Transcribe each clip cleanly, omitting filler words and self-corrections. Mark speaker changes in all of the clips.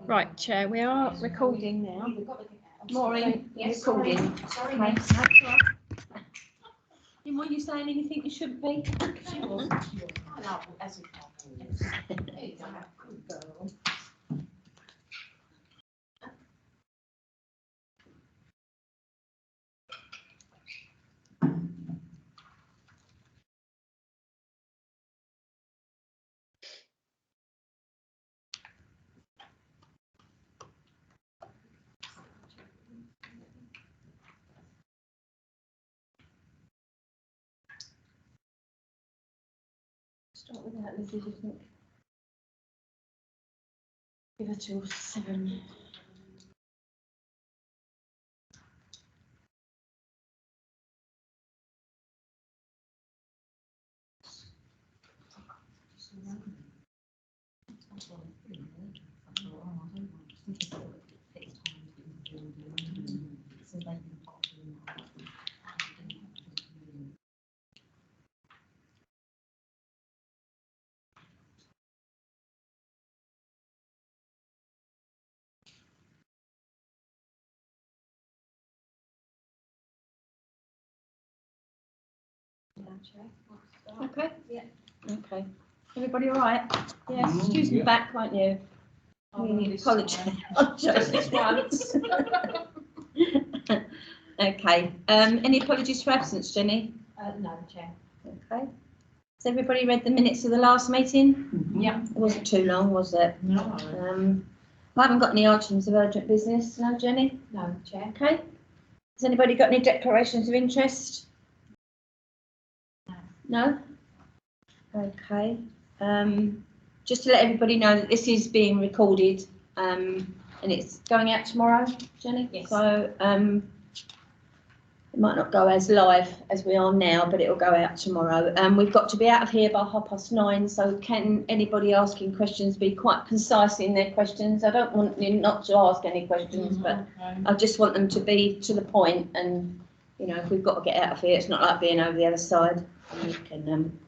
Speaker 1: Right, Chair, we are recording now. Maureen, yes, recording.
Speaker 2: Sorry,
Speaker 1: Okay.
Speaker 2: miss.
Speaker 1: Didn't want you saying anything you shouldn't be.
Speaker 2: She wasn't. I know, as it happens. There you go. Good girl.
Speaker 1: Start with that, Lizzie, do you think? Give her till 7. Okay.
Speaker 2: Yeah.
Speaker 1: Okay. Everybody all right? Yes. Excuse me back, won't you? Apologise this once. Okay. Any apologies for absence, Jenny?
Speaker 2: No, Chair.
Speaker 1: Okay. Has everybody read the minutes of the last meeting?
Speaker 2: Yeah.
Speaker 1: It wasn't too long, was it?
Speaker 2: No.
Speaker 1: I haven't got any items of urgent business, no, Jenny?
Speaker 2: No, Chair.
Speaker 1: Okay. Has anybody got any declarations of interest? No? Okay. Just to let everybody know that this is being recorded and it's going out tomorrow, Jenny?
Speaker 2: Yes.
Speaker 1: So it might not go as live as we are now, but it will go out tomorrow. We've got to be out of here by 9:30, so can anybody asking questions be quite concise in their questions? I don't want you not to ask any questions, but I just want them to be to the point, and you know, if we've got to get out of here, it's not like being over the other side. We can,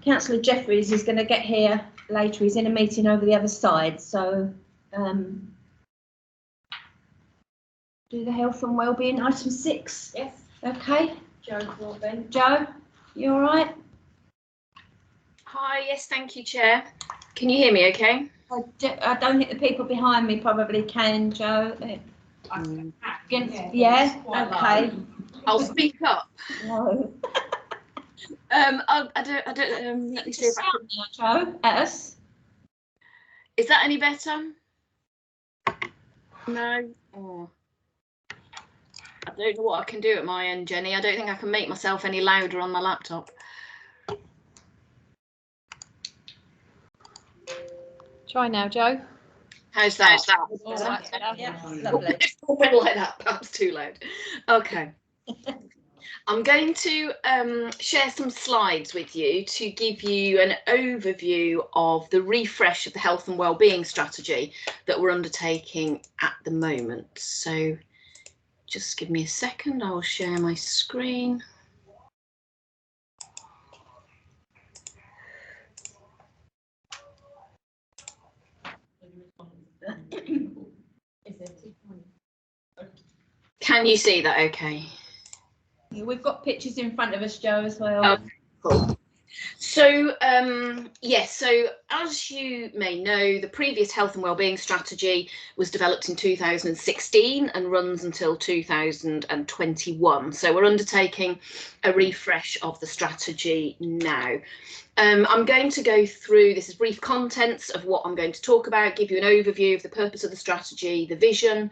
Speaker 1: Councillor Jeffries is going to get here later. He's in a meeting over the other side, so do the health and wellbeing item 6.
Speaker 2: Yes.
Speaker 1: Okay.
Speaker 2: Joe Corbin.
Speaker 1: Joe, you all right?
Speaker 3: Hi, yes, thank you, Chair. Can you hear me okay?
Speaker 1: I don't think the people behind me probably can, Joe. Yeah, okay.
Speaker 3: I'll speak up.
Speaker 1: No.
Speaker 3: I don't, let me see if I can.
Speaker 1: Joe, at us.
Speaker 3: Is that any better? No? Oh. I don't know what I can do at my end, Jenny. I don't think I can make myself any louder on my laptop.
Speaker 1: Try now, Joe.
Speaker 3: How's that?
Speaker 1: All right. Yeah, lovely.
Speaker 3: Went like that, perhaps too loud. Okay. I'm going to share some slides with you to give you an overview of the refresh of the health and wellbeing strategy that we're undertaking at the moment. So just give me a second, I will share my screen. Can you see that okay?
Speaker 1: Yeah, we've got pictures in front of us, Joe, as well.
Speaker 3: Okay, cool. So, yes, so as you may know, the previous health and wellbeing strategy was developed in 2016 and runs until 2021. So we're undertaking a refresh of the strategy now. I'm going to go through, this is brief contents of what I'm going to talk about, give you an overview of the purpose of the strategy, the vision,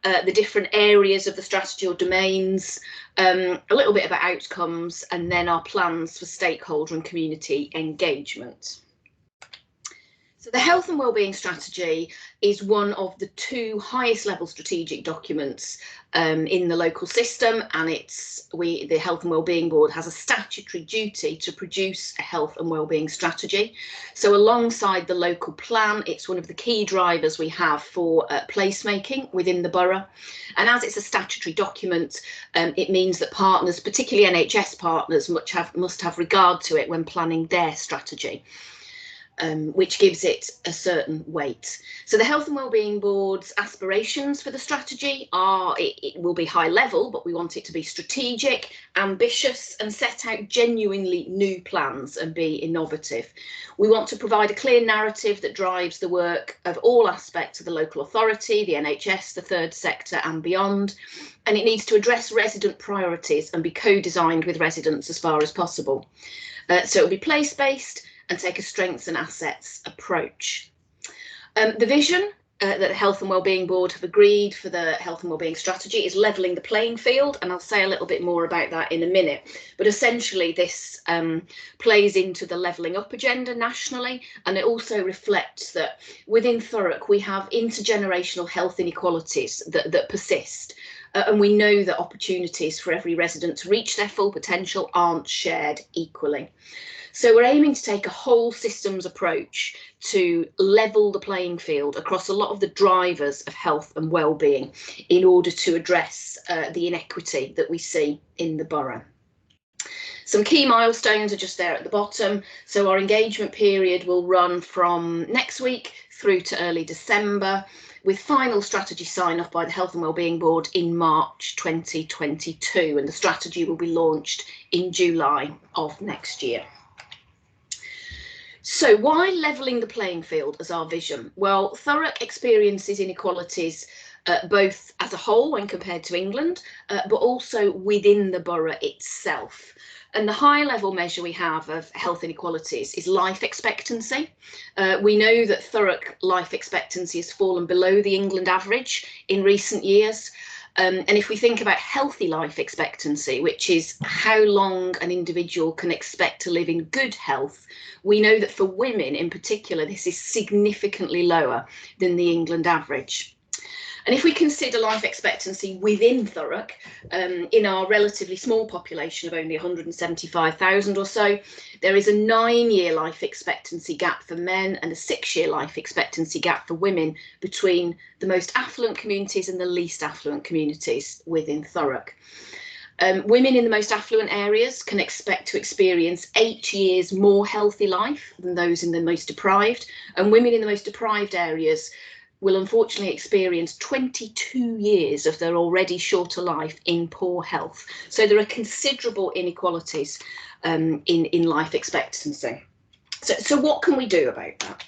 Speaker 3: the different areas of the strategy or domains, a little bit about outcomes, and then our plans for stakeholder and community engagement. So the health and wellbeing strategy is one of the 2 highest level strategic documents in the local system, and the Health and Wellbeing Board has a statutory duty to produce a health and wellbeing strategy. So alongside the local plan, it's one of the key drivers we have for placemaking within the borough. And as it's a statutory document, it means that partners, particularly NHS partners, must have regard to it when planning their strategy. which gives it a certain weight. So the Health and Wellbeing Board's aspirations for the strategy are, it will be high level, but we want it to be strategic, ambitious, and set out genuinely new plans and be innovative. We want to provide a clear narrative that drives the work of all aspects of the local authority, the NHS, the third sector and beyond, and it needs to address resident priorities and be co-designed with residents as far as possible. So it will be place-based and take a strengths and assets approach. The vision that the Health and Wellbeing Board have agreed for the Health and Wellbeing strategy is levelling the playing field, and I'll say a little bit more about that in a minute. But essentially this plays into the levelling up agenda nationally, and it also reflects that within Thurrock we have intergenerational health inequalities that persist. And we know that opportunities for every resident to reach their full potential aren't shared equally. So we're aiming to take a whole systems approach to level the playing field across a lot of the drivers of health and well-being in order to address the inequity that we see in the borough. Some key milestones are just there at the bottom. So our engagement period will run from next week through to early December, with final strategy sign off by the Health and Wellbeing Board in March 2022, and the strategy will be launched in July of next year. So why levelling the playing field as our vision? Well, Thurrock experiences inequalities both as a whole when compared to England, but also within the borough itself. And the high level measure we have of health inequalities is life expectancy. We know that Thurrock life expectancy has fallen below the England average in recent years. And if we think about healthy life expectancy, which is how long an individual can expect to live in good health, we know that for women in particular, this is significantly lower than the England average. And if we consider life expectancy within Thurrock, in our relatively small population of only 175,000 or so, there is a 9-year life expectancy gap for men and a 6-year life expectancy gap for women between the most affluent communities and the least affluent communities within Thurrock. Women in the most affluent areas can expect to experience 8 years more healthy life than those in the most deprived, and women in the most deprived areas will unfortunately experience 22 years of their already shorter life in poor health. So there are considerable inequalities in life expectancy. So what can we do about that?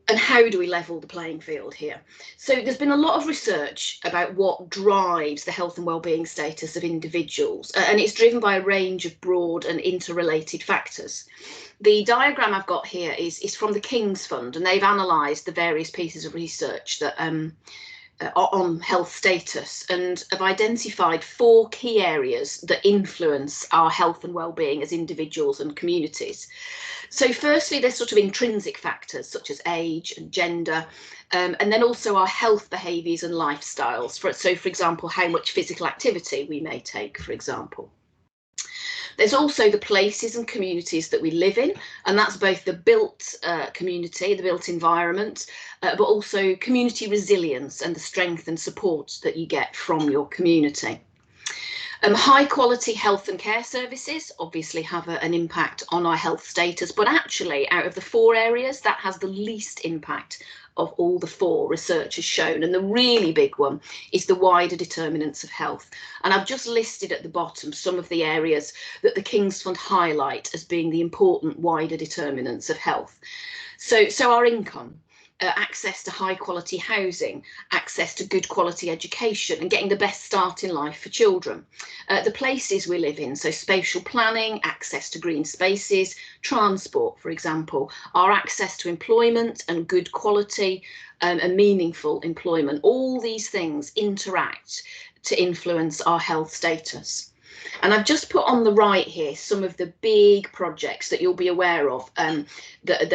Speaker 3: And how do we level the playing field here? So there's been a lot of research about what drives the health and wellbeing status of individuals, and it's driven by a range of broad and interrelated factors. The diagram I've got here is from the King's Fund, and they've analysed the various pieces of research that are on health status, and have identified 4 key areas that influence our health and well-being as individuals and communities. So firstly, there's sort of intrinsic factors such as age and gender, and then also our health behaviours and lifestyles. So for example, how much physical activity we may take, for example. There's also the places and communities that we live in, and that's both the built community, the built environment, but also community resilience and the strength and support that you get from your community. High quality health and care services obviously have an impact on our health status, but actually out of the 4 areas, that has the least impact of all the 4 research has shown. And the really big one is the wider determinants of health. And I've just listed at the bottom some of the areas that the King's Fund highlight as being the important wider determinants of health. So our income, access to high quality housing, access to good quality education and getting the best start in life for children. The places we live in, so spatial planning, access to green spaces, transport, for example, our access to employment and good quality and meaningful employment. All these things interact to influence our health status. And I've just put on the right here some of the big projects that you'll be aware of that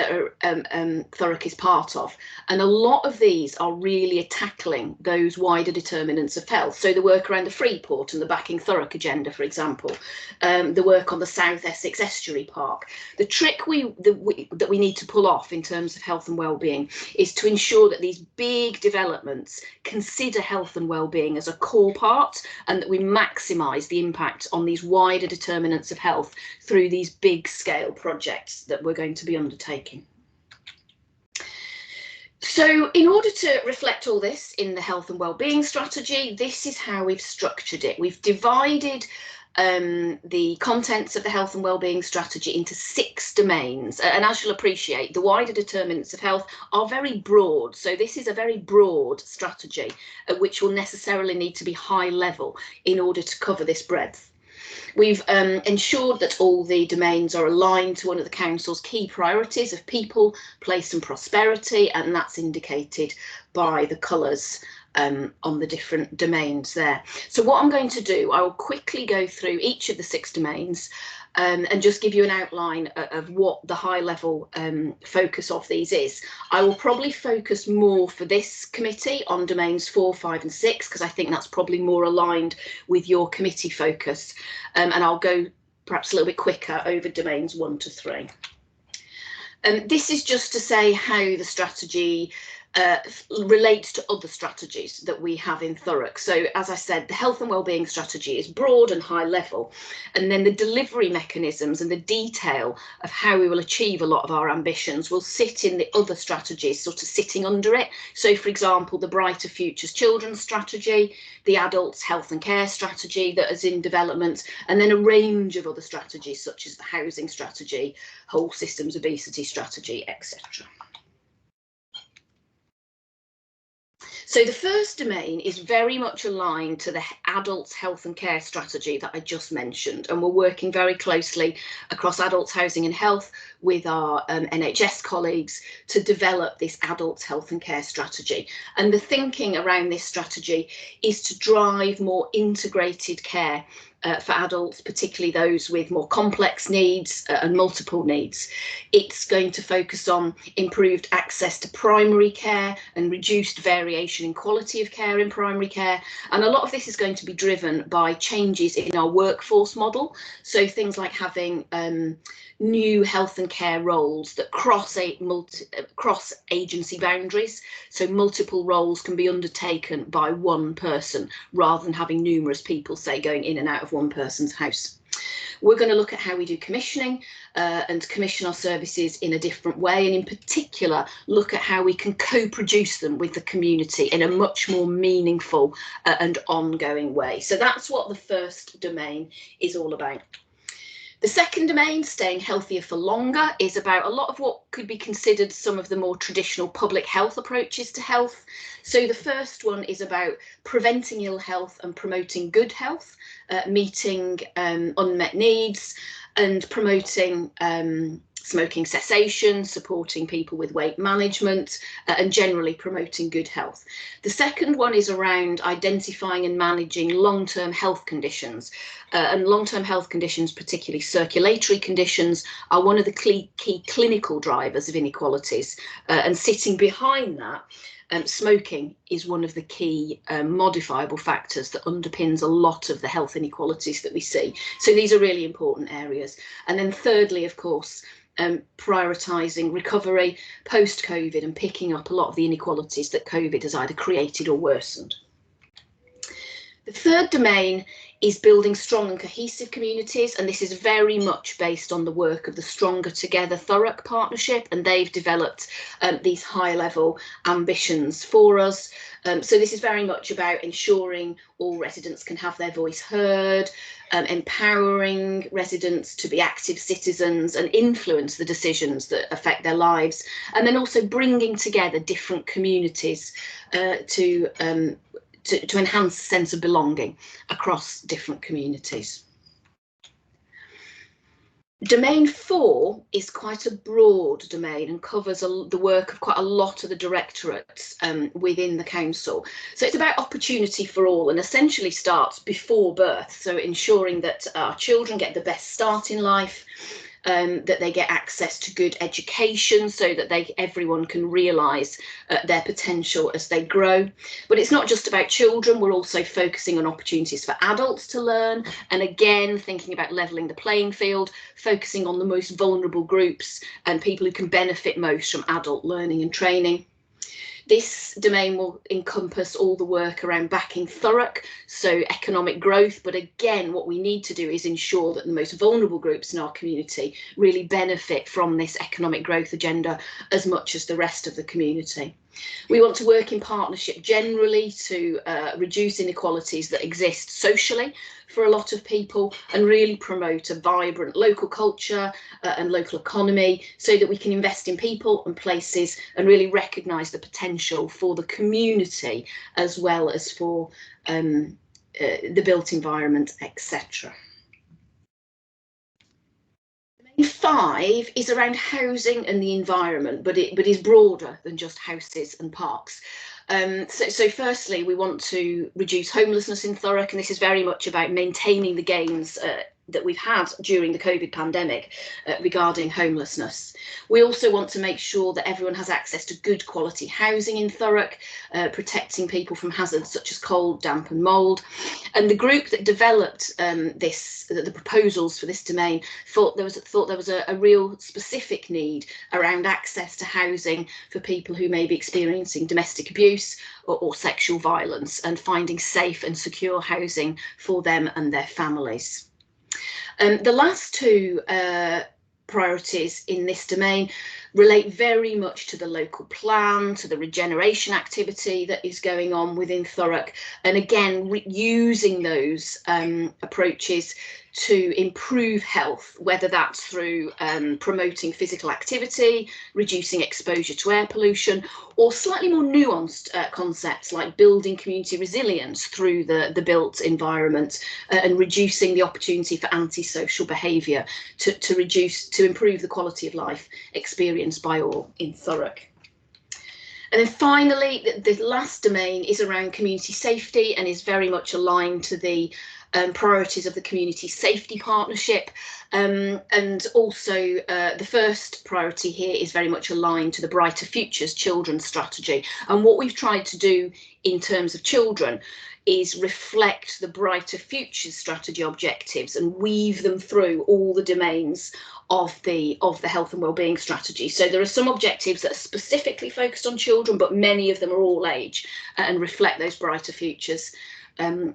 Speaker 3: Thurrock is part of. And a lot of these are really tackling those wider determinants of health. So the work around the Freeport and the Backing Thurrock agenda, for example, the work on the South Essex Estuary Park. The trick that we need to pull off in terms of health and wellbeing is to ensure that these big developments consider health and wellbeing as a core part, and that we maximise the impact on these wider determinants of health through these big scale projects that we're going to be undertaking. So in order to reflect all this in the health and wellbeing strategy, this is how we've structured it. We've divided the contents of the health and wellbeing strategy into 6 domains. And as you'll appreciate, the wider determinants of health are very broad. So this is a very broad strategy, which will necessarily need to be high level in order to cover this breadth. We've ensured that all the domains are aligned to one of the Council's key priorities of people, place and prosperity, and that's indicated by the colours on the different domains there. So what I'm going to do, I will quickly go through each of the 6 domains and just give you an outline of what the high level focus of these is. I will probably focus more for this committee on domains 4, 5 and 6 because I think that's probably more aligned with your committee focus, and I'll go perhaps a little bit quicker over domains 1 to 3. This is just to say how the strategy relates to other strategies that we have in Thurrock. So as I said, the health and wellbeing strategy is broad and high level, and then the delivery mechanisms and the detail of how we will achieve a lot of our ambitions will sit in the other strategies, sort of sitting under it. So for example, the Brighter Futures Children's strategy, the Adults Health and Care strategy that is in development, and then a range of other strategies such as the housing strategy, whole systems obesity strategy, etc. So the first domain is very much aligned to the adults health and care strategy that I just mentioned, and we're working very closely across adults housing and health with our NHS colleagues to develop this adults health and care strategy. And the thinking around this strategy is to drive more integrated care for adults, particularly those with more complex needs and multiple needs. It's going to focus on improved access to primary care and reduced variation in quality of care in primary care. And a lot of this is going to be driven by changes in our workforce model. So things like having new health and care roles that cross agency boundaries. So multiple roles can be undertaken by one person rather than having numerous people, say, going in and out of one person's house. We're going to look at how we do commissioning and commission our services in a different way, and in particular look at how we can co-produce them with the community in a much more meaningful and ongoing way. So that's what the first domain is all about. The second domain, staying healthier for longer, is about a lot of what could be considered some of the more traditional public health approaches to health. So the first one is about preventing ill health and promoting good health, meeting unmet needs and promoting smoking cessation, supporting people with weight management, and generally promoting good health. The second one is around identifying and managing long-term health conditions. And long-term health conditions, particularly circulatory conditions, are one of the key clinical drivers of inequalities. And sitting behind that, smoking is one of the key modifiable factors that underpins a lot of the health inequalities that we see. So these are really important areas. And then thirdly, of course, prioritising recovery post-COVID and picking up a lot of the inequalities that COVID has either created or worsened. The third domain is building strong and cohesive communities, and this is very much based on the work of the Stronger Together Thurrock partnership, and they've developed these high-level ambitions for us. So this is very much about ensuring all residents can have their voice heard, empowering residents to be active citizens and influence the decisions that affect their lives, and then also bringing together different communities to enhance a sense of belonging across different communities. Domain 4 is quite a broad domain and covers the work of quite a lot of the directorates within the council. So it's about opportunity for all and essentially starts before birth. So ensuring that our children get the best start in life, that they get access to good education so that everyone can realise their potential as they grow. But it's not just about children, we're also focusing on opportunities for adults to learn, and again thinking about levelling the playing field, focusing on the most vulnerable groups and people who can benefit most from adult learning and training. This domain will encompass all the work around backing Thurrock, so economic growth, but again what we need to do is ensure that the most vulnerable groups in our community really benefit from this economic growth agenda as much as the rest of the community. We want to work in partnership generally to reduce inequalities that exist socially for a lot of people, and really promote a vibrant local culture and local economy, so that we can invest in people and places and really recognise the potential for the community as well as for the built environment, etc. 5 is around housing and the environment, but is broader than just houses and parks. So firstly, we want to reduce homelessness in Thurrock, and this is very much about maintaining the gains that we've had during the COVID pandemic regarding homelessness. We also want to make sure that everyone has access to good quality housing in Thurrock, protecting people from hazards such as cold, damp and mould. And the group that developed the proposals for this domain thought there was a real specific need around access to housing for people who may be experiencing domestic abuse or sexual violence, and finding safe and secure housing for them and their families. The last 2 priorities in this domain relate very much to the local plan, to the regeneration activity that is going on within Thurrock, and again using those approaches to improve health, whether that's through promoting physical activity, reducing exposure to air pollution, or slightly more nuanced concepts like building community resilience through the built environment, and reducing the opportunity for antisocial behaviour to improve the quality of life experienced by all in Thurrock. And then finally, the last domain is around community safety, and is very much aligned to the priorities of the Community Safety Partnership, and also the first priority here is very much aligned to the Brighter Futures Children's Strategy. And what we've tried to do in terms of children is reflect the Brighter Futures Strategy objectives and weave them through all the domains of the health and wellbeing strategy. So there are some objectives that are specifically focused on children, but many of them are all age and reflect those Brighter Futures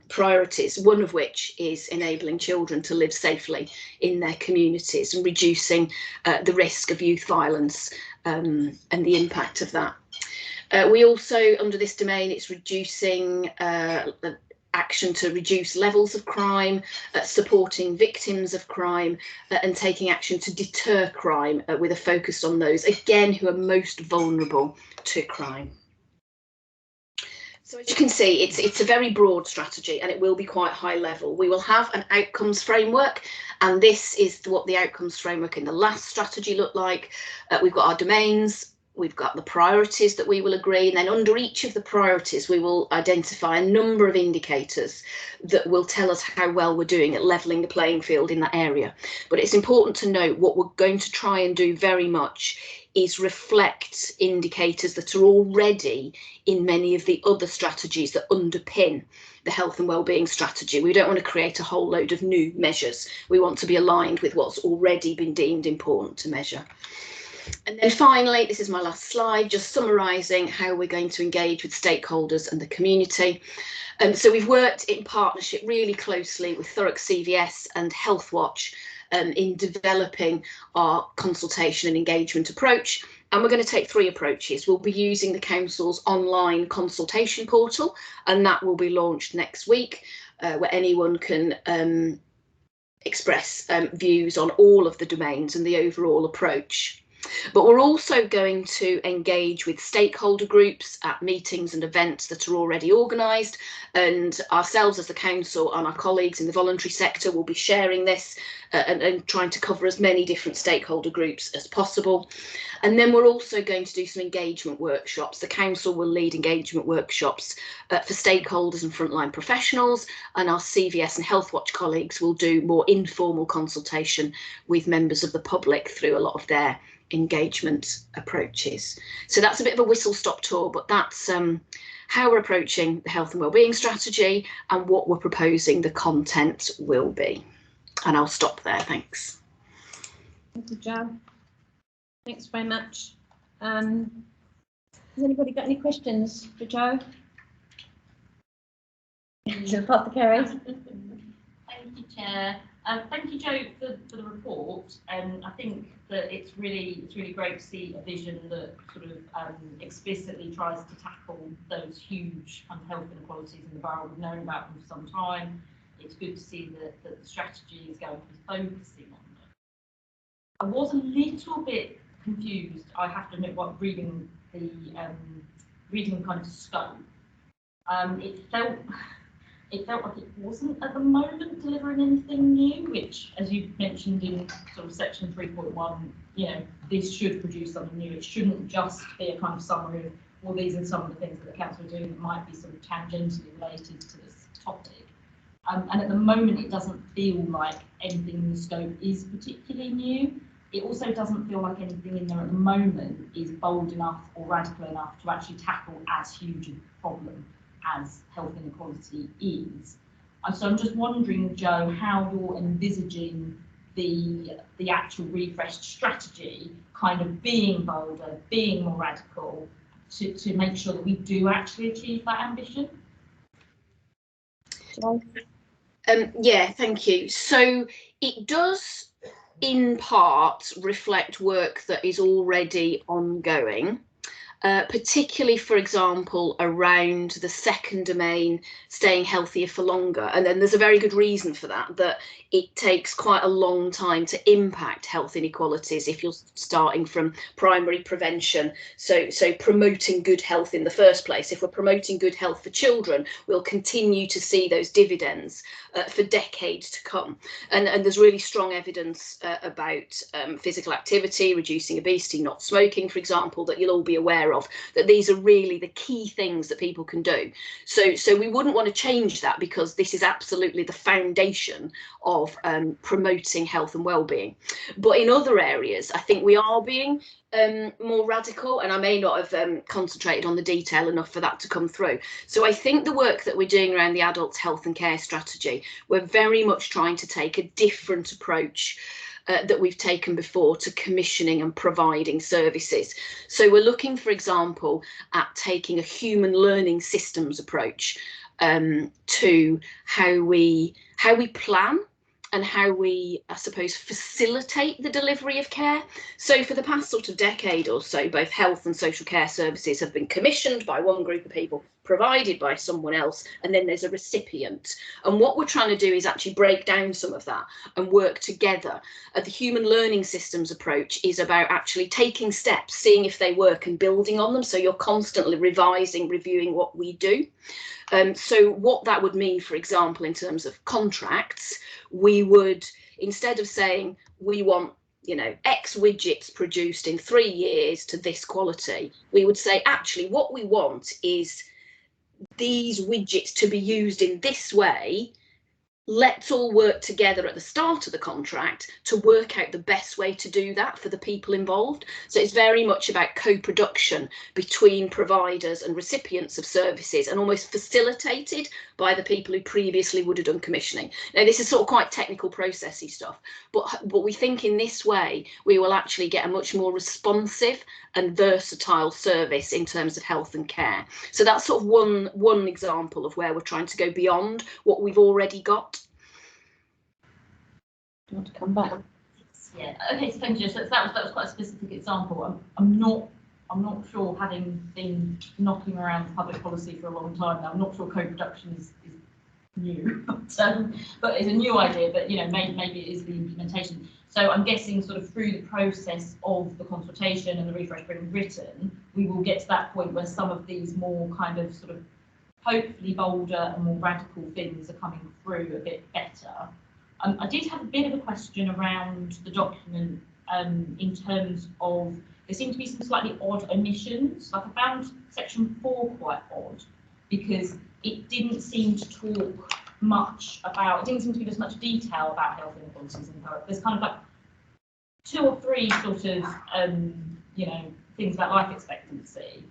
Speaker 3: priorities, one of which is enabling children to live safely in their communities and reducing the risk of youth violence and the impact of that. We also, under this domain, it's reducing action to reduce levels of crime, supporting victims of crime, and taking action to deter crime with a focus on those, again, who are most vulnerable to crime. So as you can see, it's a very broad strategy, and it will be quite high level. We will have an outcomes framework, and this is what the outcomes framework in the last strategy looked like. We've got our domains, we've got the priorities that we will agree, and then under each of the priorities we will identify a number of indicators that will tell us how well we're doing at levelling the playing field in that area. But it's important to note what we're going to try and do very much is reflect indicators that are already in many of the other strategies that underpin the health and wellbeing strategy. We don't want to create a whole load of new measures. We want to be aligned with what's already been deemed important to measure. And then finally, this is my last slide, just summarising how we're going to engage with stakeholders and the community. So we've worked in partnership really closely with Thurrock CVS and Healthwatch in developing our consultation and engagement approach. And we're going to take 3 approaches. We'll be using the Council's online consultation portal, and that will be launched next week, where anyone can express views on all of the domains and the overall approach. But we're also going to engage with stakeholder groups at meetings and events that are already organised, and ourselves as the council and our colleagues in the voluntary sector will be sharing this and trying to cover as many different stakeholder groups as possible. And then we're also going to do some engagement workshops. The council will lead engagement workshops for stakeholders and frontline professionals, and our CVS and Healthwatch colleagues will do more informal consultation with members of the public through a lot of their engagement approaches. So that's a bit of a whistle-stop tour, but that's how we're approaching the health and wellbeing strategy and what we're proposing the content will be. And I'll stop there. Thanks.
Speaker 1: Thank you, Jo. Thanks very much. Has anybody got any questions for Jo? Apothecary.
Speaker 2: Thank you, Chair. Thank you, Jo, for the report. I think that it's really great to see a vision that sort of explicitly tries to tackle those huge kind of health inequalities in the borough. We've known about them for some time. It's good to see that the strategy is going to be focusing on them. I was a little bit confused, I have to admit, what reading the kind of scope. It felt like it wasn't at the moment delivering anything new, which, as you mentioned in sort of section 3.1, you know, this should produce something new. It shouldn't just be a kind of summary of, well, these are some of the things that the council are doing that might be sort of tangentially related to this topic. And at the moment, it doesn't feel like anything in the scope is particularly new. It also doesn't feel like anything in there at the moment is bold enough or radical enough to actually tackle as huge a problem as health inequality is. So I'm just wondering, Jo, how you're envisaging the actual refreshed strategy kind of being bolder, being more radical to make sure that we do actually achieve that ambition?
Speaker 3: Yeah, thank you. So it does in part reflect work that is already ongoing. Particularly, for example, around the second domain, staying healthier for longer. And then there's a very good reason for that, that it takes quite a long time to impact health inequalities if you're starting from primary prevention. So promoting good health in the first place. If we're promoting good health for children, we'll continue to see those dividends for decades to come. And there's really strong evidence about physical activity, reducing obesity, not smoking, for example, that you'll all be aware of, that these are really the key things that people can do. So we wouldn't want to change that, because this is absolutely the foundation of promoting health and well-being. But in other areas, I think we are being more radical, and I may not have concentrated on the detail enough for that to come through. So I think the work that we're doing around the adults health and care strategy, we're very much trying to take a different approach that we've taken before to commissioning and providing services. So we're looking, for example, at taking a human learning systems approach to how we plan and how we, I suppose, facilitate the delivery of care. So for the past sort of decade or so, both health and social care services have been commissioned by one group of people, provided by someone else, and then there's a recipient. And what we're trying to do is actually break down some of that and work together. The human learning systems approach is about actually taking steps, seeing if they work and building on them. So you're constantly revising, reviewing what we do. So what that would mean, for example, in terms of contracts, we would, instead of saying we want, you know, X widgets produced in 3 years to this quality, we would say, actually, what we want is these widgets to be used in this way. Let's all work together at the start of the contract to work out the best way to do that for the people involved. So it's very much about co-production between providers and recipients of services, and almost facilitated by the people who previously would have done commissioning. Now, this is sort of quite technical processy stuff, but we think in this way we will actually get a much more responsive and versatile service in terms of health and care. So that's sort of one example of where we're trying to go beyond what we've already got.
Speaker 1: Do you want to come back?
Speaker 2: Yeah. Okay. So thank you. So that was quite a specific example. I'm not sure, having been knocking around public policy for a long time now, I'm not sure co-production is new, but it's a new idea. But you know, maybe it is the implementation. So I'm guessing sort of through the process of the consultation and the refresh being written, we will get to that point where some of these more kind of sort of hopefully bolder and more radical things are coming through a bit better. I did have a bit of a question around the document in terms of, there seem to be some slightly odd omissions. Like, I found section 4 quite odd, because it didn't seem to talk much about, it didn't seem to give us much detail about health inequalities in Thurrock. There's kind of like 2 or 3 sort of, you know, things about life expectancy,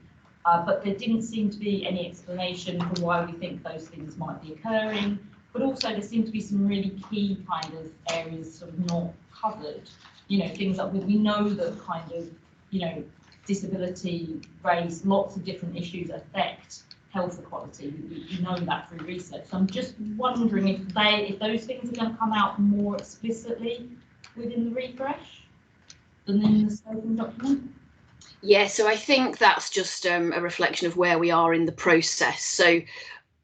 Speaker 2: but there didn't seem to be any explanation for why we think those things might be occurring. But also there seem to be some really key kind of areas sort of not covered. You know, things that we know that kind of, you know, disability, race, lots of different issues affect health equality. We know that through research. So I'm just wondering if those things are going to come out more explicitly within the refresh than in the scoping document.
Speaker 3: Yeah, so I think that's just a reflection of where we are in the process. So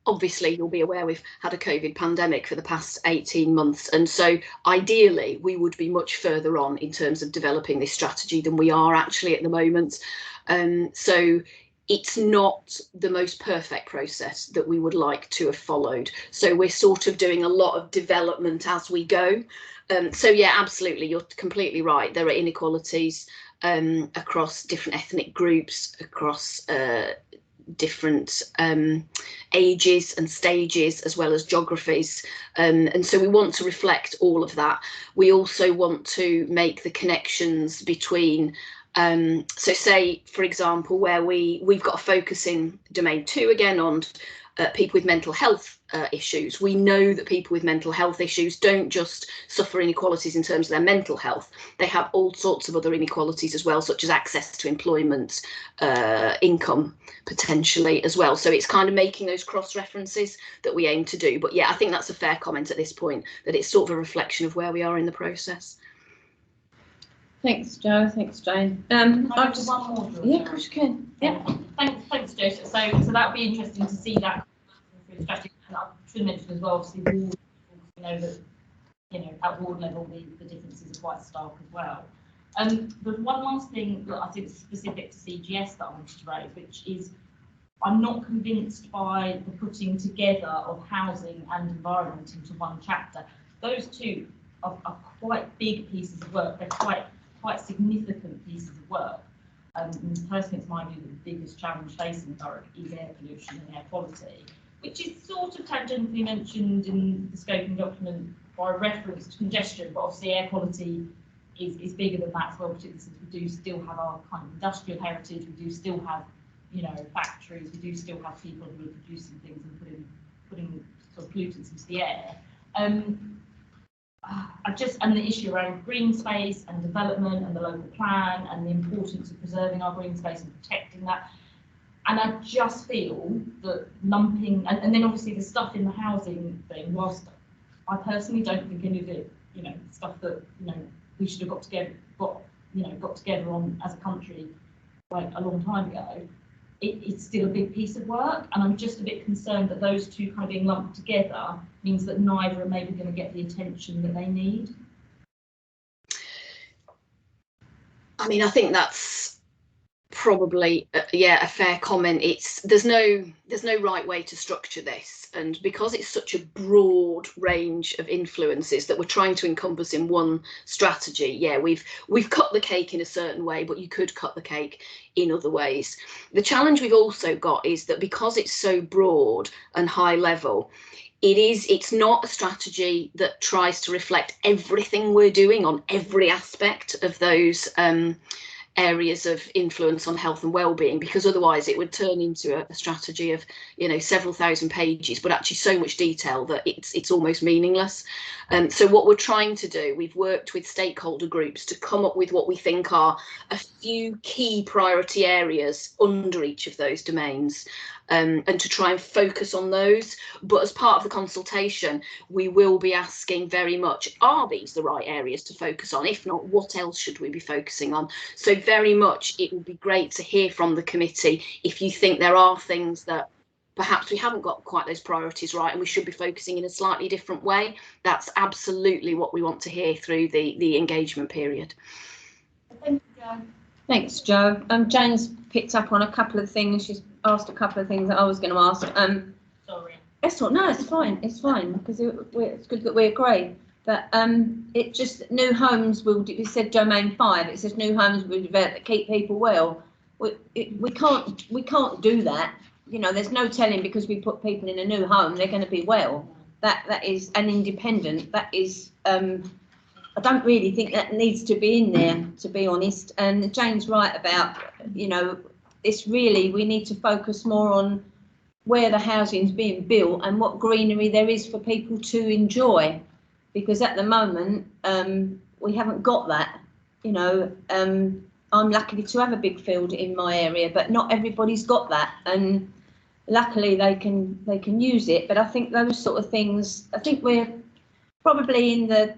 Speaker 3: obviously you'll be aware we've had a COVID pandemic for the past 18 months. And so ideally we would be much further on in terms of developing this strategy than we are actually at the moment. So it's not the most perfect process that we would like to have followed. So we're sort of doing a lot of development as we go. So yeah, absolutely, you're completely right. There are inequalities across different ethnic groups, across different ages and stages, as well as geographies, and so we want to reflect all of that. We also want to make the connections between so say, for example, where we've got a focus in domain 2 again on people with mental health issues. We know that people with mental health issues don't just suffer inequalities in terms of their mental health. They have all sorts of other inequalities as well, such as access to employment, income potentially as well. So it's kind of making those cross references that we aim to do. But yeah, I think that's a fair comment at this point, that it's sort of a reflection of where we are in the process.
Speaker 1: Thanks, Jo. Thanks, Jane.
Speaker 2: I'll just one more. Georgia.
Speaker 1: Yeah, of course you can. Yeah.
Speaker 2: Thanks, Joseph. So that would be interesting to see that strategy. And I should mention as well, obviously, we know that at ward level the differences are quite stark as well. But one last thing that I think is specific to CGS that I wanted to raise, which is I'm not convinced by the putting together of housing and environment into one chapter. Those two are quite big pieces of work. They're quite significant pieces of work. And personally, it's my view that the biggest challenge facing Thurrock is air pollution and air quality, which is sort of tangentially mentioned in the scoping document by reference to congestion, but obviously air quality is bigger than that as well, particularly since we do still have our kind of industrial heritage, we do still have, factories, we do still have people who are producing things and putting sort of pollutants into the air. And the issue around green space and development and the local plan and the importance of preserving our green space and protecting that. And I just feel that lumping, and then obviously the stuff in the housing thing, whilst I personally don't think any of it, stuff that, we should have got together on as a country like a long time ago, it's still a big piece of work, and I'm just a bit concerned that those two kind of being lumped together means that neither are maybe going to get the attention that they need.
Speaker 3: I mean, I think that's probably a fair comment. There's no right way to structure this, and because it's such a broad range of influences that we're trying to encompass in one strategy, we've cut the cake in a certain way, but you could cut the cake in other ways. The challenge we've also got is that because it's so broad and high level, it's not a strategy that tries to reflect everything we're doing on every aspect of those areas of influence on health and well-being, because otherwise it would turn into a strategy of several thousand pages, but actually so much detail that it's almost meaningless. So what we're trying to do, we've worked with stakeholder groups to come up with what we think are a few key priority areas under each of those domains, and to try and focus on those. But as part of the consultation, we will be asking very much, are these the right areas to focus on? If not, what else should we be focusing on? So very much it would be great to hear from the committee if you think there are things that perhaps we haven't got quite those priorities right and we should be focusing in a slightly different way. That's absolutely what we want to hear through the engagement period.
Speaker 2: Thank you, Jo.
Speaker 1: Thanks, Jo. Jane's picked up on a couple of things. She's asked a couple of things that I was going to ask.
Speaker 2: Sorry.
Speaker 1: It's not. No, it's fine. It's fine, because it's good that we agree. But it just new homes will. It said domain 5. It says new homes will develop that keep people well. We can't do that. There's no telling, because we put people in a new home, they're going to be well. That is an independent. That is. I don't really think that needs to be in there, to be honest. And Jane's right about this. Really, we need to focus more on where the housing's being built and what greenery there is for people to enjoy. Because at the moment, we haven't got that. I'm lucky to have a big field in my area, but not everybody's got that. And luckily they can use it. But I think those sort of things, I think we're probably in the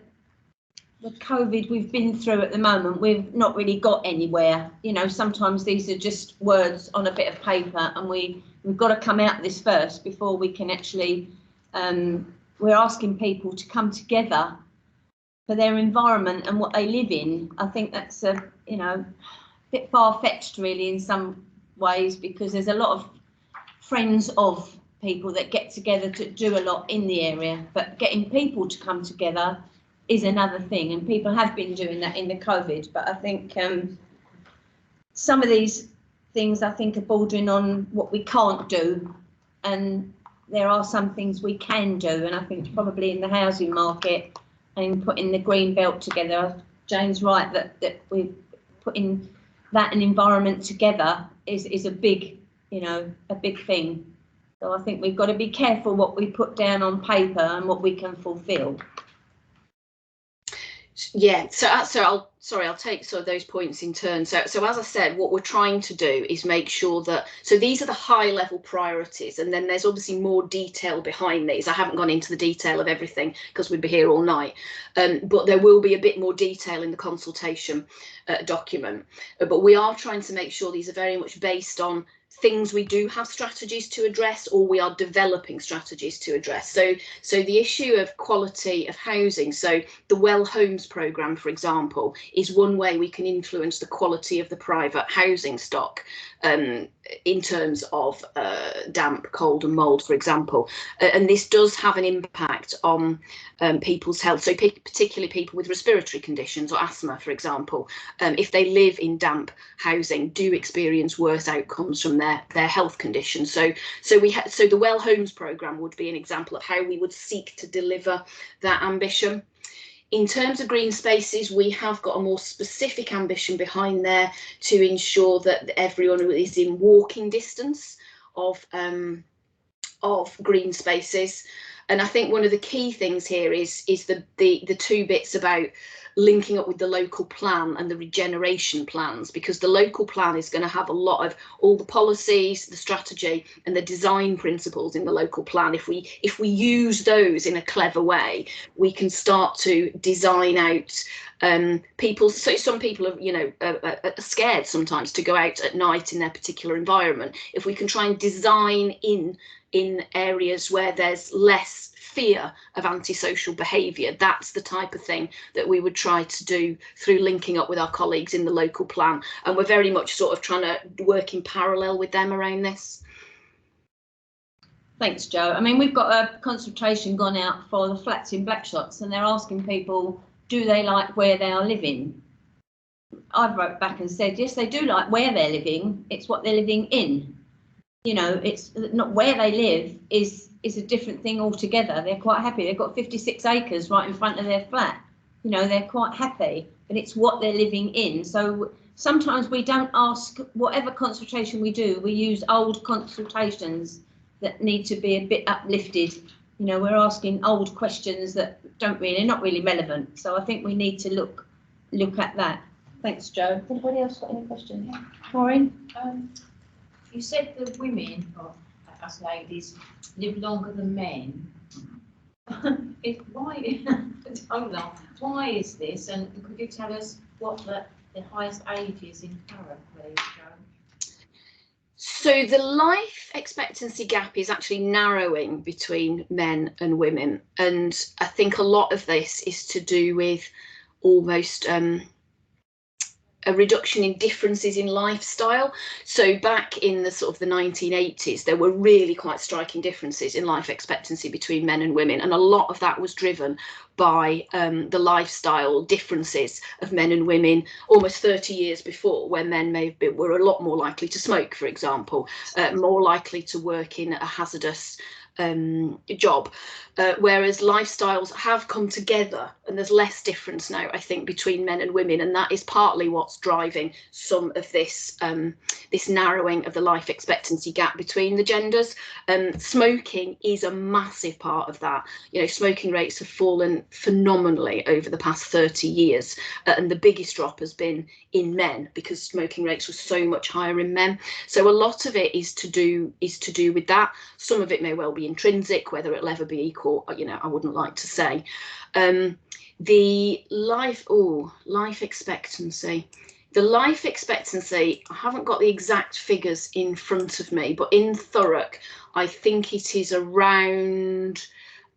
Speaker 1: COVID we've been through at the moment, we've not really got anywhere. You know, sometimes these are just words on a bit of paper, and we've got to come out of this first before we can actually, we're asking people to come together for their environment and what they live in. I think that's a, you know, bit far-fetched really in some ways, because there's a lot of friends of people that get together to do a lot in the area, but getting people to come together is another thing, and people have been doing that in the COVID. But I think some of these things I think are bordering on what we can't do, and there are some things we can do. And I think probably in the housing market and putting the green belt together, Jane's right that we're putting that and environment together is a big, you know, a big thing. So I think we've got to be careful what we put down on paper and what we can fulfil.
Speaker 3: Yeah, so I'll take sort of those points in turn. So as I said, what we're trying to do is make sure that, so these are the high level priorities, and then there's obviously more detail behind these. I haven't gone into the detail of everything because we'd be here all night, but there will be a bit more detail in the consultation document. But we are trying to make sure these are very much based on things we do have strategies to address, or we are developing strategies to address. So the issue of quality of housing, so the Well Homes programme, for example, is one way we can influence the quality of the private housing stock in terms of damp, cold and mould, for example. And this does have an impact on people's health, so particularly people with respiratory conditions or asthma, for example, if they live in damp housing, do experience worse outcomes from their health conditions. So the Well Homes programme would be an example of how we would seek to deliver that ambition. In terms of green spaces, we have got a more specific ambition behind there to ensure that everyone is in walking distance of green spaces. And I think one of the key things here is the two bits about linking up with the local plan and the regeneration plans, because the local plan is going to have a lot of all the policies, the strategy and the design principles in the local plan. If we use those in a clever way, we can start to design out people. So some people are, you know, are scared sometimes to go out at night in their particular environment. If we can try and design in areas where there's less fear of antisocial behaviour, that's the type of thing that we would try to do through linking up with our colleagues in the local plan. And we're very much sort of trying to work in parallel with them around this.
Speaker 1: Thanks, Jo. I mean, we've got a consultation gone out for the flats in Blackshots, and they're asking people, do they like where they are living? I've wrote back and said, yes, they do like where they're living. It's what they're living in. You know, it's not where they live is a different thing altogether. They're quite happy. They've got 56 acres right in front of their flat. You know, they're quite happy, but it's what they're living in. So sometimes we don't ask, whatever consultation we do, we use old consultations that need to be a bit uplifted. You know, we're asking old questions that not really relevant. So I think we need to look at that. Thanks, Jo. Anybody else got any questions? Yeah. Maureen?
Speaker 4: You said the women, or us ladies, live longer than men. Why? Hold on. Why is this? And could you tell us what the highest age is in Thurrock, please, Jo?
Speaker 3: So the life expectancy gap is actually narrowing between men and women, and I think a lot of this is to do with almost a reduction in differences in lifestyle. So back in the sort of the 1980s, there were really quite striking differences in life expectancy between men and women, and a lot of that was driven by the lifestyle differences of men and women almost 30 years before, where men were a lot more likely to smoke, for example, more likely to work in a hazardous job, whereas lifestyles have come together and there's less difference now, I think, between men and women, and that is partly what's driving some of this this narrowing of the life expectancy gap between the genders. Smoking is a massive part of that. You know, smoking rates have fallen phenomenally over the past 30 years, and the biggest drop has been in men because smoking rates were so much higher in men. So a lot of it is to do with that. Some of it may well be intrinsic, whether it'll ever be equal, you know, I wouldn't like to say. The life expectancy. The life expectancy, I haven't got the exact figures in front of me, but in Thurrock, I think it is around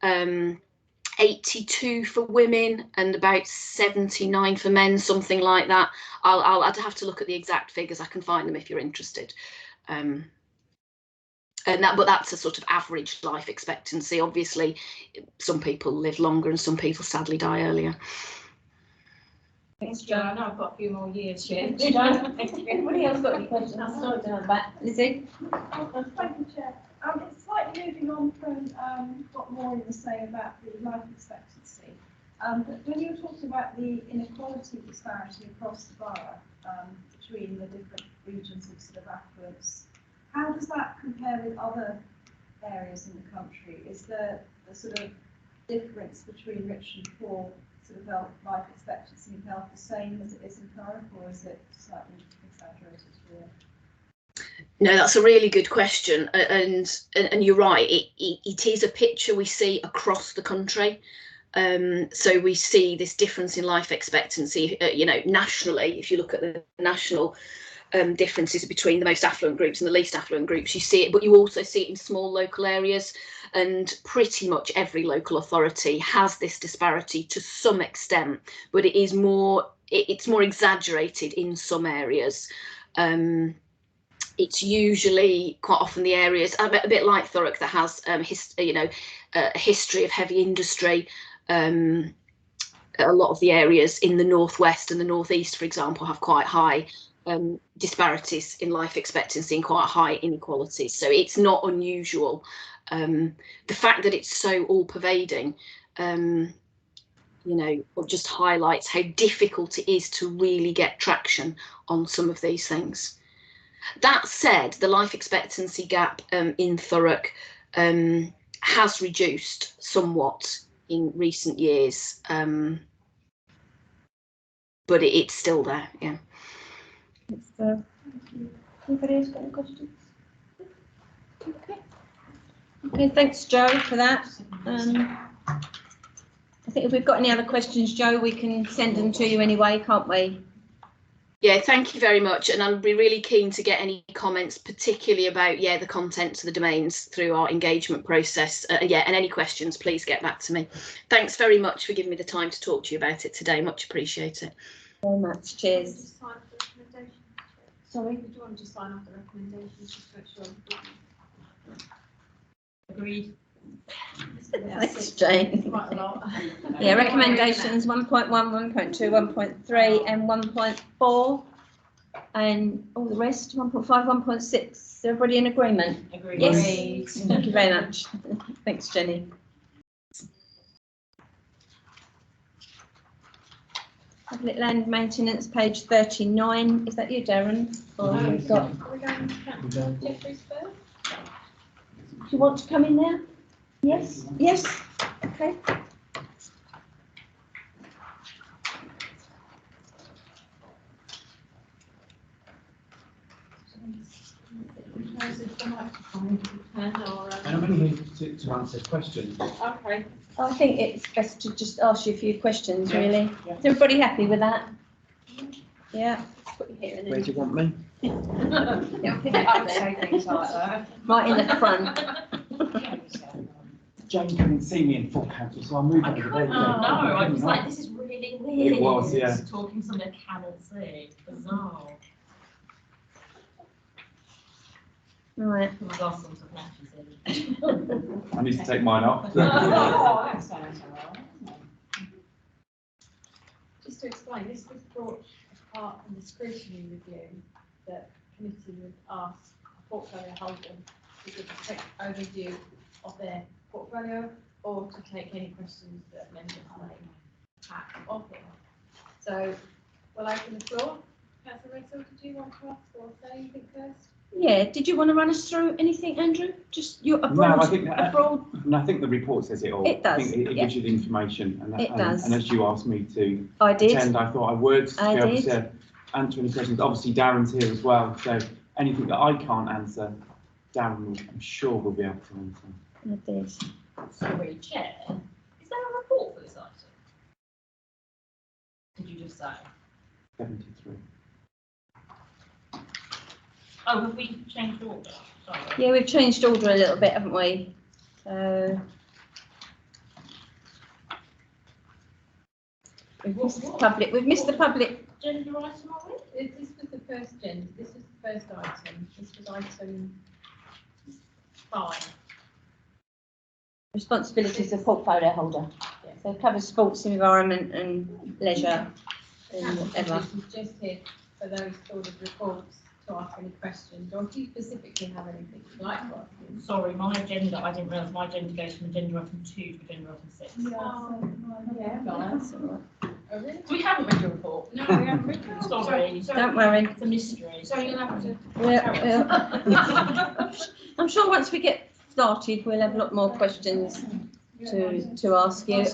Speaker 3: 82 for women and about 79 for men, something like that. I'd have to look at the exact figures. I can find them if you're interested. But that's a sort of average life expectancy. Obviously, some people live longer and some people sadly die earlier.
Speaker 1: Thanks,
Speaker 4: Jo.
Speaker 1: Jo.
Speaker 4: I know I've got a few more years yet.
Speaker 1: Anybody else got any questions? I'm sorry to have that. Lizzie?
Speaker 5: Thank you, Chair. It's slightly moving on from what Maureen was saying about the life expectancy. But when you were talking about the inequality disparity across the borough between the different regions of sort of affluence, how does that compare with other areas in the country? Is the sort of difference between rich and poor sort of life expectancy and health the same as it is in Thurrock, or is it slightly exaggerated here?
Speaker 3: No, that's a really good question, and you're right. It is a picture we see across the country. So we see this difference in life expectancy. You know, nationally, if you look at the national differences between the most affluent groups and the least affluent groups, you see it, but you also see it in small local areas, and pretty much every local authority has this disparity to some extent, but it's more exaggerated in some areas. It's usually quite often the areas a bit like Thurrock that has a history of heavy industry. A lot of the areas in the northwest and the northeast, for example, have quite high disparities in life expectancy and quite high inequalities. So it's not unusual. The fact that it's so all-pervading, just highlights how difficult it is to really get traction on some of these things. That said, the life expectancy gap in Thurrock has reduced somewhat in recent years, but it's still there. Yeah.
Speaker 1: Anybody else got any questions? Okay, thanks, Jo, for that. I think if we've got any other questions, Jo, we can send them to you anyway, can't we?
Speaker 3: Yeah, thank you very much, and I'd be really keen to get any comments, particularly about the contents of the domains through our engagement process. And any questions, please get back to me. Thanks very much for giving me the time to talk to you about it today. Much appreciated.
Speaker 1: Very much. Cheers.
Speaker 4: Sorry, did you want to sign off the recommendations just to make sure? Agreed.
Speaker 1: Thanks, Jane.
Speaker 4: Quite a lot.
Speaker 1: Yeah, recommendations 1.1, 1.2, 1.3 and 1.4 and all the rest, 1.5, 1.6. Is everybody in agreement?
Speaker 4: Agreed.
Speaker 1: Yes. Thank you very much. Thanks, Jenny. Public land maintenance, page 39. Is that you, Darren? Or we've got...
Speaker 5: Are we going to Councillor Jeffries first?
Speaker 1: Do you want to come in there? Yes? Yes? Okay.
Speaker 6: And I'm only here to answer questions.
Speaker 4: Okay.
Speaker 1: I think it's best to just ask you a few questions,
Speaker 6: Yeah.
Speaker 1: really.
Speaker 6: Yeah.
Speaker 1: Is everybody happy with that? Yeah. Put you here and
Speaker 6: Where do you want me?
Speaker 1: Yeah, pick it up there.
Speaker 4: Things like that.
Speaker 1: Right in the front.
Speaker 6: Jane couldn't see me in full council, so I moved over there.
Speaker 2: I was like, this is really weird.
Speaker 6: It was, yeah.
Speaker 2: Just talking to somebody I cannot see. Bizarre.
Speaker 1: Right.
Speaker 2: My glasses have matches in.
Speaker 6: I need to take mine off.
Speaker 4: Oh, that sounds alright. Just to explain, this was brought as part of the scrutiny review that the committee would ask a portfolio holder to give a quick overview of their portfolio or to take any questions that members may have of him. So we'll open the floor. Councillor Rexall, did you want to ask or say anything first?
Speaker 1: Yeah, did you want to run us through anything, Andrew? Just your
Speaker 7: No, I think and I think the report says it all.
Speaker 1: It does,
Speaker 7: I think it
Speaker 1: yeah.
Speaker 7: gives you the information, and
Speaker 1: It does.
Speaker 7: And as you asked me to
Speaker 1: I did.
Speaker 7: attend, I thought I would be able
Speaker 1: did.
Speaker 7: to answer any questions. Obviously, Darren's here as well, so anything that I can't answer, Darren will, I'm sure, will be able to answer.
Speaker 1: I did.
Speaker 2: Sorry, Chair, is there a report for this item? Did you just say?
Speaker 7: 73.
Speaker 2: Oh, have we changed order? Sorry.
Speaker 1: Yeah, we've changed order a little bit, haven't we? So we've missed the public. We've missed the public.
Speaker 2: Gender item, are we?
Speaker 4: This was the first this was the first item. This was item 5.
Speaker 1: Responsibilities of portfolio holder.
Speaker 4: Yeah.
Speaker 1: So it covers sports, environment, and leisure, and whatever.
Speaker 4: This is just here for those sort of reports to ask any questions, or if you specifically have anything you'd like to ask him.
Speaker 2: Sorry, my agenda, I didn't realise my agenda goes from agenda item 2 to agenda item 6.
Speaker 4: Yeah,
Speaker 1: That's all right.
Speaker 4: Oh, really?
Speaker 2: We haven't read your report.
Speaker 4: No, we haven't written it.
Speaker 2: Sorry.
Speaker 1: Don't worry.
Speaker 2: It's a mystery.
Speaker 4: So you'll have to.
Speaker 1: I'm sure once we get started, we'll have a lot more questions to ask you.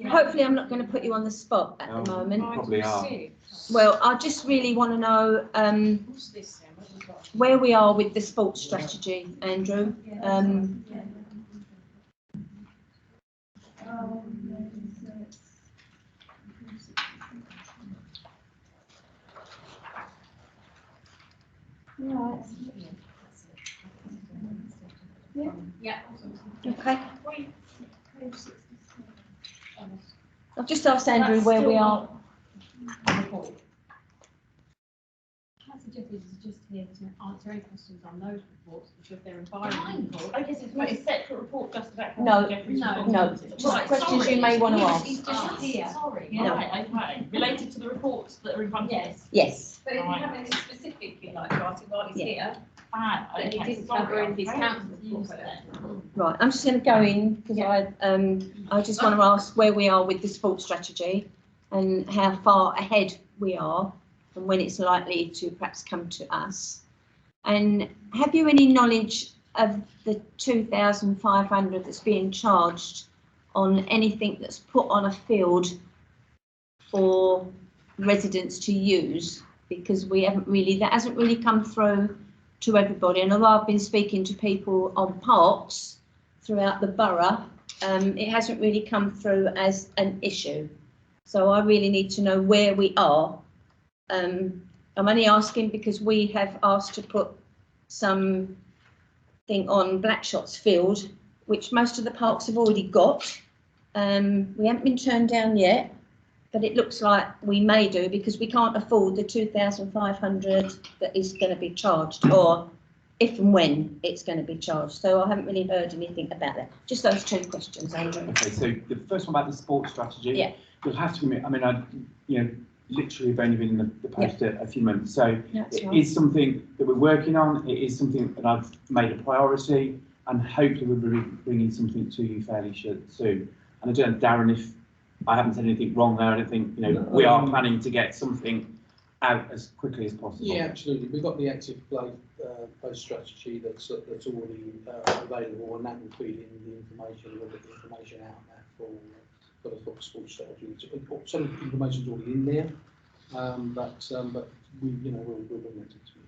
Speaker 1: Hopefully, I'm not going to put you on the spot at the moment.
Speaker 7: Probably are.
Speaker 1: Well, I just really want to know
Speaker 4: What's this then? What have we got?
Speaker 1: where we are with the sports strategy, Andrew. Right.
Speaker 4: Yeah.
Speaker 1: Okay. I've just asked Andrew where we are.
Speaker 4: Councillor Jeffries is just here to answer any questions on those reports, because they're environment reports.
Speaker 2: I guess it's not a separate report just about.
Speaker 1: No,
Speaker 2: Jeffrey's
Speaker 4: no,
Speaker 2: responsibilities.
Speaker 1: just
Speaker 2: Right,
Speaker 1: questions
Speaker 2: sorry.
Speaker 1: you may want to ask.
Speaker 4: He's just here.
Speaker 2: Sorry,
Speaker 1: No.
Speaker 2: right, okay. Related to the reports that are in front of us.
Speaker 4: Yes,
Speaker 1: Yes.
Speaker 4: but if you
Speaker 2: Right.
Speaker 4: have anything specific you'd like to ask him while he's
Speaker 1: Yeah.
Speaker 4: here,
Speaker 2: Fine,
Speaker 4: that he
Speaker 2: okay,
Speaker 4: didn't
Speaker 2: sorry,
Speaker 4: cover in
Speaker 2: I'm
Speaker 4: his
Speaker 2: very
Speaker 4: council
Speaker 2: confused
Speaker 4: report.
Speaker 2: then.
Speaker 1: Right. I'm just going to go in because I just want to ask where we are with the sports strategy and how far ahead we are and when it's likely to perhaps come to us. And have you any knowledge of the 2,500 that's being charged on anything that's put on a field for residents to use? Because that hasn't really come through to everybody. And although I've been speaking to people on parks throughout the borough, it hasn't really come through as an issue. So I really need to know where we are. I'm only asking because we have asked to put something on Blackshot's field, which most of the parks have already got. We haven't been turned down yet, but it looks like we may do because we can't afford the 2,500 that is going to be charged, or if and when it's going to be charged. So I haven't really heard anything about that. Just those two questions, Andrew.
Speaker 7: Okay, so the first one about the sports strategy.
Speaker 1: Yeah.
Speaker 7: You'll have to admit, I mean, literally have only been in the post a few months, so
Speaker 1: That's
Speaker 7: it
Speaker 1: right.
Speaker 7: is something that we're working on. It is something that I've made a priority, and hopefully we'll be bringing something to you fairly soon. And I don't know, Darren, if I haven't said anything wrong there, I don't think, we are planning to get something out as quickly as possible.
Speaker 6: Yeah, absolutely. We've got the active post strategy that's already available, and that will feed in the information. We'll get the information out of that for the sports strategy. Some of the information's already in there, but we'll bring that to you.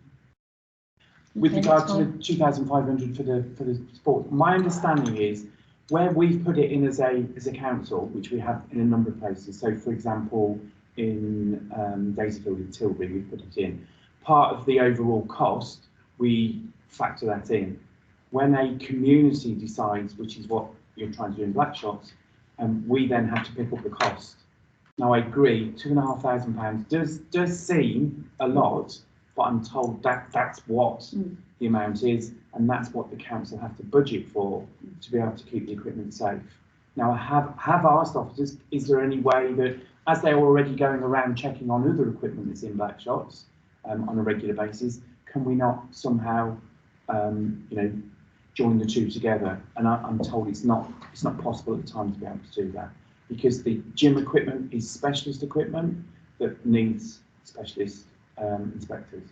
Speaker 7: With
Speaker 1: Okay,
Speaker 7: regard
Speaker 1: that's
Speaker 7: to the 2,500 for the sport, my understanding is where we've put it in as a council, which we have in a number of places. So, for example, in Daisyfield in Tilbury, we've put it in. Part of the overall cost, we factor that in. When a community decides, which is what you're trying to do in Blackshots, we then have to pick up the cost. Now, I agree, £2,500 does seem a lot, but I'm told that's what the amount is, and that's what the council have to budget for to be able to keep the equipment safe. Now, I have asked officers, is there any way that, as they're already going around checking on other equipment that's in Blackshots on a regular basis, can we not somehow, join the two together, and I'm told it's not possible at the time to be able to do that, because the gym equipment is specialist equipment that needs specialist inspectors.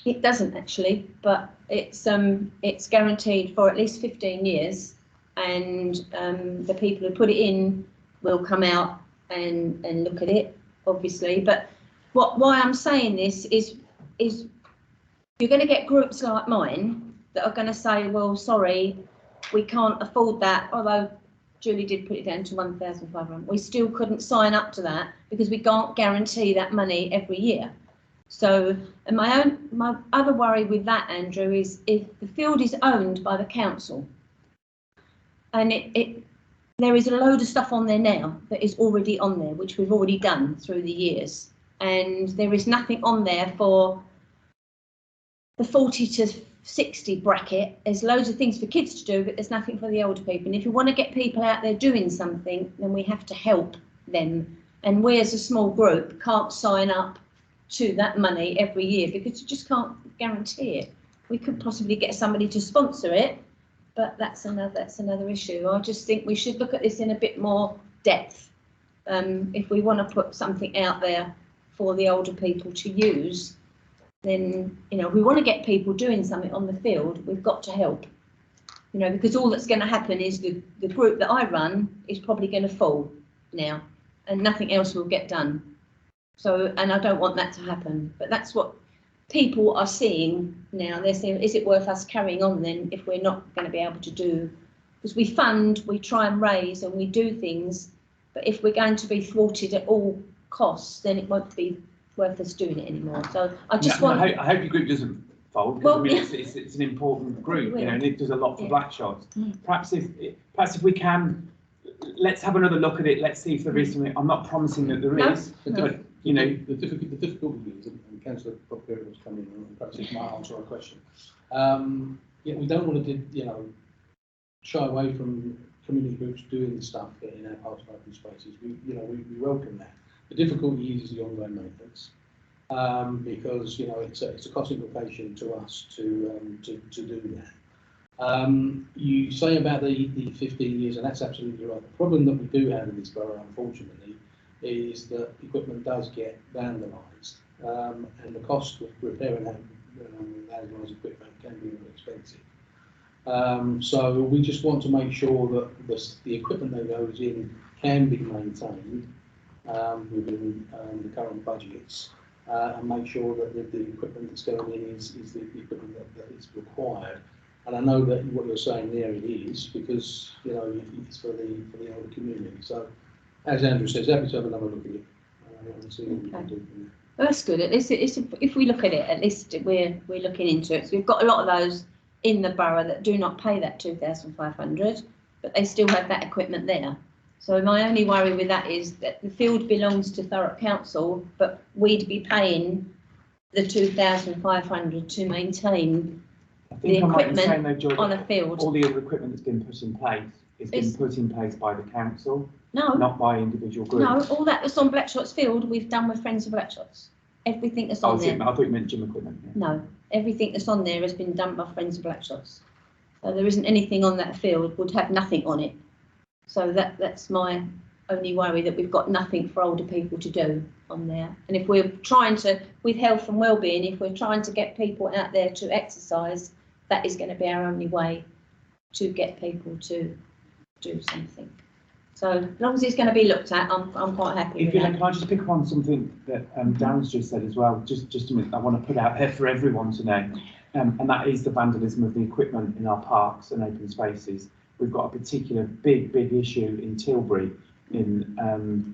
Speaker 1: It doesn't actually, but it's guaranteed for at least 15 years, and the people who put it in will come out and look at it, obviously. But why I'm saying this is you're going to get groups like mine that are going to say, well, sorry, we can't afford that, although Julie did put it down to 1,500. We still couldn't sign up to that because we can't guarantee that money every year. So, and my other worry with that, Andrew, is if the field is owned by the council, and there is a load of stuff on there now that is already on there, which we've already done through the years, and there is nothing on there for the 40 to 60 bracket. There's loads of things for kids to do, but there's nothing for the older people. And if you want to get people out there doing something, then we have to help them. And we as a small group can't sign up to that money every year because you just can't guarantee it. We could possibly get somebody to sponsor it, but that's another issue. I just think we should look at this in a bit more depth. If we want to put something out there for the older people to use, then, you know, if we want to get people doing something on the field, we've got to help, you know, because all that's going to happen is the group that I run is probably going to fall now and nothing else will get done. So, and I don't want that to happen, but that's what people are seeing now. They're saying, is it worth us carrying on then if we're not going to be able to do, because we fund, we try and raise and we do things, but if we're going to be thwarted at all costs, then it won't be worth us doing it anymore. So I just want.
Speaker 7: I hope your group doesn't fold, because well, I mean, it's an important group, you know, and it does a lot for black shots. Perhaps if we can, let's have another look at it. Let's see if there is something. I'm not promising that there is, but you know, the
Speaker 6: difficulty is, and Councillor Proctor was coming in, and perhaps it might answer our question. Yeah, we don't want to, you know, shy away from community groups doing stuff in our parks and open spaces. We welcome that. The difficulty is the ongoing maintenance, because, you know, it's a cost implication to us to do that. You say about the 15 years, and that's absolutely right. The problem that we do have in this borough, unfortunately, is that equipment does get vandalised, and the cost of repairing that vandalised equipment can be more expensive. So we just want to make sure that the equipment that goes in can be maintained within the current budgets, and make sure that the equipment that's going in is the equipment that is required. And I know that what you're saying there it is, because, you know, it's for the older community. So, as Andrew says, happy to have another look at it and see what we can do from there.
Speaker 1: Well, that's good. At least if we look at it, at least we're looking into it. So we've got a lot of those in the borough that do not pay that 2,500, but they still have that equipment there. So my only worry with that is that the field belongs to Thurrock Council, but we'd be paying the 2,500 to maintain the equipment on a field.
Speaker 7: All the other equipment that's been put in place has been put in place by the council, not by individual groups.
Speaker 1: No, all that that's on Blackshots Field we've done with Friends of Blackshots. Everything that's on there.
Speaker 7: I thought you meant gym equipment. Yeah.
Speaker 1: No, everything that's on there has been done by Friends of Blackshots. So there isn't anything on that field, would have nothing on it. So that's my only worry, that we've got nothing for older people to do on there. And if we're trying to, with health and wellbeing, if we're trying to get people out there to exercise, that is going to be our only way to get people to do something. So as long as it's going to be looked at, I'm quite happy with that.
Speaker 7: Can I just pick up on something that Darren's just said as well? Just a minute, I want to put out there for everyone to know, and that is the vandalism of the equipment in our parks and open spaces. We've got a particular big issue in Tilbury, in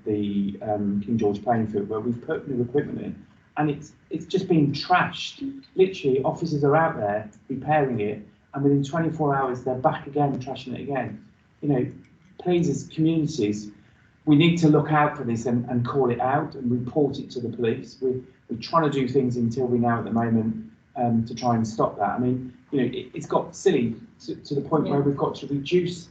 Speaker 7: the King George playing field, where we've put new equipment in, and it's just been trashed. Literally, officers are out there repairing it, and within 24 hours they're back again trashing it again. You know, please, as communities, we need to look out for this and call it out and report it to the police. We're trying to do things in Tilbury now at the moment to try and stop that. I mean, you know, it's got silly to the point where we've got to reduce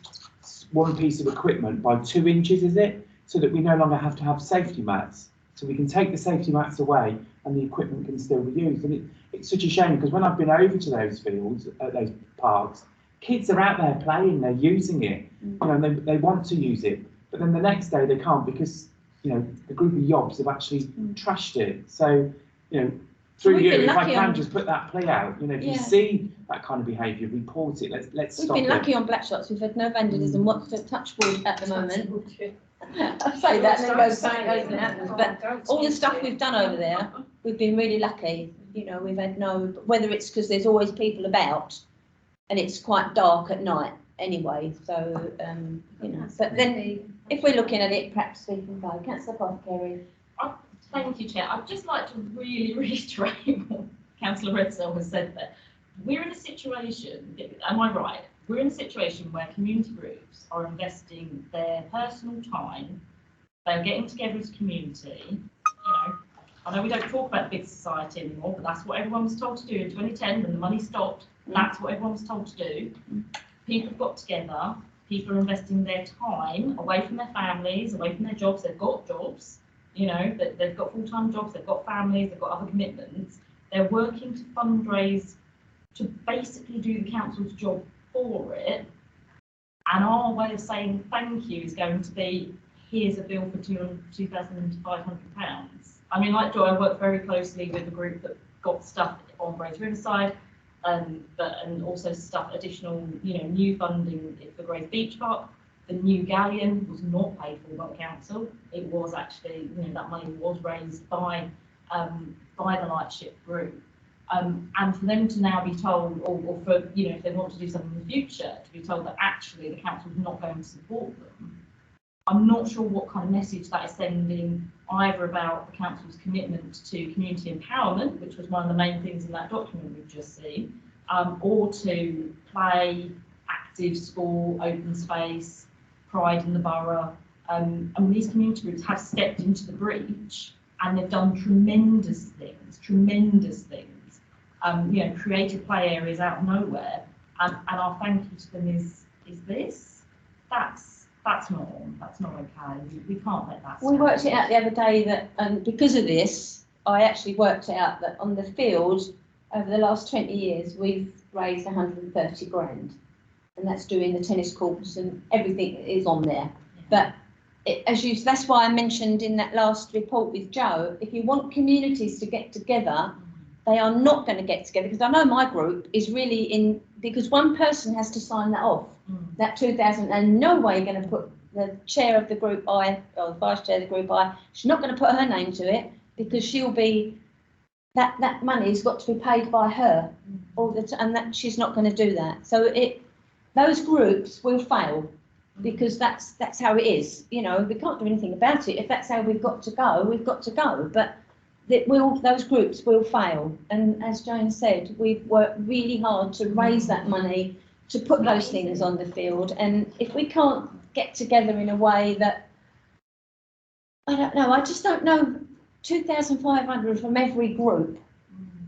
Speaker 7: one piece of equipment by 2 inches, is it? So that we no longer have to have safety mats. So we can take the safety mats away and the equipment can still be used. And it's such a shame, because when I've been over to those fields, those parks, kids are out there playing, they're using it, you know, and they want to use it, but then the next day they can't because, you know, a group of yobs have actually trashed it. So, you know, through you, if I can just put that plea out, you know, if you see that kind of behaviour, report it. Let's stop it.
Speaker 1: We've been lucky on Black Shots. We've had no vandalism. What's the touch wood at the moment? I say that and then goes something goes and happens. But all the stuff we've done over there, we've been really lucky. You know, we've had no, whether it's because there's always people about and it's quite dark at night anyway. So, you know, but then if we're looking at it, perhaps we can go. Councillor Apothecary.
Speaker 2: Thank you, Chair. I'd just like to really reiterate what Councillor Redsell has said there. We're in a situation, am I right? We're in a situation where community groups are investing their personal time, they're getting together as a community. You know, I know we don't talk about big society anymore, but that's what everyone was told to do in 2010 when the money stopped. That's what everyone was told to do. People have got together, people are investing their time away from their families, away from their jobs. They've got jobs. You know, that they've got full-time jobs, they've got families, they've got other commitments. They're working to fundraise to basically do the council's job for it. And our way of saying thank you is going to be, here's a bill for £2,500. I mean, like Joy, I worked very closely with a group that got stuff on Grays Riverside, and also stuff additional, you know, new funding for Grays Beach Park. The new galleon was not paid for by the council. It was actually, you know, that money was raised by the Lightship Group. And for them to now be told, or for, you know, if they want to do something in the future, to be told that actually the council is not going to support them, I'm not sure what kind of message that is sending either about the council's commitment to community empowerment, which was one of the main things in that document we've just seen, or to play, active sport, open space, pride in the borough. I mean, these community groups have stepped into the breach and they've done tremendous things. You know, created play areas out of nowhere, and our thank you to them is this. That's not on. That's not okay. We can't let that.
Speaker 1: We worked it out the other day that because of this, I actually worked out that on the field over the last 20 years we've raised 130 grand. And that's doing the tennis courts and everything is on there. But that's why I mentioned in that last report with Joe, if you want communities to get together, they are not going to get together, because I know my group is really because one person has to sign that off, that 2,000, and no way going to put the chair of the group or the vice chair of the group she's not going to put her name to it, because she'll be, that money's got to be paid by her all the time, and that she's not going to do that. So those groups will fail, because that's how it is. You know, we can't do anything about it. If that's how we've got to go, we've got to go. But those groups will fail. And as Jane said, we've worked really hard to raise that money to put those things on the field. And if we can't get together in a way that, I don't know, I just don't know, 2,500 from every group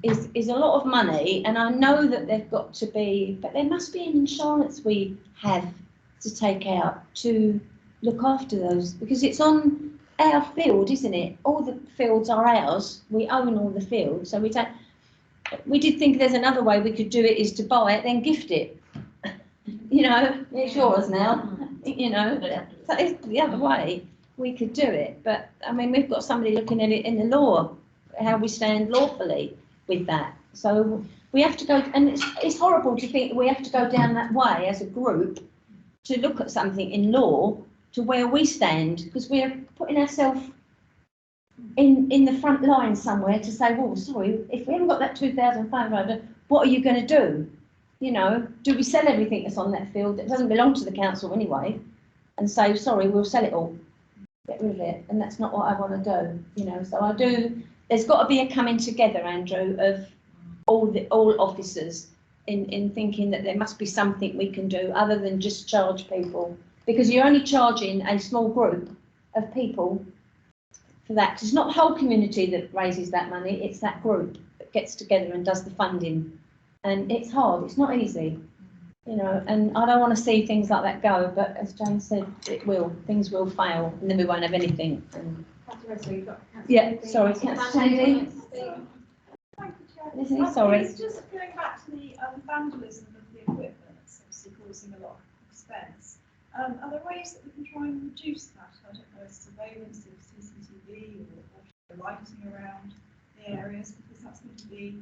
Speaker 1: is a lot of money, and I know that they've got to be, but there must be an insurance we have to take out to look after those, because it's on our field, isn't it? All the fields are ours. We own all the fields, so we don't. We did think there's another way we could do it, is to buy it, then gift it. You know, it's yours now. You know, so it's the other way we could do it. But I mean, we've got somebody looking at it in the law, how we stand lawfully with that. So we have to go, and it's horrible to think we have to go down that way as a group to look at something in law to where we stand, because we're putting ourselves in the front line somewhere to say, well, sorry, if we haven't got that 2,500, what are you going to do? You know, do we sell everything that's on that field that doesn't belong to the council anyway, and say, sorry, we'll sell it all, get rid of it? And that's not what I want to do, you know. So I do. There's got to be a coming together, Andrew, of all officers in thinking that there must be something we can do other than just charge people, because you're only charging a small group of people for that. 'Cause it's not the whole community that raises that money, it's that group that gets together and does the funding. And it's hard, it's not easy, you know, and I don't want to see things like that go, but as Jane said, things will fail, and then we won't have anything. And yeah, sorry, Councillor Tandy.
Speaker 5: Thank you, Chair.
Speaker 1: Sorry.
Speaker 5: It's just going back to the vandalism of the equipment, that's obviously causing a lot of expense. Are there ways that we can try and reduce that? I don't know, surveillance of CCTV or lighting around the areas, because that's going to be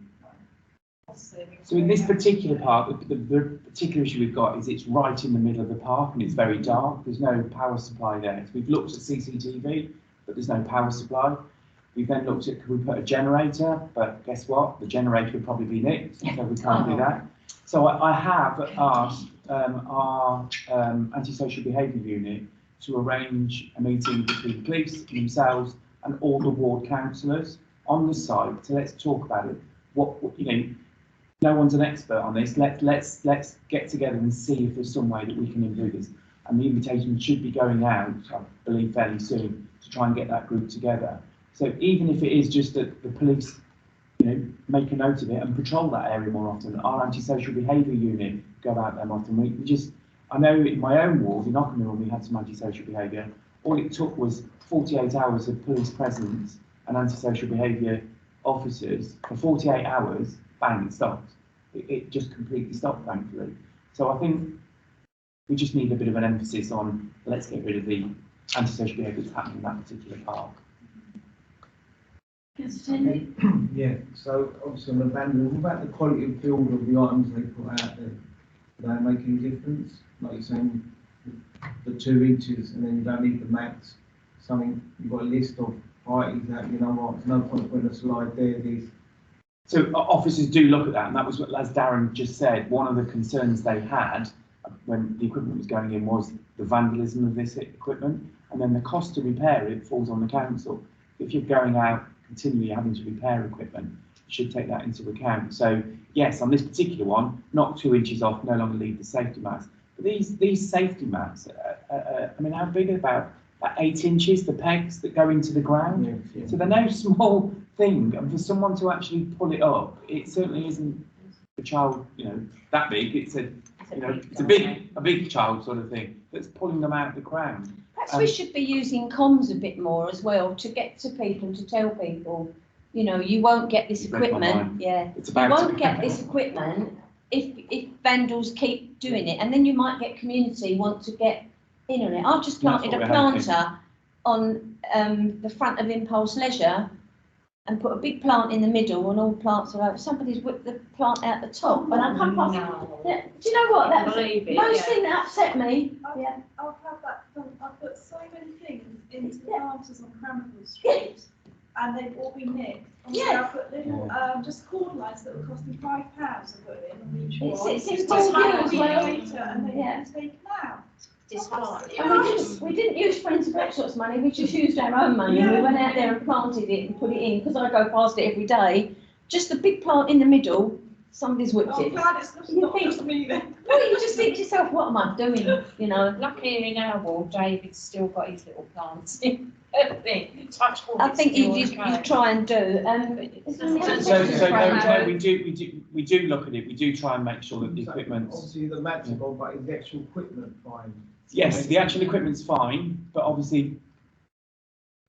Speaker 5: cost saving.
Speaker 7: So in this particular park, the particular issue we've got is it's right in the middle of the park and it's very dark. There's no power supply there. So we've looked at CCTV, but there's no power supply. We've then looked at, could we put a generator? But guess what? The generator would probably be nicked, so we can't do that. So I have asked our antisocial behaviour unit to arrange a meeting between the police themselves and all the ward councillors on the site. So let's talk about it. What you know, no one's an expert on this. Let's get together and see if there's some way that we can improve this. And the invitation should be going out, I believe, fairly soon to try and get that group together. So even if it is just that the police, you know, make a note of it and patrol that area more often. Our antisocial behaviour unit go out there more often. We just, I know in my own ward in Ockham when we had some antisocial behaviour, all it took was 48 hours of police presence and antisocial behaviour officers. For 48 hours, bang, it stopped. It just completely stopped, thankfully. So I think we just need a bit of an emphasis on let's get rid of the antisocial behaviour that's happening in that particular park.
Speaker 8: Yeah, so obviously on the vandalism, what about the quality of build of the items they put out there? Do they make any difference? Like you're saying, the 2 inches and then you don't need the mats. Something, you've got a list of heights that, you know what, there's no point putting a slide there, these.
Speaker 7: So officers do look at that, and that was what, as Darren just said, one of the concerns they had when the equipment was going in was the vandalism of this equipment, and then the cost to repair it falls on the council. If you're going out continually having to repair equipment, you should take that into account. So yes, on this particular one, knock 2 inches off, no longer leave the safety mats. But these safety mats, I mean, how big are they? About 8 inches, the pegs that go into the ground.
Speaker 8: Yes, yeah.
Speaker 7: So they're no small thing, and for someone to actually pull it up, it certainly isn't a child, you know, that big. It's a, you know, it's a big child sort of thing that's pulling them out of the ground.
Speaker 1: Perhaps we should be using comms a bit more as well to get to people, to tell people, you know, you won't get this equipment. Yeah,
Speaker 7: It's
Speaker 1: you
Speaker 7: about
Speaker 1: won't get this equipment if vandals keep doing it, and then you might get community want to get in on it. I've just planted a planter on the front of Impulse Leisure and put a big plant in the middle, and all plants are over. Somebody's whipped the plant out the top, and I come past. Yeah, do you know what? That was the most thing that upset me. Yeah.
Speaker 5: I'll have that done. I've put so many things into the planters on Cranberry Street, and they've all been nicked.
Speaker 1: Yeah.
Speaker 5: I've put little just cord lines that were costing £5 to put in on each one.
Speaker 1: It's full view as well.
Speaker 5: And they've been taken out.
Speaker 1: And we didn't use Friends of Blackshot's money, we just used our own money.
Speaker 5: Yeah.
Speaker 1: We went out there and planted it and put it in, because I go past it every day. Just a big plant in the middle, somebody's whipped
Speaker 5: I'm
Speaker 1: it.
Speaker 5: glad it's not just me then.
Speaker 1: Well, you just think to yourself, what am I doing? You know.
Speaker 9: Luckily in our ward, David's still got his little plants in. Touch wood,
Speaker 1: I think you try and do.
Speaker 7: No, we do look at it. We do try and make sure that the equipment.
Speaker 8: Obviously the mats are gone, but is the actual equipment fine?
Speaker 7: Yes, the actual equipment's fine, but obviously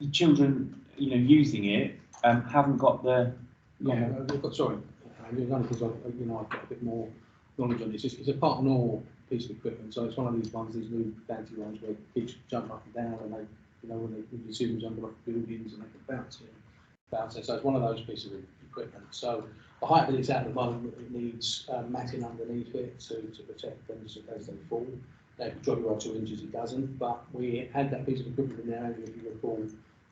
Speaker 7: the children, you know, using it haven't got the.
Speaker 6: Sorry, only because you know, I've got a bit more knowledge on this. It's a part and piece of equipment, so it's one of these ones, these new fancy ones where kids jump up and down, and they, you know, when you see them jumping off buildings and they can bounce it. So it's one of those pieces of equipment. So the height that it's at the moment, it needs matting underneath it to protect them just in case they fall. They can drop you by 2 inches, it doesn't. But we had that piece of equipment in there, and if you recall,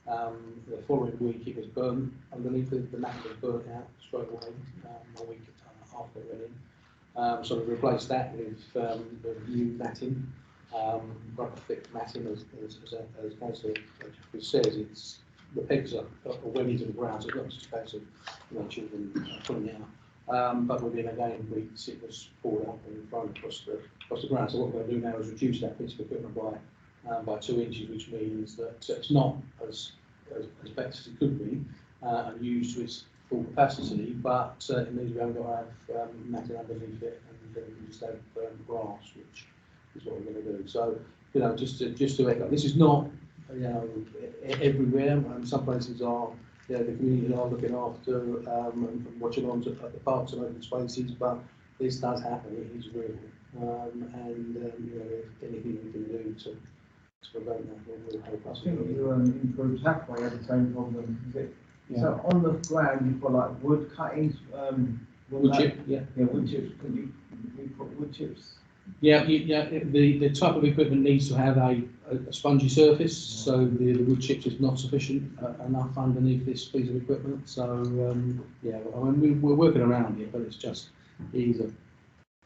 Speaker 6: the following week it was burnt underneath, the mat was burnt out straight away, a week after it went in. So we replaced that with the new matting, quite a thick matting, as Councillor says. It's the pegs are well into the ground, so it's not just a case of, you know, children pulling it out. But within again weeks it was pulled up and thrown across the ground. So what we're going to do now is reduce that piece of equipment by 2 inches, which means that it's not as best as it could be and used to its full capacity, but it means we haven't got to have matting underneath it, and then we just have grass, which is what we're going to do. So, you know, just to echo, this is not, you know, everywhere. Some places are, you know, the community are looking after and watching on at the parks and open spaces, but this does happen. It is real. and you know, anything we can do to prevent that will help
Speaker 8: I
Speaker 6: us.
Speaker 8: think you improved halfway had the same problem, is it? So on the ground, you've got like wood cuttings,
Speaker 6: Wood chip, yeah.
Speaker 8: Yeah, wood chips, can we put wood chips?
Speaker 6: Yeah, the type of equipment needs to have a spongy surface, so the wood chips is not sufficient enough underneath this piece of equipment. So yeah, I mean we're working around it, but it's just easier.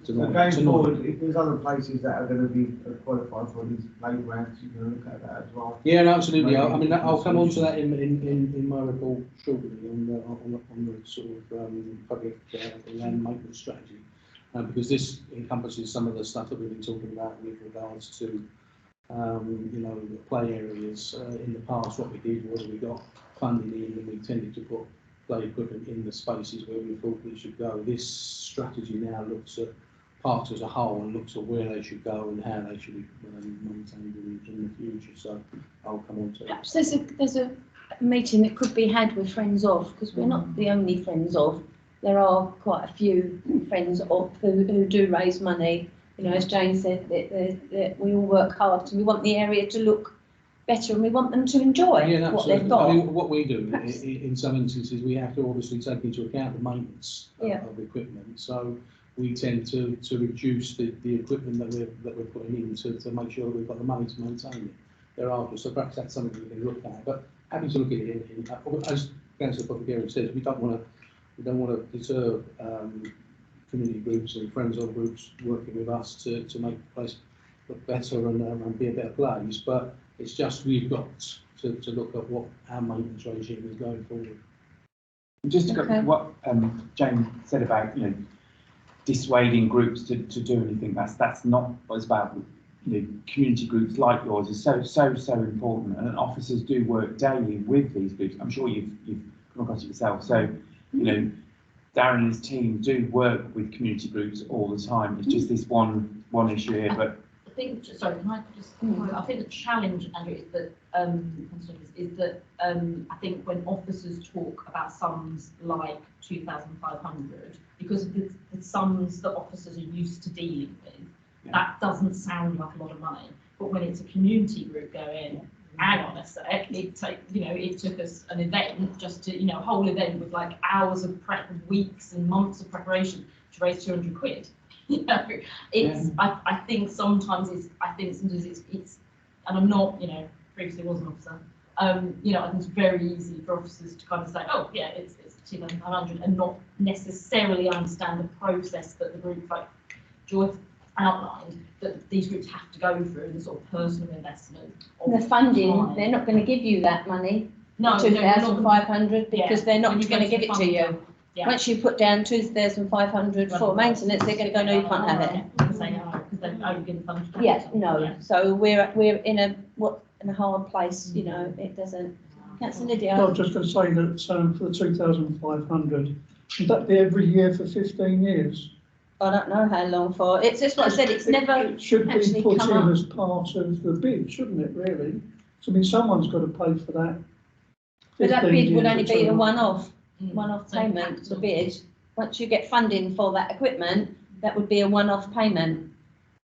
Speaker 8: So going forward, if there's other places that are going to be qualified for these playgrounds, you can look at that as well.
Speaker 6: Yeah, no, absolutely. I mean, I'll come on to that in my report shortly on the sort of public land maintenance strategy, because this encompasses some of the stuff that we've been talking about with regards to you know, the play areas. In the past, what we did was we got funding in and we tended to put play equipment in the spaces where we thought we should go. This strategy now looks at parks as a whole and looks at where they should go and how they should be maintained in the future. So I'll come on to that.
Speaker 1: Perhaps there's a meeting that could be had with Friends of, because we're not the only Friends of. There are quite a few Friends of who do raise money. You know, as Jane said, that we all work hard and we want the area to look better and we want them to enjoy what they've got.
Speaker 6: I mean, what we do in some instances, we have to obviously take into account the maintenance of equipment. So we tend to reduce the equipment that we're putting in to make sure that we've got the money to maintain it thereafter. So perhaps that's something we can look at. But happy to look at it as Councillor Public says, we don't want to deter community groups and friends of groups working with us to make the place look better and be a better place. But it's just we've got to look at what our maintenance regime is going forward.
Speaker 7: Just to go to what Jane said about, you know, dissuading groups to do anything, that's not what it's about. You know, community groups like yours is so important, and officers do work daily with these groups. I'm sure you've come across it yourself. So, you know, Darren and his team do work with community groups all the time. It's just this one issue here, but.
Speaker 2: I think, sorry, can I just, I think the challenge, Andrew, is that, I think when officers talk about sums like 2,500, because of the sums that officers are used to dealing with, that doesn't sound like a lot of money. But when it's a community group going, hang on a sec, it took us an event just to, a whole event with like hours of prep, weeks and months of preparation to raise 200 quid. I think sometimes it's, and I'm not, previously was an officer, I think it's very easy for officers to kind of say, oh yeah, it's 2,500 and not necessarily understand the process that the group, like Joy outlined, that these groups have to go through, and the sort of personal investment.
Speaker 1: The funding, they're not going to give you that money,
Speaker 2: no,
Speaker 1: 2,500, because they're not going to give it to you.
Speaker 2: Yeah.
Speaker 1: Once you put down 2,500 for maintenance, they're going to go, no, you can't have it.
Speaker 2: Say no, because they're only given funds.
Speaker 1: Yeah, no. Yeah. So we're in a hard place. It doesn't. Councillor Lydia.
Speaker 10: I was just going to say that for the 2,500, should that be every year for 15 years?
Speaker 1: I don't know how long for. It's just what I said. It's never.
Speaker 10: It should be put in as part of the bid, shouldn't it? Really. So I mean, someone's got to pay for that.
Speaker 1: But that bid would only be a one-off payment. The bid. Once you get funding for that equipment, that would be a one-off payment.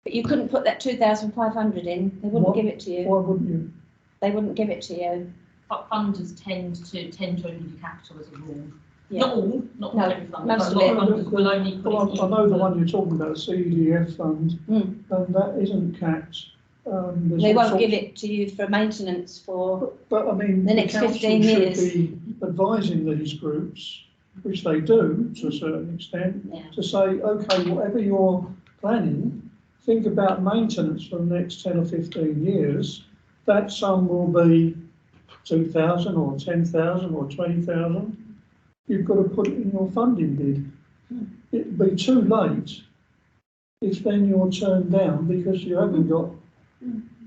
Speaker 1: But you couldn't put that 2,500 in. They wouldn't give it to you.
Speaker 10: Why wouldn't you?
Speaker 1: They wouldn't give it to you.
Speaker 2: But funders tend to only do capital as a rule.
Speaker 1: Yeah.
Speaker 2: Not all, not every fund, but a
Speaker 1: most
Speaker 2: lot
Speaker 1: of
Speaker 2: of funders will only put it in.
Speaker 10: I know the one you're talking about, the CEDF fund, and that isn't capped.
Speaker 1: They won't give it to you for maintenance for.
Speaker 10: But I mean,
Speaker 1: the next 15 years.
Speaker 10: Should be advising these groups, which they do to a certain extent, to say, okay, whatever you're planning, think about maintenance for the next 10 or 15 years. That sum will be 2,000 or 10,000 or 20,000. You've got to put it in your funding bid. It'd be too late if then you're turned down because you haven't got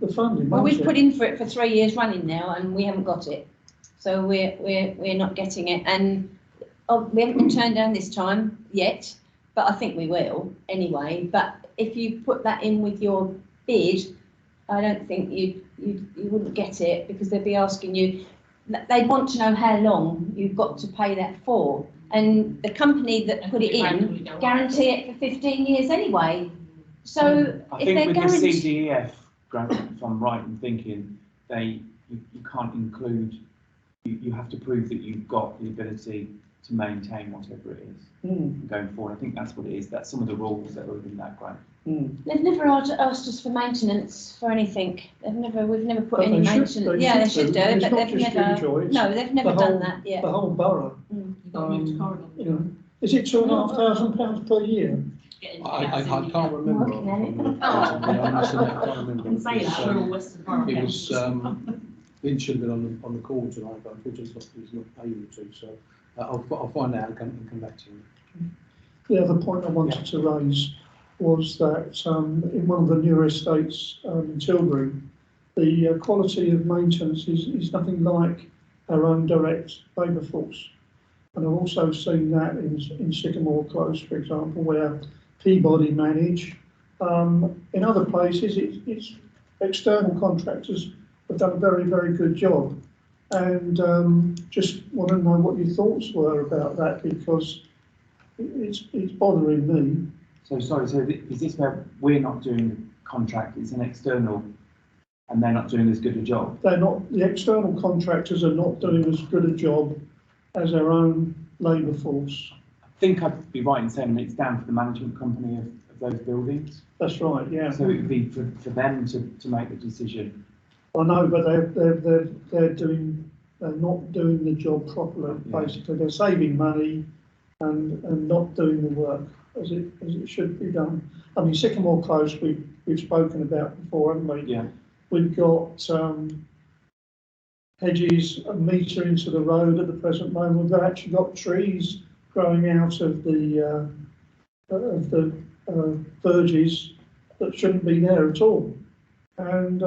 Speaker 10: the funding.
Speaker 1: Well, we've put in for it for 3 years running now, and we haven't got it. So we're not getting it, and we haven't been turned down this time yet. But I think we will anyway. But if you put that in with your bid, I don't think you wouldn't get it, because they'd be asking you. They'd want to know how long you've got to pay that for, and the company that put it in guarantee it for 15 years anyway. So
Speaker 7: I
Speaker 1: if
Speaker 7: think
Speaker 1: they're
Speaker 7: with the
Speaker 1: going to,
Speaker 7: CDEF grant, if I'm right in thinking, you can't include, you have to prove that you've got the ability to maintain whatever it is going forward. I think that's what it is. That's some of the rules that are within that grant.
Speaker 1: they've never asked us for maintenance for anything. We've never put
Speaker 10: But
Speaker 1: any
Speaker 10: they should-
Speaker 1: maintenance.
Speaker 10: they
Speaker 1: Yeah, they
Speaker 10: should
Speaker 1: should
Speaker 10: do,
Speaker 1: do,
Speaker 10: and
Speaker 1: but
Speaker 10: it's not
Speaker 1: they've
Speaker 10: just
Speaker 1: never.
Speaker 10: Enjoy, it's
Speaker 1: No, they've never
Speaker 10: the
Speaker 1: done
Speaker 10: whole-
Speaker 1: that yet.
Speaker 10: The whole borough.
Speaker 2: You've got to move to corridor.
Speaker 10: You know, is it £2,500 per year?
Speaker 2: Getting
Speaker 6: I
Speaker 2: housing,
Speaker 6: can't remember.
Speaker 1: Working on it.
Speaker 6: From the- to be honest, I can't remember.
Speaker 2: And say that, we're all Western Borough.
Speaker 6: It was, Vince should have been on the call tonight, but unfortunately he's not able to, so I'll find out and come back to you.
Speaker 10: The other point I wanted to raise was that in one of the newer estates in Tilbury, the quality of maintenance is nothing like our own direct labour force. And I've also seen that in Sycamore Close, for example, where Peabody manage. In other places, it's external contractors have done a very, very good job. And just want to know what your thoughts were about that, because it's bothering me.
Speaker 7: So sorry, so is this where we're not doing the contract, it's an external, and they're not doing as good a job?
Speaker 10: They're not, the external contractors are not doing as good a job as our own labour force.
Speaker 7: I think I'd be right in saying it's down to the management company of those buildings.
Speaker 10: That's right, yeah.
Speaker 7: So it would be for them to make the decision.
Speaker 10: I know, but they're not doing the job properly,
Speaker 7: Yeah.
Speaker 10: basically. They're saving money and not doing the work as it should be done. I mean, Sycamore Close, we've spoken about before, haven't we?
Speaker 7: Yeah.
Speaker 10: We've got hedges a metre into the road at the present moment. We've actually got trees growing out of the verges that shouldn't be there at all. And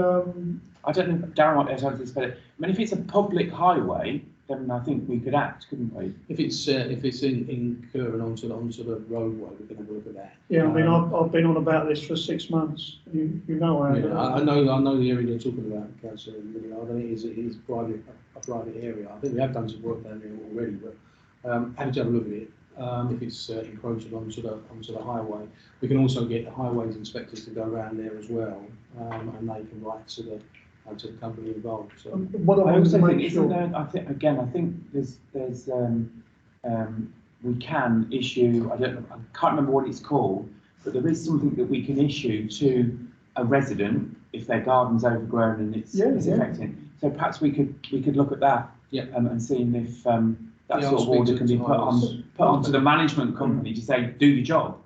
Speaker 7: I don't know, Darren might be able to answer this better. I mean, if it's a public highway, then I think we could act, couldn't we?
Speaker 6: If it's incurring onto the roadway, we can have a look at that.
Speaker 10: yeah, I mean, I've been on about this for 6 months. You know how.
Speaker 6: Yeah, I know the area you're talking about, Councillor Millard, and it is a private area. I think we have done some work down there already, but happy to have a look at it. If it's encroaching onto the highway, we can also get the highways inspectors to go around there as well, and they can write to the company involved. So.
Speaker 10: What I
Speaker 7: I
Speaker 10: want
Speaker 7: also
Speaker 10: to
Speaker 7: think,
Speaker 10: make
Speaker 7: isn't
Speaker 10: sure.
Speaker 7: there, I think there's we can issue, I can't remember what it's called, but there is something that we can issue to a resident if their garden's overgrown and it's affecting. So perhaps we could look at that and seeing if that sort of order can be put onto the management company to say, do your job.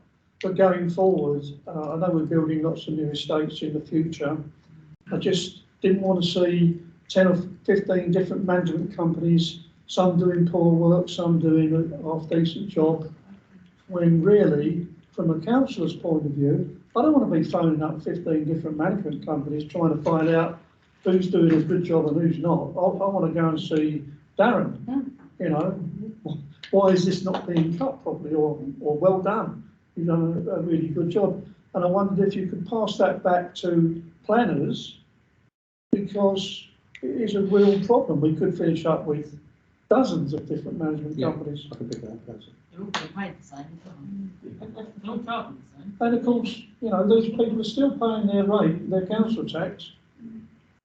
Speaker 10: But going forward, I know we're building lots of new estates in the future. I just didn't want to see 10 or 15 different management companies, some doing poor work, some doing a half-decent job, when really, from a councillor's point of view, I don't want to be phoning up 15 different management companies trying to find out who's doing a good job and who's not. I want to go and see Darren, you know, why is this not being cut properly, or well done, you've done a really good job. And I wondered if you could pass that back to planners, because it is a real problem. We could finish up with dozens of different management companies.
Speaker 6: I can pick that up, Councillor.
Speaker 2: They're all getting paid the same, they're all charging the same.
Speaker 10: And of course, you know, these people are still paying their rate, their council tax.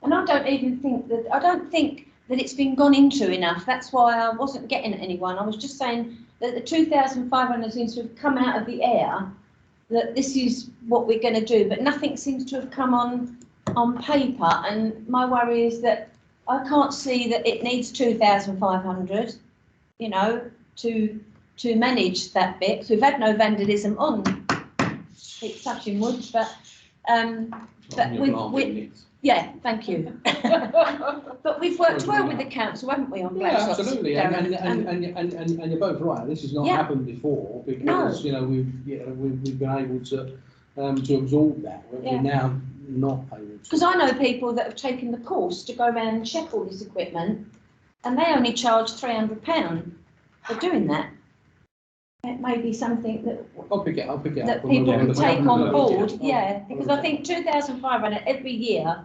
Speaker 1: And I don't think that it's been gone into enough. That's why I wasn't getting at anyone. I was just saying that the 2,500 seems to have come out of the air, that this is what we're going to do, but nothing seems to have come on paper. And my worry is that I can't see that it needs 2,500, you know, to manage that bit. So we've had no vandalism on, it's touching wood, but yeah, thank you. But we've worked well with the council, haven't we, on Black Sox?
Speaker 6: Absolutely, and you're both right. This has not happened before because you know we've been able to absorb that. We're now not able to.
Speaker 1: Because I know people that have taken the course to go around and check all this equipment, and they only charge £300 for doing that. It may be something that
Speaker 6: I'll pick it up.
Speaker 1: That people can take on board, because I think 2,500 every year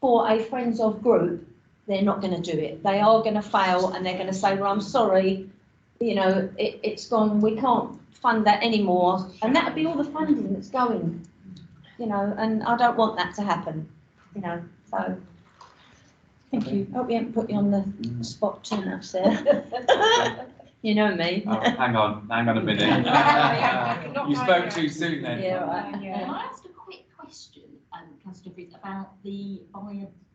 Speaker 1: for a Friends of group, they're not going to do it. They are going to fail, and they're going to say, well, I'm sorry, you know, it's gone, we can't fund that anymore. And that would be all the funding that's going. you know, and I don't want that to happen, you know, so. Thank you. Hope we haven't put you on the spot too much, Sarah. You know me.
Speaker 7: Oh, hang on a minute. You spoke too soon then.
Speaker 1: Yeah, right.
Speaker 2: Can I ask a quick question, Councillor Fries, about the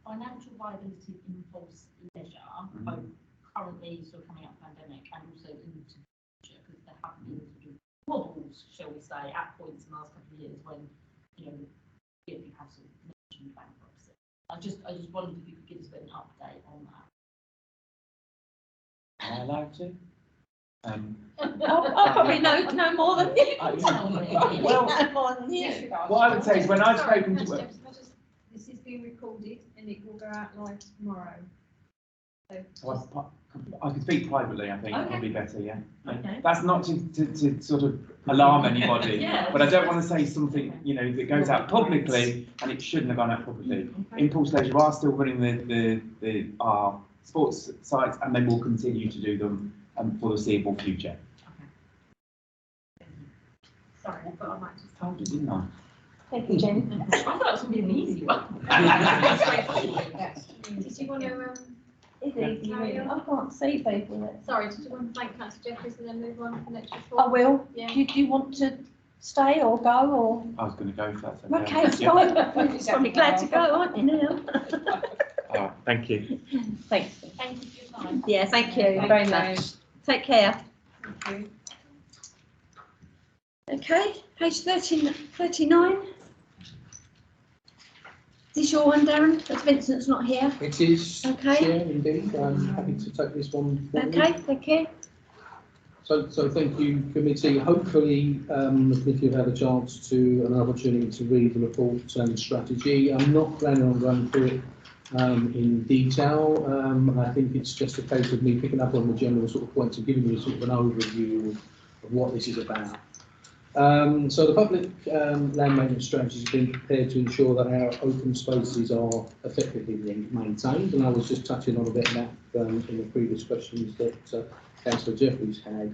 Speaker 2: financial viability of impulse leisure, both currently sort of coming out of the pandemic and also into the future, because there have been sort of wobbles, shall we say, at points in the last couple of years when, you know, we have sort of mentioned bankruptcy. I just wondered if you could give us a bit of an update on that.
Speaker 7: Am I allowed to?
Speaker 1: I probably know more than you.
Speaker 7: Well,
Speaker 1: more than you.
Speaker 7: what I would say is when I've spoken to
Speaker 4: This is being recorded and it will go out live tomorrow. So
Speaker 7: I could speak privately, I think, would be better, yeah.
Speaker 2: Okay.
Speaker 7: That's not to sort of alarm anybody,
Speaker 2: Yeah.
Speaker 7: but I don't want to say something, you know, that goes out publicly and it shouldn't have gone out publicly.
Speaker 2: Okay.
Speaker 7: Impulse Leisure are still running our sports sites, and they will continue to do them for the foreseeable future.
Speaker 4: sorry, but I might just.
Speaker 7: Told you, didn't I?
Speaker 1: Thank you, Jen.
Speaker 2: I thought it was going to be an easy one.
Speaker 4: Did you want to,
Speaker 1: It's easy, really. I can't see people that.
Speaker 4: sorry, did you want to thank Councillor Jeffries and then move on to the next
Speaker 1: I
Speaker 4: report?
Speaker 1: will.
Speaker 4: Yeah.
Speaker 1: Do you want to stay or go or?
Speaker 7: I was going to go if that's okay.
Speaker 1: Okay, it's
Speaker 7: Yeah.
Speaker 1: fine. You're probably glad to go, aren't you now?
Speaker 7: Oh, thank you.
Speaker 1: Thanks.
Speaker 2: Thank you for your time.
Speaker 1: Yeah, thank you very much. Take care.
Speaker 4: Thank you.
Speaker 1: Okay, page 39. Is this your one, Darren? As Vincent's not here.
Speaker 6: It is,
Speaker 1: Okay.
Speaker 6: Chair, indeed. I'm happy to take this one forward.
Speaker 1: Okay, thank you.
Speaker 6: So thank you, committee. Hopefully, the committee have had a chance to, an opportunity to read the report and strategy. I'm not planning on going through it in detail. I think it's just a case of me picking up on the general sort of points and giving you sort of an overview of what this is about. So the public land maintenance strategy has been prepared to ensure that our open spaces are effectively maintained, and I was just touching on a bit of that in the previous questions that Councillor Jeffries had.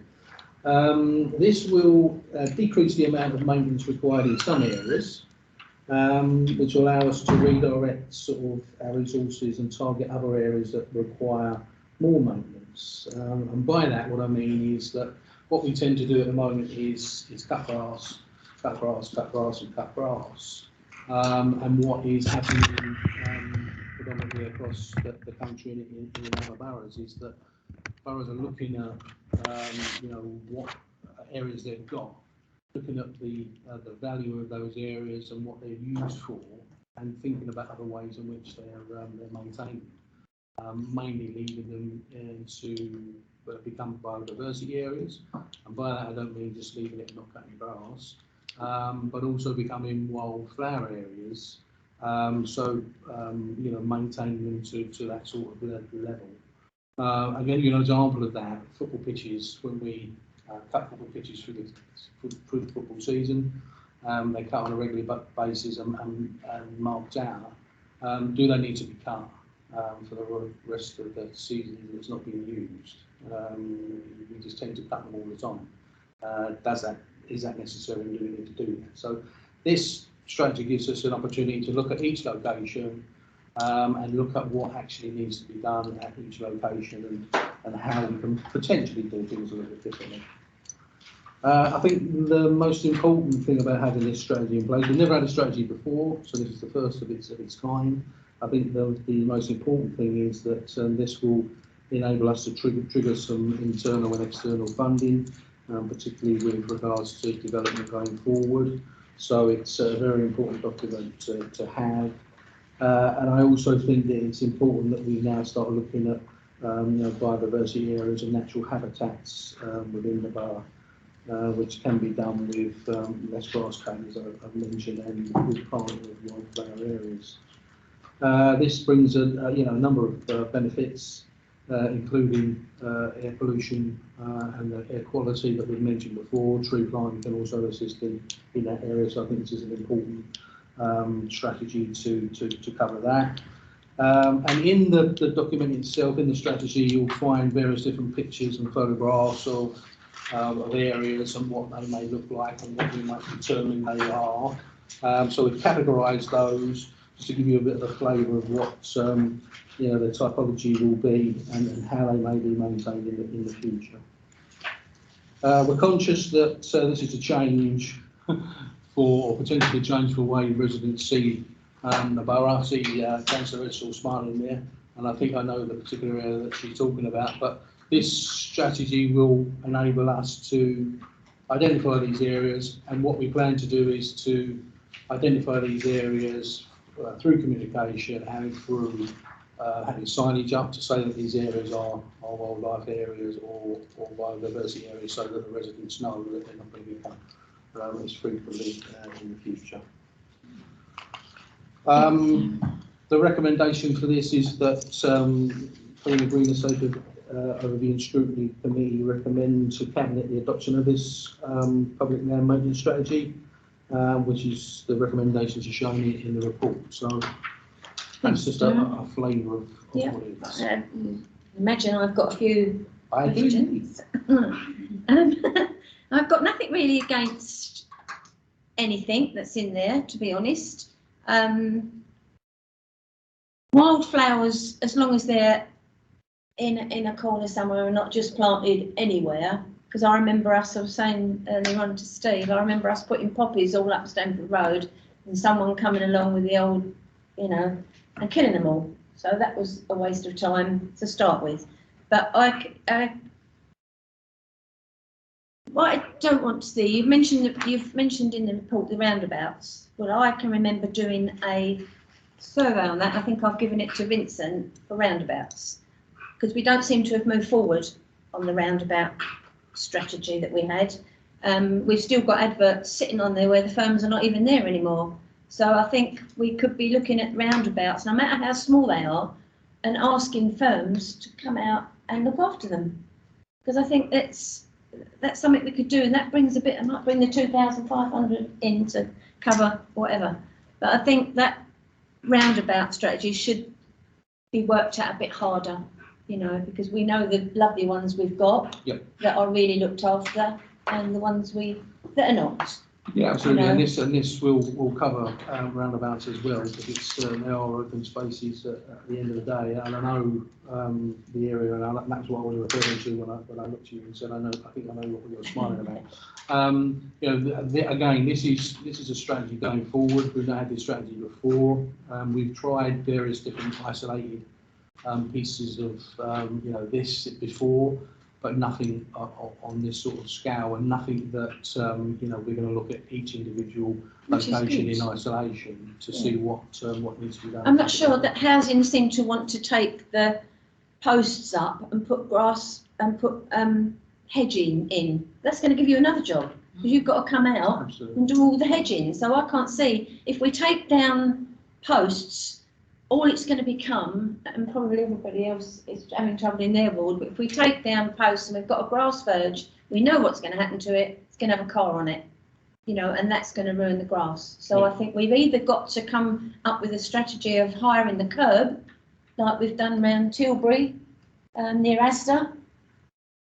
Speaker 6: This will decrease the amount of maintenance required in some areas, which will allow us to redirect sort of our resources and target other areas that require more maintenance. And by that, what I mean is that what we tend to do at the moment is cut grass, cut grass, cut grass, and cut grass. And what is happening predominantly across the country and in other boroughs is that boroughs are looking at, you know, what areas they've got, looking at the value of those areas and what they're used for, and thinking about other ways in which they're maintained. Mainly leaving them to become biodiversity areas, and by that I don't mean just leaving it and not cutting grass, but also becoming wildflower areas. You know, maintaining them to that sort of level. I'll give you an example of that. Football pitches, when we cut football pitches through the football season, they cut on a regular basis and marked out. Do they need to be cut for the rest of the season if it's not being used? We just tend to cut them all the time. Is that necessary, and do we need to do that? So this strategy gives us an opportunity to look at each location and look at what actually needs to be done at each location and how we can potentially do things a little bit differently. I think the most important thing about having this strategy in place, we've never had a strategy before, so this is the first of its kind. I think the most important thing is that this will enable us to trigger some internal and external funding, particularly with regards to development going forward. So it's a very important document to have. And I also think that it's important that we now start looking at you know, biodiversity areas and natural habitats within the borough, which can be done with less grass cutting, as I've mentioned, and with planting of wildflower areas. This brings a number of benefits, including air pollution and the air quality that we've mentioned before. Tree planting can also assist in that area, so I think this is an important strategy to cover that. And in the document itself, in the strategy, you'll find various different pictures and photographs of areas and what they may look like and what we might determine they are. So we've categorised those just to give you a bit of a flavour of what you know, the typology will be and how they may be maintained in the future. We're conscious that this is a change or potentially a change for the way residents see the borough. I see Councillor Edsall smiling there, and I think I know the particular area that she's talking about, but this strategy will enable us to identify these areas, and what we plan to do is to identify these areas through communication and through having signage up to say that these areas are wildlife areas or biodiversity areas, so that the residents know that they're not going to become as frequently in the future. The recommendation for this is that Clean and Green Associated Overview and Scrutiny Committee recommend to Cabinet the adoption of this public land maintenance strategy, which is the recommendations are shown in the report. So that's just a flavour of what it is.
Speaker 1: Imagine I've got a few
Speaker 6: I do.
Speaker 1: questions. I've got nothing really against anything that's in there, to be honest. Wildflowers, as long as they're in a corner somewhere and not just planted anywhere, because I remember us, I was saying earlier on to Steve, I remember us putting poppies all up Stanford Road and someone coming along with the old, you know, and killing them all. So that was a waste of time to start with. But what I don't want to see, you've mentioned in the report the roundabouts. Well, I can remember doing a survey on that. I think I've given it to Vincent for roundabouts, because we don't seem to have moved forward on the roundabout strategy that we had. We've still got adverts sitting on there where the firms are not even there anymore. So I think we could be looking at roundabouts, no matter how small they are, and asking firms to come out and look after them. Because I think that's something we could do, and that brings a bit, I might bring the 2,500 in to cover whatever. But I think that roundabout strategy should be worked out a bit harder, you know, because we know the lovely ones we've got that are really looked after, and the ones that are not.
Speaker 6: Yeah, absolutely,
Speaker 1: You know.
Speaker 6: and this will cover roundabouts as well, because it's they are open spaces at the end of the day. And I know the area, and that's what I was referring to when I looked at you and said, I think I know what you're smiling about. You know, again, this is a strategy going forward. We've not had this strategy before. We've tried various different isolated pieces of you know, this before, but nothing on this sort of scale, and nothing that you know, we're going to look at each individual location in isolation to see what needs to be done.
Speaker 1: I'm not sure that housing seem to want to take the posts up and put grass and put hedging in. That's going to give you another job, because you've got to come out and do all the hedging. So I can't see, if we take down posts, all it's going to become, and probably everybody else is having trouble in their ward, but if we take down posts and we've got a grass verge, we know what's going to happen to it. It's going to have a car on it, you know, and that's going to ruin the grass. So I think we've either got to come up with a strategy of hiring the curb, like we've done around Tilbury, near Asda,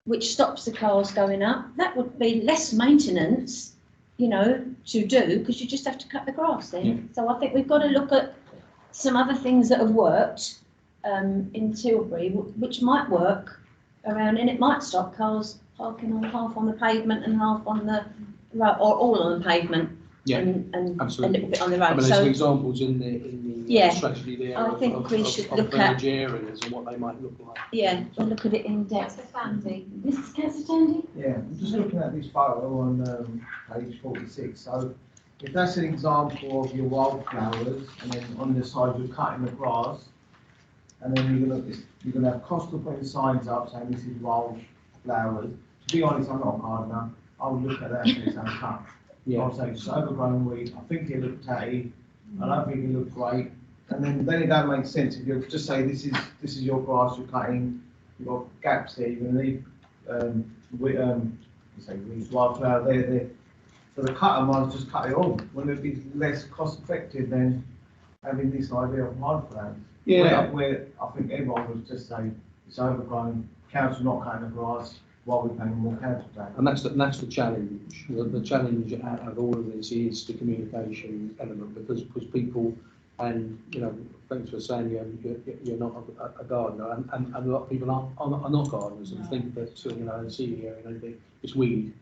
Speaker 1: which stops the cars going up. That would be less maintenance, you know, to do, because you just have to cut the grass in. So I think we've got to look at some other things that have worked in Tilbury, which might work around, and it might stop cars parking on half on the pavement and half on the road, or all on the pavement, and a little bit on the road.
Speaker 6: I mean, there's
Speaker 1: so
Speaker 6: some examples in the strategy there
Speaker 1: I think we should look
Speaker 6: verge
Speaker 1: at
Speaker 6: areas and what they might look like.
Speaker 1: Yeah, we'll look at it in depth. Mrs. Cassidy?
Speaker 8: Yeah, I'm just looking at this photo on page 46. So if that's an example of your wildflowers, and then on the side you're cutting the grass, and then you're gonna have Costa putting signs up saying this is wildflowers. To be honest, I'm not a gardener. I would look at that and it's uncut. I would say it's overgrown weed. I think it looked tatty. I don't think it looked great. And then it don't make sense if you just say this is your grass you're cutting. You've got gaps there. You're gonna leave wildflower there. So the cutter might just cut it all. Wouldn't it be less cost effective than having this idea of wildflowers?
Speaker 6: Yeah.
Speaker 8: Where I think everyone would just say it's overgrown, council not cutting the grass, while we're paying more council tax.
Speaker 6: And that's the challenge. The challenge out of all of this is the communication element, because people, and you know, thanks for saying you're not a gardener, and a lot of people are not gardeners and think that you know, in sea area, you know, it's weed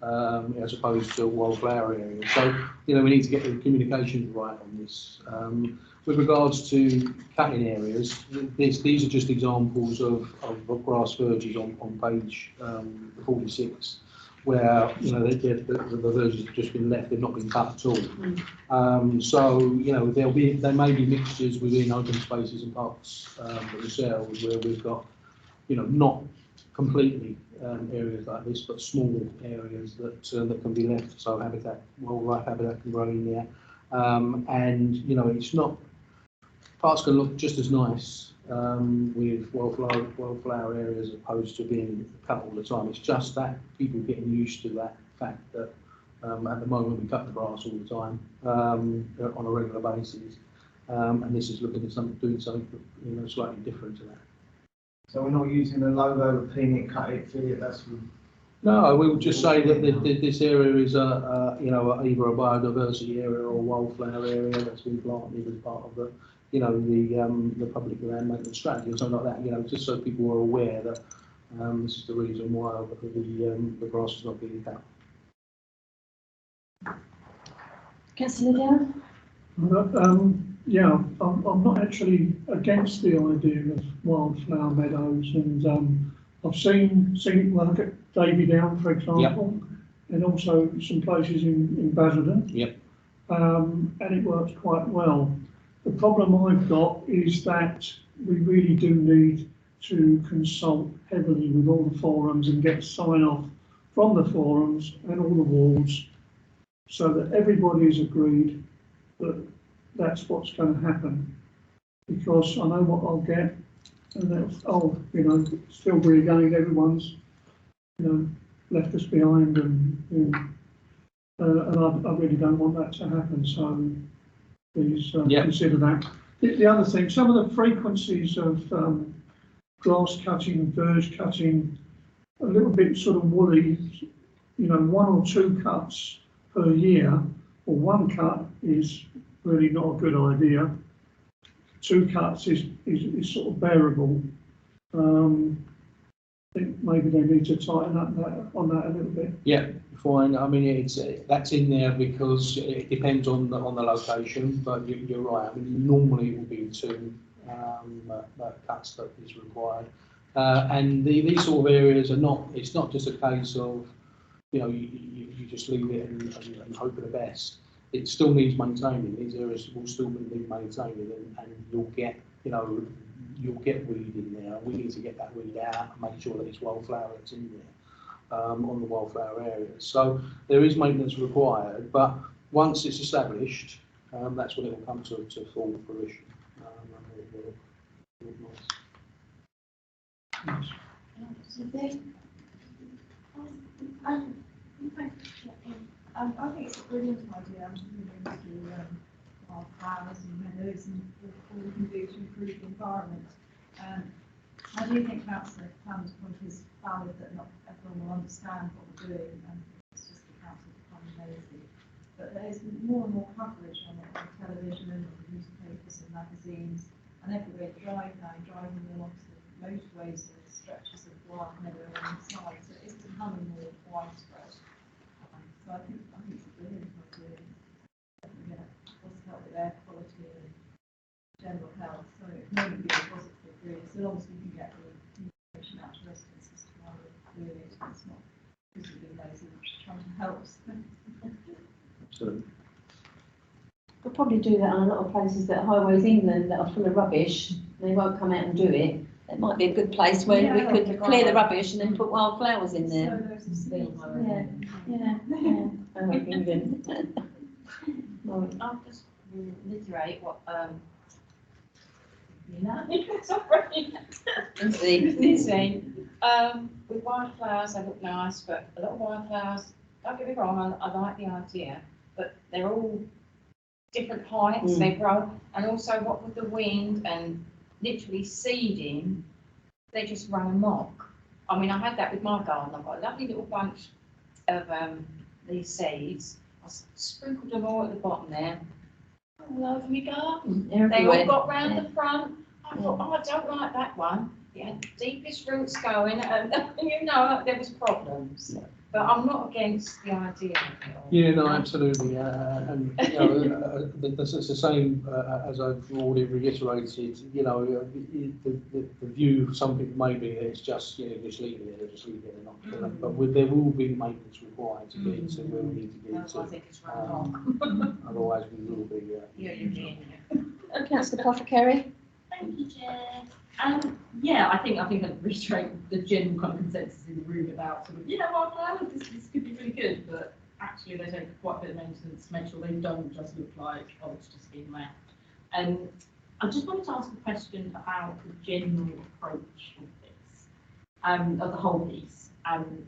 Speaker 6: as opposed to wildflower area. So you know, we need to get the communication right on this. With regards to cutting areas, these are just examples of grass verges on page 46, where you know the verges have just been left; they've not been cut at all. So you know there may be mixtures within open spaces and parks themselves where we've got you know not completely areas like this, but small areas that can be left, so wildlife habitat can grow in there, and you know it's not. Parks can look just as nice with wildflower areas as opposed to being cut all the time. It's just that people getting used to that fact that at the moment we cut the grass all the time on a regular basis, and this is looking at doing something you know slightly different to that.
Speaker 8: So we're not using the logo, pin it, cut it, fill it. That's.
Speaker 6: No, we would just say that this area is you know either a biodiversity area or a wildflower area that's been planted as part of the you know the public land maintenance strategy or something like that. You know, just so people are aware that this is the reason why the grass is not being cut.
Speaker 1: Councillor Dow?
Speaker 10: Yeah, I'm not actually against the idea of wildflower meadows, and I've seen like at Davy Down, for example, and also some places in Basildon.
Speaker 6: Yep.
Speaker 10: And it works quite well. The problem I've got is that we really do need to consult heavily with all the forums and get sign-off from the forums and all the wards so that everybody's agreed that that's what's going to happen. Because I know what I'll get, and that's, you know, still again, everyone's, you know, left us behind, and I really don't want that to happen. So please consider that. The other thing, some of the frequencies of grass cutting, verge cutting, a little bit sort of woolly, you know, 1 or 2 cuts per year, or 1 cut is really not a good idea. 2 cuts is sort of bearable. I think maybe they need to tighten up on that a little bit.
Speaker 6: Yeah, fine. I mean, it's that's in there because it depends on the location. But you're right. I mean, normally it will be 2 cuts that is required. And these sort of areas are not. It's not just a case of you know you just leave it and hope for the best. It still needs maintaining. These areas will still need maintaining, and you'll get you'll get weed in there. We need to get that weed out and make sure that it's wildflower that's in there on the wildflower areas. So there is maintenance required, but once it's established, that's when it will come to full fruition.
Speaker 5: I think it's a brilliant idea. Moving to wildflowers and meadows and all we can do to improve the environment. I do think Councillor Plum's point is valid, that not everyone will understand what we're doing, and it's just the council becoming lazy. But there is more and more coverage on it on television and newspapers and magazines, and everywhere you drive now, driving along to the motorways and stretches of wild meadow on the side, so it's becoming more widespread. So I think it's a brilliant idea. Definitely going to help with air quality and general health. So it can only be a positive, really, so long as we can get the information out to residents as to why we're doing it. It's not visibly lazy, we're just trying to help.
Speaker 6: Absolutely.
Speaker 1: We'll probably do that on a lot of places that Highways England that are full of rubbish. They won't come out and do it. It might be a good place where we could clear the rubbish and then put wildflowers in there.
Speaker 5: So there's some seeds.
Speaker 1: Yeah. England.
Speaker 2: I'll just reiterate what
Speaker 9: Lizzie, with wildflowers, they look nice, but a lot of wildflowers, don't get me wrong, I like the idea, but they're all different heights, they grow, and also what with the wind and literally seeding, they just run amok. I mean, I had that with my garden. I've got a lovely little bunch of these seeds. I sprinkled them all at the bottom there, all over my garden. They all got round the front. I thought, oh, I don't like that one. It had the deepest roots going, and you know, there was problems. But I'm not against the idea of it all.
Speaker 6: Yeah, no, absolutely, and you know, it's the same as I've already reiterated. You know, the view some people may be that it's just just leave it there, just leave it there, not. But there will be maintenance required to get to where we need to get to.
Speaker 9: I think it's run along.
Speaker 6: Otherwise, we will be.
Speaker 9: Yeah.
Speaker 1: Councillor Apothecary?
Speaker 2: Thank you, Chair. Yeah, I think I'd reiterate the general kind of consensus in the room about sort of, wildflowers, this could be really good, but actually they take quite a bit of maintenance to make sure they don't just look like, oh, it's just been left. I just wanted to ask a question about the general approach of this, of the whole piece. And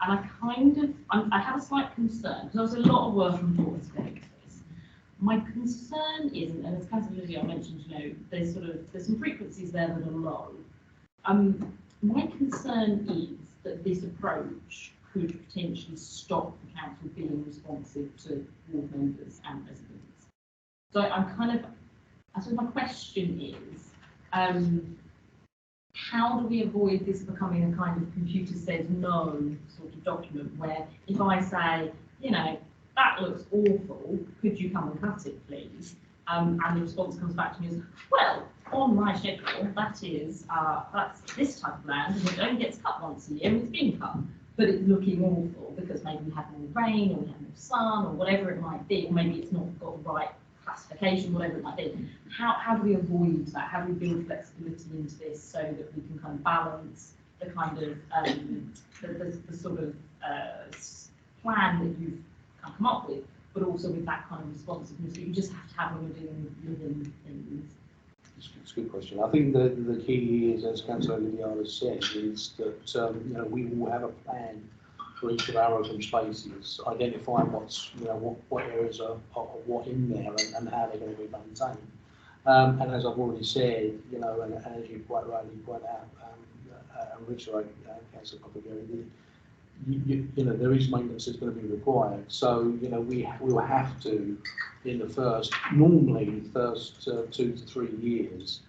Speaker 2: I I have a slight concern, because there was a lot of work and thought today. My concern is, and as Councillor Lydia mentioned, there's some frequencies there that are low. My concern is that this approach could potentially stop the council being responsive to ward members and residents. So I suppose my question is, how do we avoid this becoming a kind of computer says no sort of document where if I say, that looks awful, could you come and cut it, please? And the response comes back to me as, well, on my schedule, that's this type of land, and it only gets cut once a year, and it's being cut. But it's looking awful because maybe we have more rain, or we have more sun, or whatever it might be, or maybe it's not got the right classification, whatever it might be. How do we avoid that? How do we build flexibility into this so that we can kind of balance the kind of, the sort of plan that you've come up with, but also with that kind of responsiveness that you just have to have when you're dealing with living things?
Speaker 6: It's a good question. I think the key is, as Councillor Lydia said, is that we will have a plan for each of our open spaces, identifying what areas are what in there and how they're going to be maintained. And as I've already said, and as you quite rightly point out, Councillor Apothecary, there is maintenance that's going to be required. So, we will have to, in the first 2 to 3 years,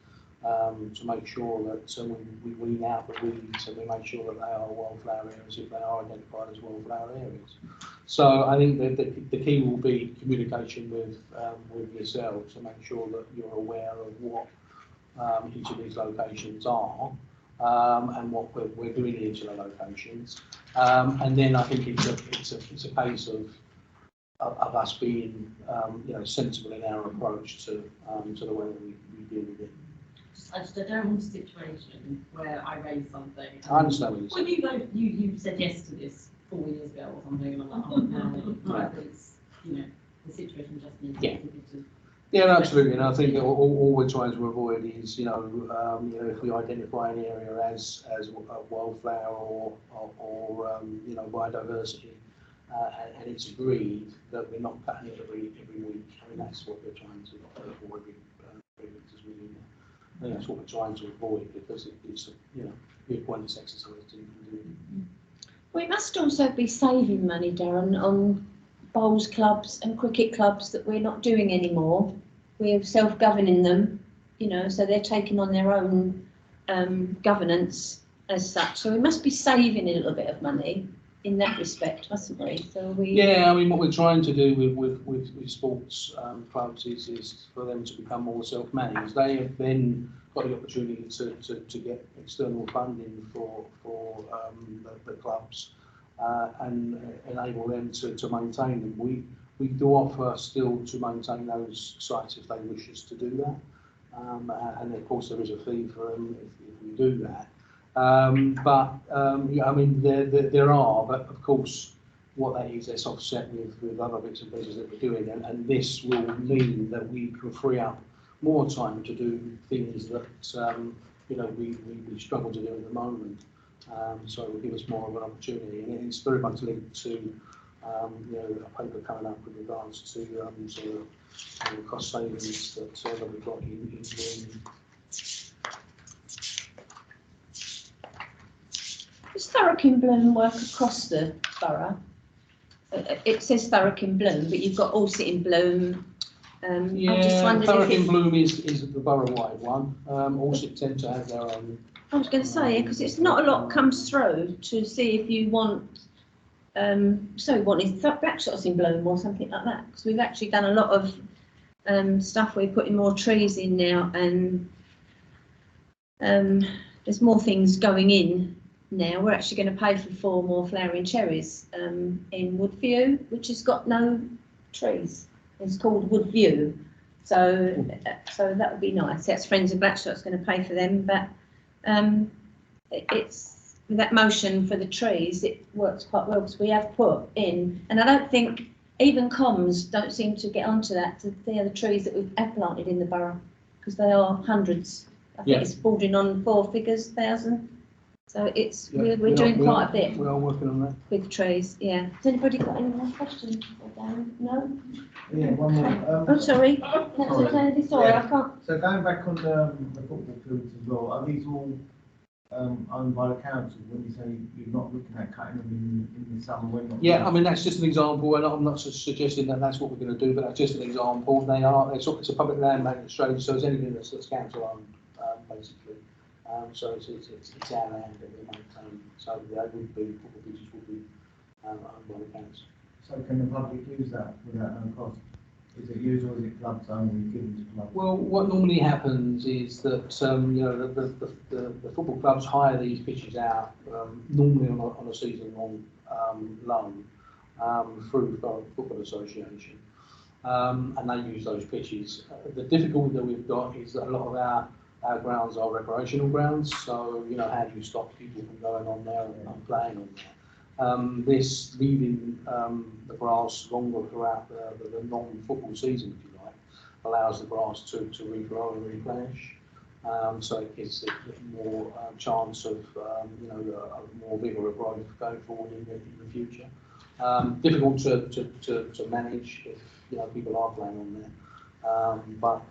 Speaker 6: to make sure that we weed out the weeds and we make sure that they are wildflower areas if they are identified as wildflower areas. So I think that the key will be communication with yourselves to make sure that you're aware of what each of these locations are. And what we're doing in each of the locations, and then I think it's a case of us being sensible in our approach to the way that we deal with it.
Speaker 2: I don't want a situation where I raise something.
Speaker 6: I understand what you're saying.
Speaker 2: Well, you said yes to this 4 years ago or something, and I'm like, oh no, right, the situation just needs to.
Speaker 6: Yeah, absolutely, and I think all we're trying to avoid is, if we identify an area as a wildflower or biodiversity, and it's agreed that we're not cutting it every week. I mean, that's what we're trying to avoid. I think that's what we're trying to avoid, because it's a pointless exercise to do.
Speaker 1: We must also be saving money, Darren, on bowls clubs and cricket clubs that we're not doing anymore. We're self-governing them, so they're taking on their own governance as such. So we must be saving a little bit of money in that respect, mustn't we?
Speaker 6: Yeah, I mean, what we're trying to do with sports clubs is for them to become more self-managed. They have then got the opportunity to get external funding for the clubs and enable them to maintain them. We do offer still to maintain those sites if they wish us to do that, and of course there is a fee for them if we do that. I mean, there are, but of course, what that is, that's offset with other bits and pieces that we're doing, and this will mean that we can free up more time to do things that we struggle to do at the moment. So it will give us more of an opportunity, and it's very much linked to a paper coming up with regards to the cost savings that we've got in
Speaker 1: Does Thurrock in Bloom work across the borough? It says Thurrock in Bloom, but you've got Allsit in Bloom. I just
Speaker 6: Yeah,
Speaker 1: wondered
Speaker 6: Thurrock
Speaker 1: if
Speaker 6: in
Speaker 1: it,
Speaker 6: Bloom is the borough-wide one. Allsit tend to have their own.
Speaker 1: I was going to say, because it's not a lot comes through to see if you want, what is Blackshots in Bloom or something like that? Because we've actually done a lot of stuff. We're putting more trees in now, and there's more things going in now. We're actually going to pay for 4 more flowering cherries in Woodview, which has got no trees. It's called Woodview, so that would be nice. That's Friends of Blackshots going to pay for them, but it's that motion for the trees. It works quite well because we have put in, and I don't think even comms don't seem to get onto that. The other trees that we've planted in the borough, because they are hundreds. I think it's bordering on 4 figures, 1,000. So it's we're doing quite a bit.
Speaker 6: We are working on that
Speaker 1: with trees. Yeah. Has anybody got any more questions for Darren? No.
Speaker 8: Yeah, one more.
Speaker 1: Oh, sorry. Councillor Kennedy. Sorry,
Speaker 8: Yeah.
Speaker 1: I can't.
Speaker 8: So going back on the football fields as well, are these all owned by the council when you say you're not looking at cutting them in the summer? When not?
Speaker 6: Yeah, I mean, that's just an example, and I'm not suggesting that that's what we're going to do, but that's just an example. It's a public land maintenance strategy, so it's anything that's council owned, basically. So it's our land that we maintain, so they would be, football pitches would be owned by the council.
Speaker 8: So can the public use that without no cost? Is it used or is it clubs only given to clubs?
Speaker 6: Well, what normally happens is that the football clubs hire these pitches out normally on a season-long loan through the Football Association, and they use those pitches. The difficulty that we've got is that a lot of our grounds are recreational grounds, so how do you stop people from going on there and playing on there? This leaving the grass longer throughout the non-football season, if you like, allows the grass to regrow and replenish. So it gives it more chance of a more vigor of growth going forward in the future. Difficult to manage if people are playing on there, but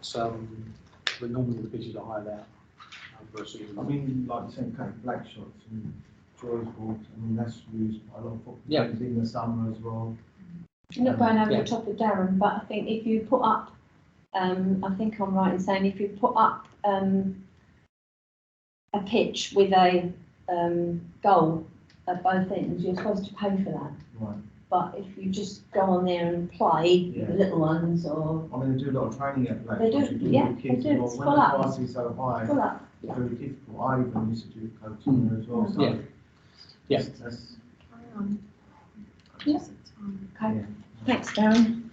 Speaker 6: normally the pitches are hired out for a season.
Speaker 8: I mean, like you said, cutting Blackshots and Joy's Balls, I mean, that's used by a lot of football players in the summer as well.
Speaker 1: I'm not going over the top of Darren, but I think if you put up, I think I'm right in saying if you put up a pitch with a goal at both ends, you're supposed to pay for that.
Speaker 8: Right.
Speaker 1: But if you just go on there and play with the little ones, or
Speaker 8: I mean, they do a lot of training at Blackshots.
Speaker 1: they do,
Speaker 8: with
Speaker 1: they
Speaker 8: kids
Speaker 1: do.
Speaker 8: as well.
Speaker 1: It's
Speaker 8: When
Speaker 1: full
Speaker 8: the
Speaker 1: up.
Speaker 8: class is so high,
Speaker 1: Full up.
Speaker 8: it's very difficult. I even used to do coaching there as well. So
Speaker 6: Yeah.
Speaker 8: That's,
Speaker 1: Okay.
Speaker 8: yeah.
Speaker 1: Thanks, Darren.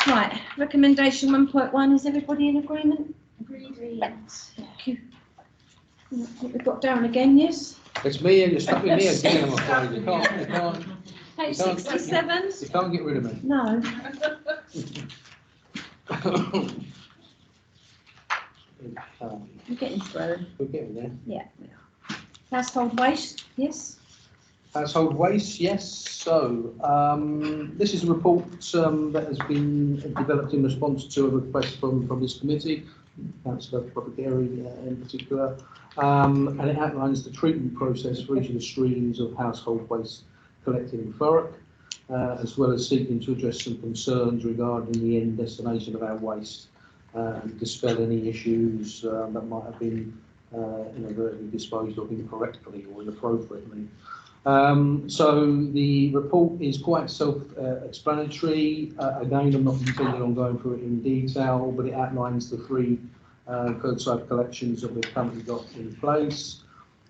Speaker 1: Right. Recommendation 1.1. Is everybody in agreement?
Speaker 4: Agreed.
Speaker 1: Thank you. I think we've got Darren again. Yes.
Speaker 6: It's me, and you're stuck with me again, I'm afraid. You can't
Speaker 1: Page 67.
Speaker 6: you can't get rid of me.
Speaker 1: No. We're getting through.
Speaker 6: We're getting there.
Speaker 1: Yeah. We are. Household waste. Yes.
Speaker 6: Household waste, yes. So this is a report that has been developed in response to a request from this committee, Councillor Propageri in particular, and it outlines the treatment process for each of the streams of household waste collected in Thurrock, as well as seeking to address some concerns regarding the end destination of our waste and dispel any issues that might have been inadvertently disposed of incorrectly or inappropriately. So the report is quite self-explanatory. Again, I'm not intending on going through it in detail, but it outlines the 3 curbside collections that we've currently got in place,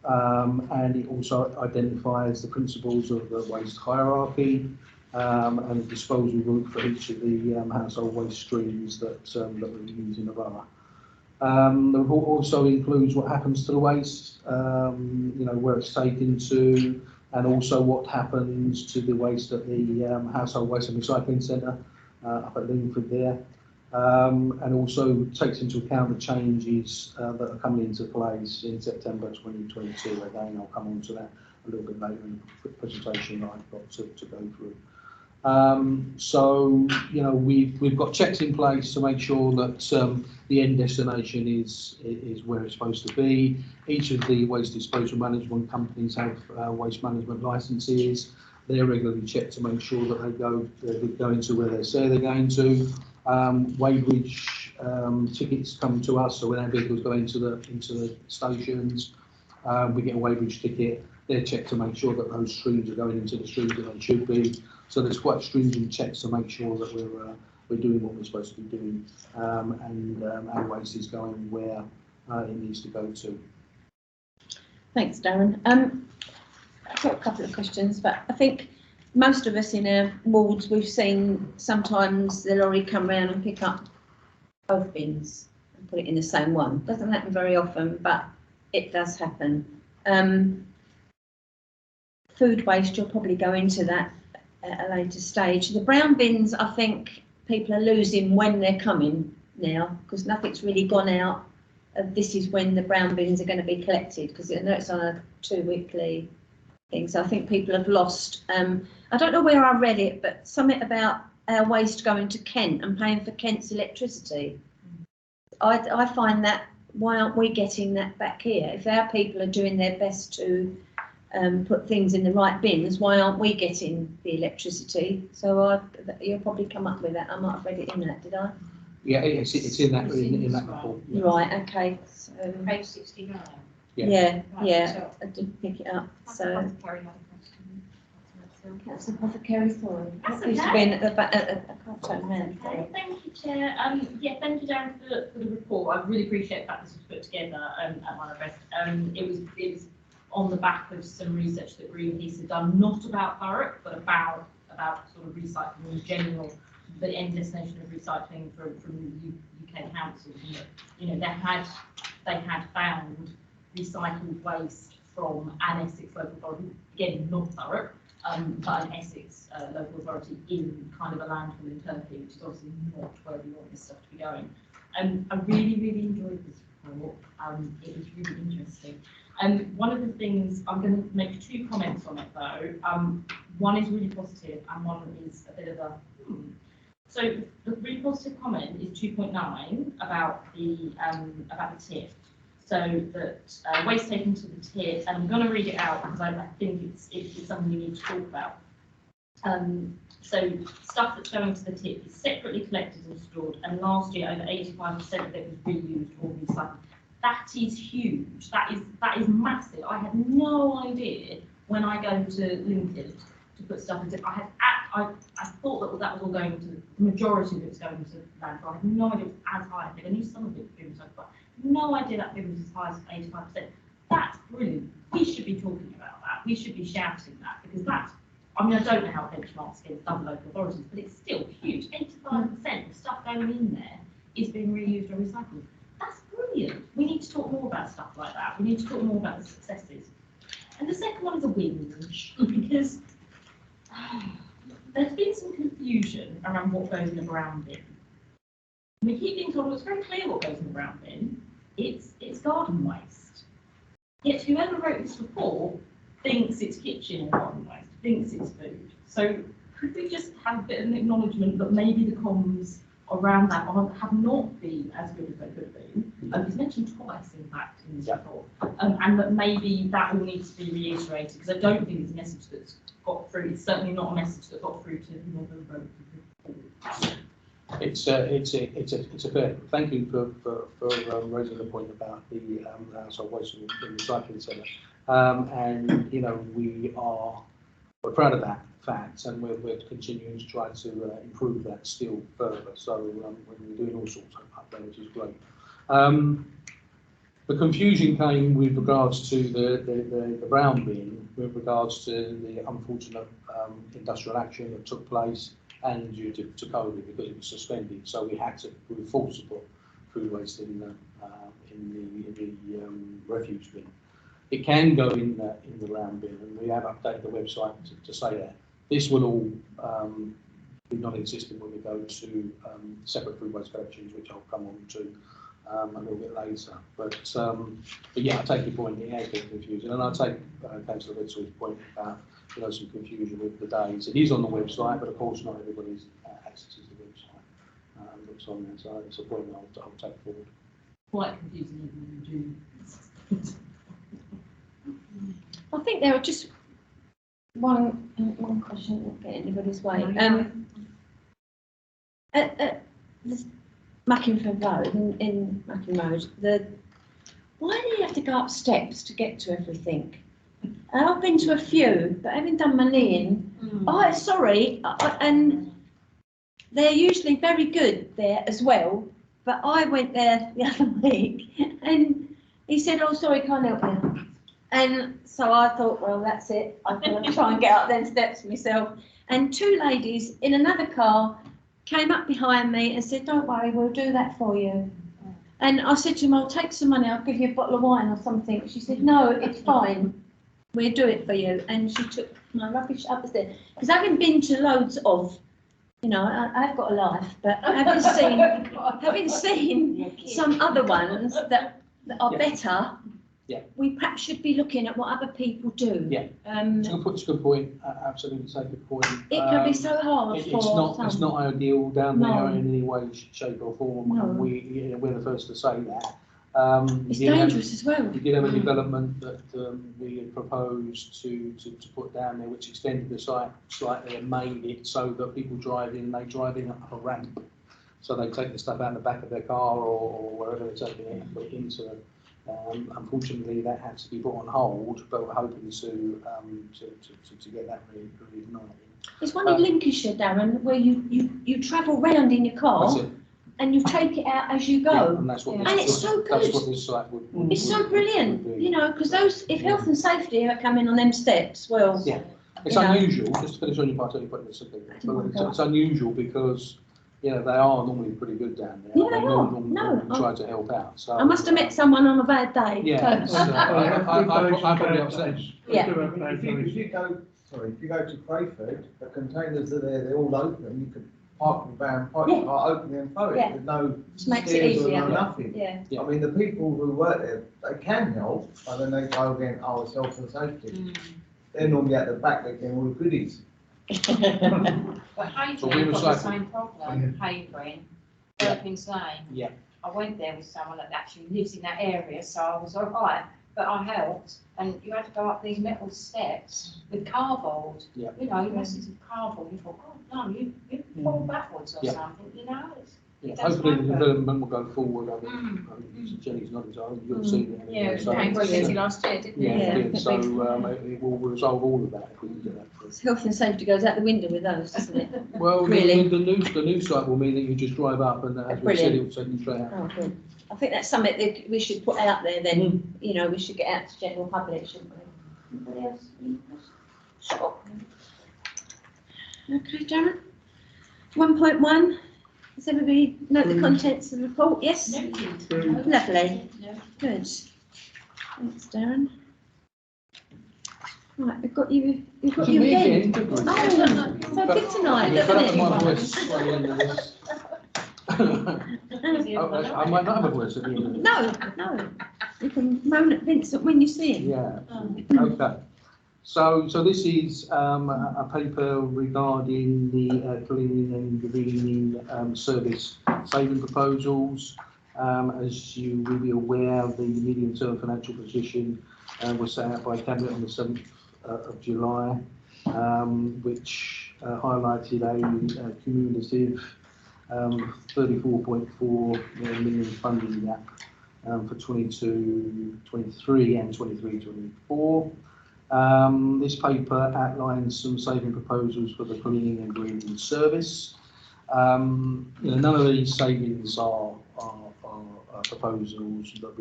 Speaker 6: and it also identifies the principles of the waste hierarchy and the disposal route for each of the household waste streams that we use in the borough. The report also includes what happens to the waste, where it's taken to, and also what happens to the waste at the Household Waste and Recycling Centre up at Lingford there, and also takes into account the changes that are coming into place in September 2022. Again, I'll come on to that a little bit later in the presentation that I've got to go through. So, you know, we've got checks in place to make sure that the end destination is where it's supposed to be. Each of the waste disposal management companies have waste management licenses. They're regularly checked to make sure that they're going to where they say they're going to. Weighbridge tickets come to us, so when our vehicles go into the stations, we get a weighbridge ticket. They're checked to make sure that those streams are going into the streams that they should be. So there's quite stringent checks to make sure that we're doing what we're supposed to be doing, and our waste is going where it needs to go to.
Speaker 1: Thanks, Darren. I've got a couple of questions, but I think most of us in our wards, we've seen sometimes the lorry come round and pick up both bins and put it in the same one. Doesn't happen very often, but it does happen. Food waste, you'll probably go into that at a later stage. The brown bins, I think people are losing when they're coming now, because nothing's really gone out. This is when the brown bins are going to be collected, because I know it's on a 2-weekly thing. So I think people have lost. I don't know where I read it, but something about our waste going to Kent and paying for Kent's electricity. I find that, why aren't we getting that back here? If our people are doing their best to put things in the right bins, why aren't we getting the electricity? So you'll probably come up with that. I might have read it in that, did I?
Speaker 6: Yeah, it's in that report. Yeah.
Speaker 1: Right, okay. So
Speaker 9: Page 69.
Speaker 1: yeah,
Speaker 9: Right,
Speaker 1: yeah,
Speaker 9: so-
Speaker 1: I did pick it up. So
Speaker 2: Carry on a question.
Speaker 1: Councillor Apothecary, sorry.
Speaker 2: That's
Speaker 1: Used to
Speaker 2: okay.
Speaker 1: be at the back. I can't turn around.
Speaker 2: Okay, thank you, Chair. Yeah, thank you, Darren, for the report. I really appreciate that this was put together at my request. It was on the back of some research that Greenpeace had done, not about Thurrock, but about sort of recycling in general, the end destination of recycling from the UK councils. And that, you know, they had found recycled waste from an Essex local authority, again not Thurrock, but an Essex local authority in kind of a landfill in Turkey, which is obviously not where we want this stuff to be going. I really, really enjoyed this report. It was really interesting. One of the things, I'm going to make 2 comments on it though. One is really positive and one is a bit of a So the really positive comment is 2.9 about the tip. So that waste taken to the tip, and I'm going to read it out because I think it's something we need to talk about. So stuff that's going to the tip is separately collected and stored, and last year over 85% of it was reused or recycled. That is huge. That is massive. I had no idea when I go to Lincoln to put stuff into. I thought that was all going to, the majority of it was going to landfill. I had no idea it was as high. I knew some of it was being recycled, but no idea that figure was as high as 85%. That's brilliant. We should be talking about that. We should be shouting that, because that's, I mean, I don't know how benchmarks against other local authorities, but it's still huge. 85% of stuff going in there is being reused or recycled. That's brilliant. We need to talk more about stuff like that. We need to talk more about the successes. And the second one is a whinge, because there's been some confusion around what goes in a brown bin. We keep being told, well, it's very clear what goes in the brown bin. It's garden waste. Yet whoever wrote this report thinks it's kitchen and garden waste, thinks it's food. So could we just have a bit of an acknowledgement that maybe the comms around that have not been as good as they could have been? It's mentioned twice, in fact, in this report, and that maybe that all needs to be reiterated, because I don't think it's a message that's got through. It's certainly not a message that got through to Northern Road.
Speaker 6: It's a fair. Thank you for raising the point about the household waste and the recycling centre. And you know, we're proud of that fact, and we're continuing to try to improve that still further. So we're doing all sorts of updates, which is great. The confusion came with regards to the brown bin, with regards to the unfortunate industrial action that took place, and due to COVID, because it was suspended. So we were forced to put food waste in the refuse bin. It can go in the brown bin, and we have updated the website to say that. This will all be non-existent when we go to separate food waste collections, which I'll come on to a little bit later. But yeah, I take your point, it has been confusing, and I take Councillor Ritzel's point about some confusion with the days. It is on the website, but of course not everybody's accesses the website. Looks on there, so it's a point I'll take forward.
Speaker 2: Quite confusing when you do.
Speaker 1: I think there are just one question, won't get anybody's way. At this Mackinford Road, in Mackin Road, why do you have to go up steps to get to everything? And I've been to a few, but having done my kneeing, and they're usually very good there as well. But I went there the other week, and he said, "Oh, sorry, can't help you." And so I thought, well, that's it. I'm going to try and get up them steps myself. And two ladies in another car came up behind me and said, "Don't worry, we'll do that for you." And I said to them, "I'll take some money, I'll give you a bottle of wine or something." She said, "No, it's fine. We'll do it for you." And she took my rubbish up the stairs. Because having been to loads of, I've got a life, but having seen some other ones that are better, we perhaps should be looking at what other people do.
Speaker 6: Yeah, it's a good point. Absolutely, it's a good point.
Speaker 1: It can be so hard
Speaker 6: It's not ideal down there in any way, shape or form.
Speaker 1: No.
Speaker 6: And we're the first to say that.
Speaker 1: It's dangerous as well.
Speaker 6: We did have a development that we had proposed to put down there, which extended the site slightly and made it so that people drive in up a ramp. So they take the stuff out the back of their car or wherever they're taking it and put it into it. Unfortunately, that had to be put on hold, but we're hoping to get that reignited.
Speaker 1: There's one in Lincolnshire, Darren, where you travel round in your car and you take it out as you go.
Speaker 6: Yeah, and that's what
Speaker 1: it's so good.
Speaker 6: That's what this site would.
Speaker 1: It's so brilliant, because if health and safety are coming on them steps, well.
Speaker 6: Yeah, it's unusual. Just to finish on your part, it's unusual because they are normally pretty good down there.
Speaker 1: Yeah, they are.
Speaker 6: Normally try to help out. So
Speaker 1: I must have met someone on a bad day.
Speaker 6: Yeah, I'm probably upset.
Speaker 1: Yeah.
Speaker 8: If you go to Crayford, the containers are there, they're all open. You could park the van, park your car, open and throw it.
Speaker 1: Yeah.
Speaker 8: There's no
Speaker 1: Just makes it
Speaker 8: stairs or
Speaker 1: easier.
Speaker 8: no nothing.
Speaker 1: Yeah.
Speaker 8: I mean, the people who work there, they can help, but then they go again, it's health and safety. They're normally at the back, they're getting all the goodies.
Speaker 9: But Havering got the same problem, Havering, Perkins Lane.
Speaker 6: Yeah.
Speaker 9: I went there with someone that actually lives in that area, so I was all right, but I helped, and you had to go up these metal steps with cardboard.
Speaker 6: Yeah.
Speaker 9: Masses of cardboard, you thought, oh no, you fall backwards or something,
Speaker 6: Yeah,
Speaker 9: That's
Speaker 6: hopefully the
Speaker 9: happen.
Speaker 6: development will go forward. I mean, Jenny's not so you'll see that.
Speaker 4: Yeah, it
Speaker 6: So,
Speaker 4: came brilliantly last year, didn't it?
Speaker 6: yeah,
Speaker 1: Yeah.
Speaker 6: so it will resolve all of that if we can get that through.
Speaker 1: Health and safety goes out the window with those, doesn't it?
Speaker 6: Well,
Speaker 1: Really?
Speaker 6: the new site will mean that you just drive up and as we said, it will take you straight out.
Speaker 1: Oh, good. I think that's something that we should put out there then, we should get out to general public, shouldn't we? Anybody else? Sure. Okay, Darren? 1.1, does everybody note the contents of the report? Yes? Lovely. Good. Thanks, Darren. Right, we've got you again. Oh, so big tonight, doesn't it?
Speaker 6: I might not have a voice at the end of it.
Speaker 1: No. You can moan at Vincent when you see him.
Speaker 6: Yeah, okay. So this is a paper regarding the cleaning and greening service saving proposals. As you will be aware, the medium-term financial position was set out by Cabinet on the 7th of July, which highlighted a cumulative 34.4 million funding gap for 22-23 and 23-24. This paper outlines some saving proposals for the cleaning and greening service. None of these savings are proposals that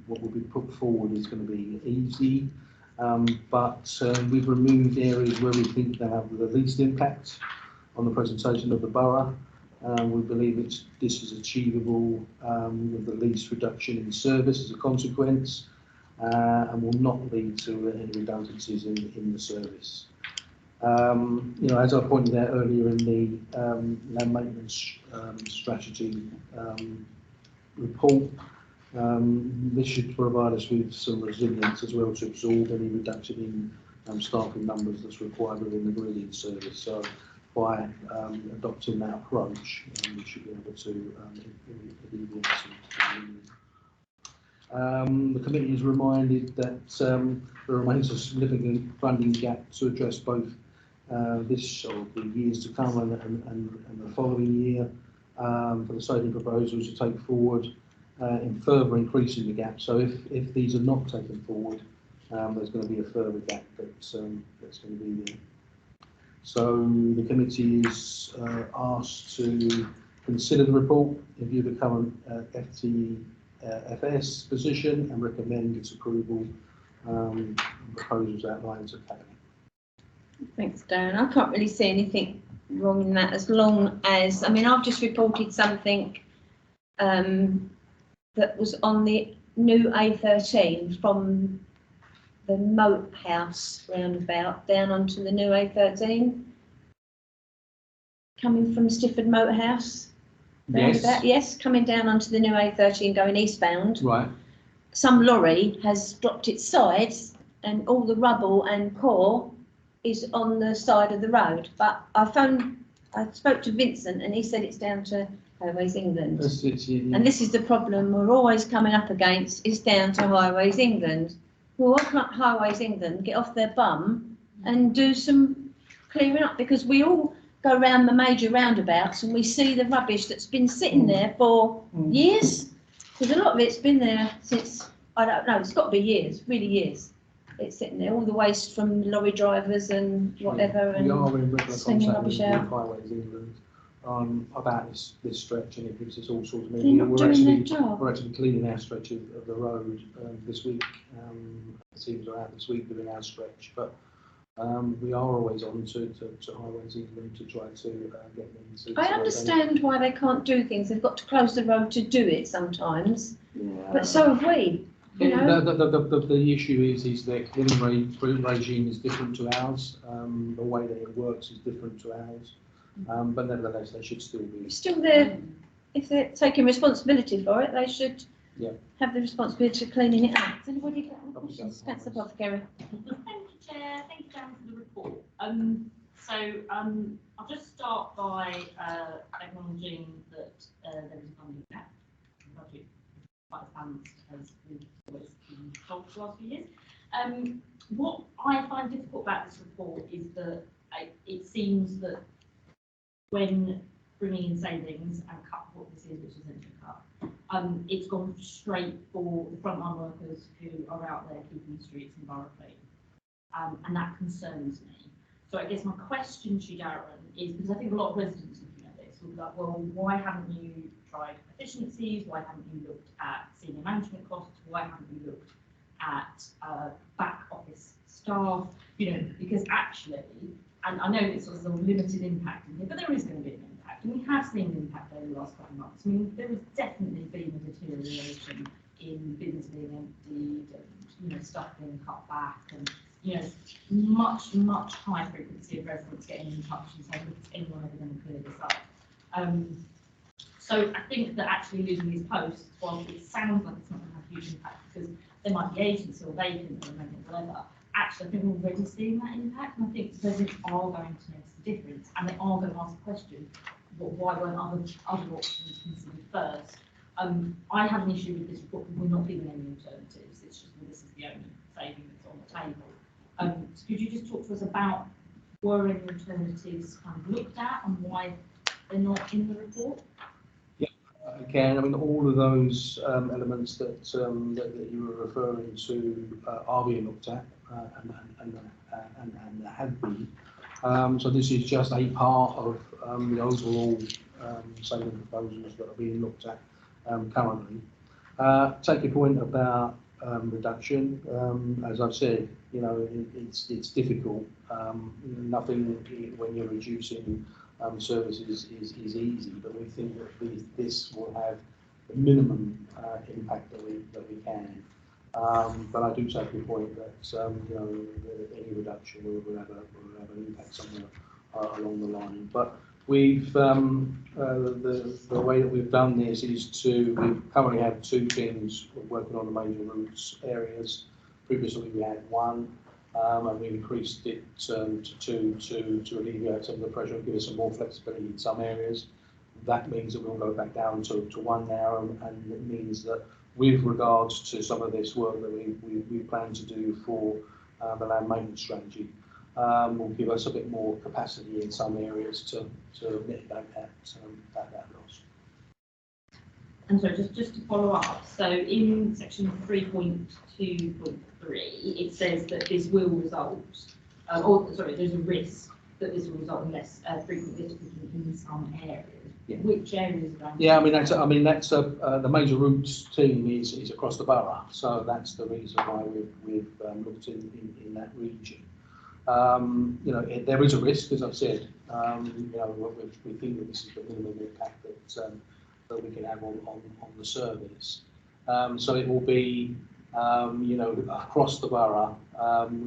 Speaker 6: what will be put forward is going to be easy, but we've removed areas where we think they have the least impact on the presentation of the borough. We believe this is achievable with the least reduction in service as a consequence, and will not lead to any redundancies in the service. As I pointed out earlier in the land maintenance strategy report. This should provide us with some resilience as well to absorb any reduction in staffing numbers that's required within the grading service. So by adopting that approach, we should be able to alleviate some. The committee is reminded that there remains a significant funding gap to address both this or the years to come and the following year for the saving proposals to take forward in further increasing the gap. So if these are not taken forward, there's going to be a further gap that's going to be there. So the committee is asked to consider the report, review the current FS position and recommend its approval proposals outlined to Cabinet.
Speaker 1: Thanks, Darren. I can't really see anything wrong in that, as long as, I mean, I've just reported something that was on the new A13 from the Moat House roundabout down onto the new A13, coming from Stifford Moat House. Roundabout, yes, coming down onto the new A13 going eastbound.
Speaker 6: Right.
Speaker 1: Some lorry has dropped its sides and all the rubble and core is on the side of the road. But I spoke to Vincent and he said it's down to Highways England.
Speaker 6: That's it, yeah.
Speaker 1: And this is the problem we're always coming up against, is down to Highways England. Well, why can't Highways England get off their bum and do some clearing up? Because we all go around the major roundabouts and we see the rubbish that's been sitting there for years. Because a lot of it's been there since, I don't know, it's got to be years, really years. It's sitting there, all the waste from lorry drivers and whatever.
Speaker 6: We are in regular contact with
Speaker 1: out.
Speaker 6: Highways England about this stretch, and it gives us all sorts of.
Speaker 1: They're not doing their job.
Speaker 6: We're actually cleaning our stretch of the road this week. The teams are out this week doing our stretch, but we are always on to Highways England to try to get them to.
Speaker 1: I understand why they can't do things. They've got to close the road to do it sometimes, but so have we. You know?
Speaker 6: The issue is their cleaning regime is different to ours. The way that it works is different to ours. But nevertheless, they should still be.
Speaker 1: Still there. If they're taking responsibility for it, they should have the responsibility of cleaning it up. Does anybody get any questions? Councillor Apothecary.
Speaker 2: Thank you, Chair. Thank you, Darren, for the report. I'll just start by acknowledging that there is a funding gap in the budget, quite balanced as we've always been told for the last few years. What I find difficult about this report is that it seems that when bringing in savings and cut what this is, which is essentially cut, it's gone straight for the frontline workers who are out there keeping the streets and borough clean. And that concerns me. So I guess my question to Darren is, because I think a lot of residents looking at this will be like, well, why haven't you tried efficiencies? Why haven't you looked at senior management costs? Why haven't you looked at back office staff? You know, because actually, and I know it's sort of a limited impact in here, but there is going to be an impact. And we have seen an impact over the last couple of months. I mean, there has definitely been a deterioration in bins being emptied and, you know, stuff being cut back and, you know, much high frequency of residents getting in touch and saying, look, is anyone ever going to clear this up? So I think that actually losing these posts, while it sounds like it's not going to have a huge impact because there might be agency or vacant or whatever, actually I think we're already seeing that impact, and I think residents are going to notice the difference, and they are going to ask the question, why weren't other options considered first? I have an issue with this report because we're not giving any alternatives. It's just, well, this is the only saving that's on the table. So could you just talk to us about were any alternatives kind of looked at and why they're not in the report?
Speaker 6: Yeah, again, I mean, all of those elements that you were referring to are being looked at and have been. So this is just a part of the overall saving proposals that are being looked at currently. Take your point about reduction. As I've said, you know, it's difficult. Nothing when you're reducing services is easy, but we think that this will have the minimum impact that we can. But I do take your point that you know, any reduction will have an impact somewhere along the line. But We've, the way that we've done this is we currently have 2 teams working on the major routes areas. Previously we had 1, and we increased it to 2 to alleviate some of the pressure and give us some more flexibility in some areas. That means that we'll go back down to 1 now, and it means that with regards to some of this work that we plan to do for the land maintenance strategy, will give us a bit more capacity in some areas to mitigate that loss.
Speaker 2: And so just to follow up, so in section 3.2.3, it says that this will result, there's a risk that this will result in less frequent difficulty in some areas.
Speaker 6: Yeah.
Speaker 2: Which areas are
Speaker 6: Yeah, that's the major routes team is across the borough, so that's the reason why we've looked in that region. There is a risk, as I've said. We think that this is the minimum impact that we can have on the service. So it will be, across the borough,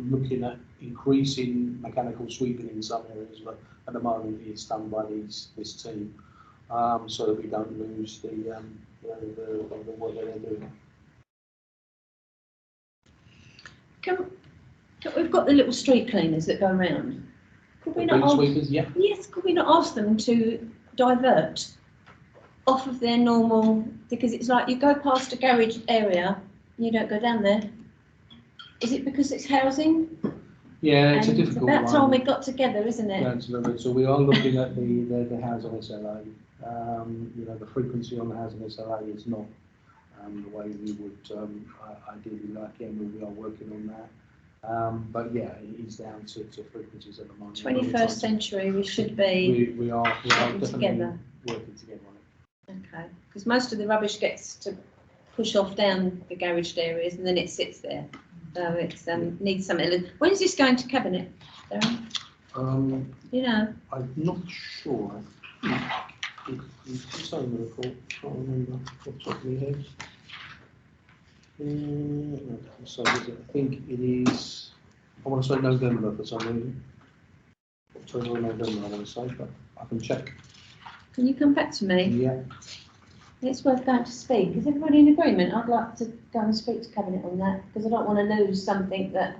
Speaker 6: looking at increasing mechanical sweeping in some areas, but at the moment it's done by this team, so that we don't lose the work that they're doing.
Speaker 1: We've got the little street cleaners that go around. Could we not ask,
Speaker 6: sweepers, yeah.
Speaker 1: Yes, could we not ask them to divert off of their normal, because it's like you go past a garage area and you don't go down there. Is it because it's housing?
Speaker 6: Yeah, it's a difficult one.
Speaker 1: It's about time we got together, isn't it?
Speaker 6: Yeah, absolutely. So we are looking at the housing SLA. The frequency on the housing SLA is not the way we would ideally like it, and we are working on that. But yeah, it is down to frequencies at the moment.
Speaker 1: 21st century, we should be
Speaker 6: we are definitely
Speaker 1: together.
Speaker 6: working together on it.
Speaker 1: Okay, because most of the rubbish gets to push off down the garaged areas and then it sits there. So it's needs something. When's this going to cabinet, Darren?
Speaker 6: I'm not sure. It's on the report. I can't remember off the top of my head. So I think it is, I want to say November for some reason. October or November, I want to say, but I can check.
Speaker 1: Can you come back to me?
Speaker 6: Yeah.
Speaker 1: It's worth going to speak. Is everybody in agreement? I'd like to go and speak to Cabinet on that, because I don't want to lose something that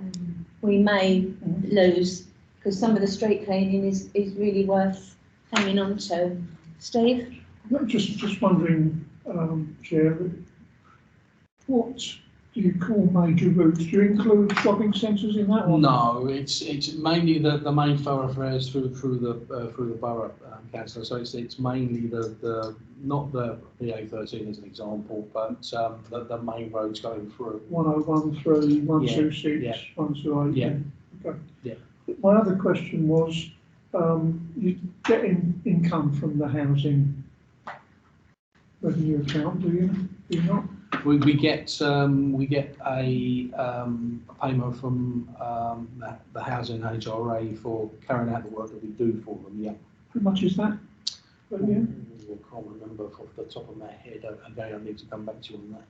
Speaker 1: we may lose, because some of the street cleaning is really worth hanging on to. Steve?
Speaker 10: Just wondering, Chair, what do you call major routes? Do you include shopping centres in that one?
Speaker 6: No, it's mainly the main thoroughfares through the borough, councillor. So it's mainly not the A13 as an example, but the main roads going through.
Speaker 10: 1013, 126, 128.
Speaker 6: Yeah.
Speaker 10: Okay.
Speaker 6: Yeah.
Speaker 10: My other question was, you get income from the housing revenue account, do you not?
Speaker 6: We get a payment from the housing HRA for carrying out the work that we do for them. Yeah.
Speaker 10: How much is that?
Speaker 6: I can't remember off the top of my head. Again, I need to come back to you on that.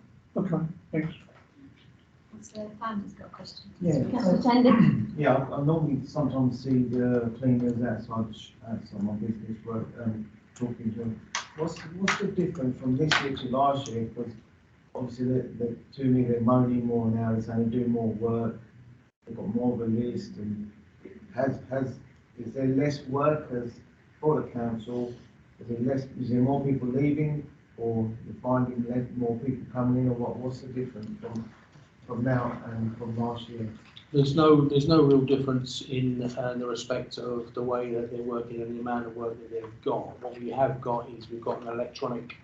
Speaker 10: Okay, thanks.
Speaker 4: Councillor Fander's got a question.
Speaker 8: Yeah.
Speaker 1: Councillor Tandy?
Speaker 8: Yeah, I normally sometimes see the cleaners outside my business work, talking to them. What's the difference from this year to last year? Because obviously to me they're moaning more now, they're saying they're doing more work, they've got more of a list, and is there less workers for the council? Is there more people leaving, or you're finding more people coming in, or what's the difference from now and from last year?
Speaker 6: There's no real difference in the respect of the way that they're working and the amount of work that they've got. What we have got is we've got an electronic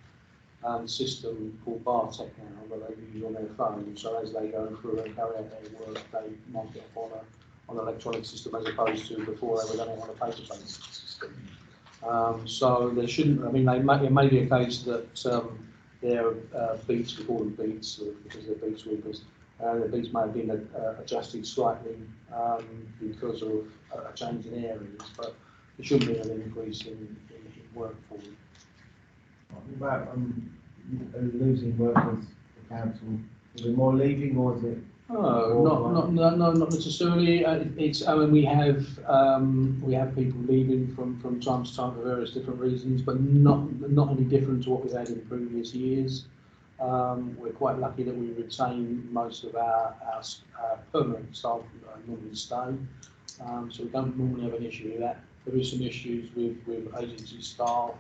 Speaker 6: system called Bartech now that they use on their phone. So as they go through and carry out their work, they mark it up on an electronic system as opposed to before they were done it on a paper-based system. So there shouldn't. It may be a case that their beats, we call them beats because they're beat sweepers. The beats may have been adjusted slightly because of a change in areas, but there shouldn't be an increase in work for them.
Speaker 8: What about losing workers for council? Is there more leaving, or is it
Speaker 6: Oh, not necessarily. It's, I mean, we have people leaving from time to time for various different reasons, but not any different to what we've had in previous years. We're quite lucky that we retain most of our permanent staff normally stay, so we don't normally have an issue with that. There is some issues with agency staff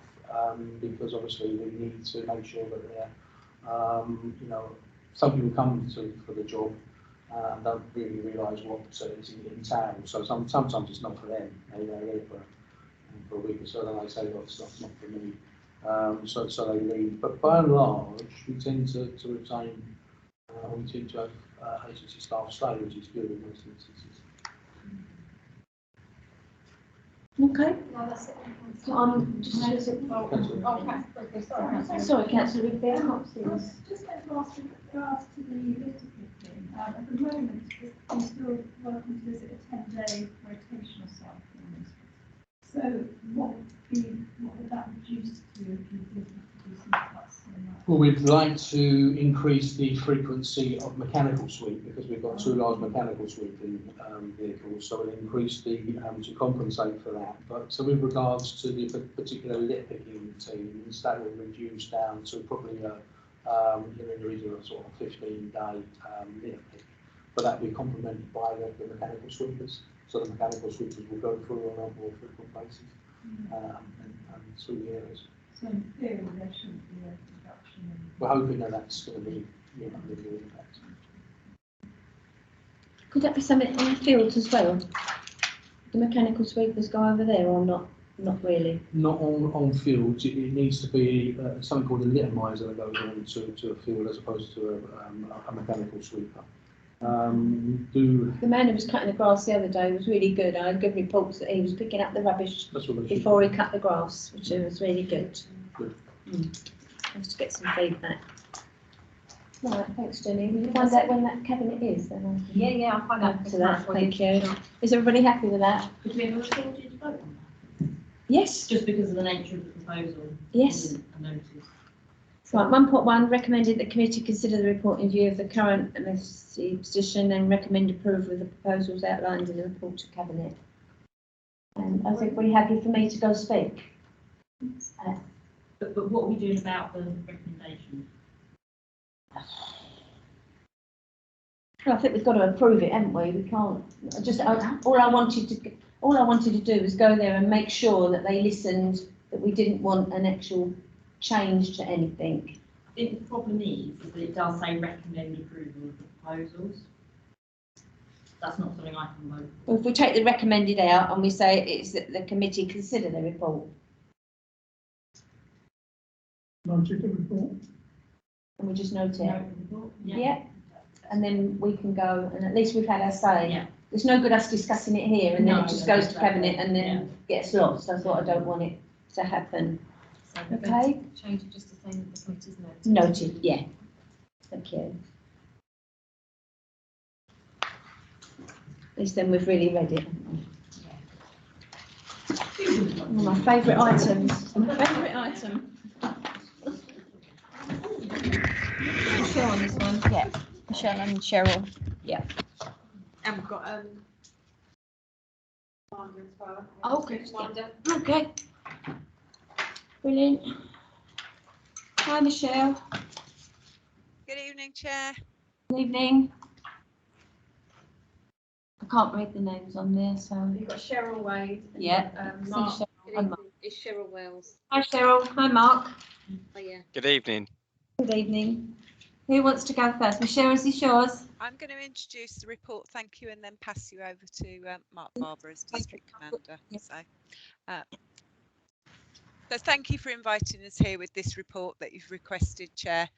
Speaker 6: because obviously we need to make sure that they're, you know, some people come for the job and don't really realise what it entails. So sometimes it's not for them. They're there for a week or so, then they say, well, it's not for me. So they leave. But by and large, we tend to retain, we tend to have agency staff stay, which is good in most instances.
Speaker 1: Okay.
Speaker 5: Well, that's it.
Speaker 1: Sorry, Councillor Rigby, I can't see this.
Speaker 5: Just going to ask with regards to the litter picking. At the moment, you're still welcome to visit a 10-day rotational cycle. So what would that reduce to if you did have to do some cuts in that?
Speaker 6: Well, we'd like to increase the frequency of mechanical sweep because we've got two large mechanical sweeping vehicles, so we'll increase the to compensate for that. But so with regards to the particular litter picking teams, that will reduce down to probably in the region of sort of 15-day litter pick, but that will be complemented by the mechanical sweepers. So the mechanical sweepers will go through on a more frequent basis and through the areas.
Speaker 5: So in theory, there shouldn't be a reduction.
Speaker 6: We're hoping that that's going to be little impact.
Speaker 1: Could that be something on the fields as well? The mechanical sweepers go over there or not? Not really. Not
Speaker 6: on fields. It needs to be something called a litter miser that goes on to a field as opposed to a mechanical sweeper.
Speaker 1: The man who was cutting the grass the other day was really good. I had good reports that he was picking up the rubbish before he cut the grass, which was really good.
Speaker 6: Good.
Speaker 1: I have to get some feedback. Right, thanks, Jenny. Will you find out when that cabinet is? Then
Speaker 2: Yeah, I'll find out.
Speaker 1: to that. Thank you. Is everybody happy with that?
Speaker 2: Would we have recorded to vote on that?
Speaker 1: Yes.
Speaker 2: Just because of the nature of the proposal?
Speaker 1: Yes.
Speaker 2: I noticed.
Speaker 1: Right, 1.1 recommended that committee consider the report in view of the current MSC position and recommend approval of the proposals outlined in the report to cabinet. And is everybody happy for me to go speak?
Speaker 2: But what are we doing about the recommendation?
Speaker 1: Well, I think we've got to approve it, haven't we? We can't just. All I wanted to do was go there and make sure that they listened. That we didn't want an actual change to anything.
Speaker 2: I think the problem is that it does say recommend approval of the proposals. That's not something I can vote for.
Speaker 1: Well, if we take the recommended out and we say it's that the committee consider the report.
Speaker 10: Noted the report.
Speaker 1: And we just note it.
Speaker 2: Yeah.
Speaker 1: And then we can go and at least we've had our say.
Speaker 2: Yeah.
Speaker 1: There's no good us discussing it here and then
Speaker 2: No,
Speaker 1: it just
Speaker 2: no,
Speaker 1: goes to
Speaker 2: exactly.
Speaker 1: cabinet and then gets lost. That's what I don't want it to happen.
Speaker 4: So
Speaker 1: Okay.
Speaker 4: change it just to say that the committee's noted.
Speaker 1: Noted, yeah. Thank you. At least then we've really read it, haven't we? One of my favourite items. My favourite item.
Speaker 11: Michelle on this one. Yeah, Michelle and Cheryl.
Speaker 1: Yeah.
Speaker 11: And we've got
Speaker 4: Wanda as well.
Speaker 1: Oh, good.
Speaker 4: Wanda.
Speaker 1: Okay. Brilliant. Hi, Michelle.
Speaker 12: Good evening, Chair.
Speaker 1: Good evening. I can't read the names on there, so.
Speaker 4: You've got Cheryl Wade. And,
Speaker 1: Yeah.
Speaker 4: Mark.
Speaker 1: Cheryl. Hi, Mark.
Speaker 3: It's Cheryl Wells.
Speaker 1: Hi, Cheryl. Hi, Mark.
Speaker 3: Oh yeah.
Speaker 12: Good evening.
Speaker 1: Good evening. Who wants to go first? Michelle, is this yours?
Speaker 12: I'm going to introduce the report, thank you, and then pass you over to Mark Barber as District Commander. So thank you for inviting us here with this report that you've requested, Chair,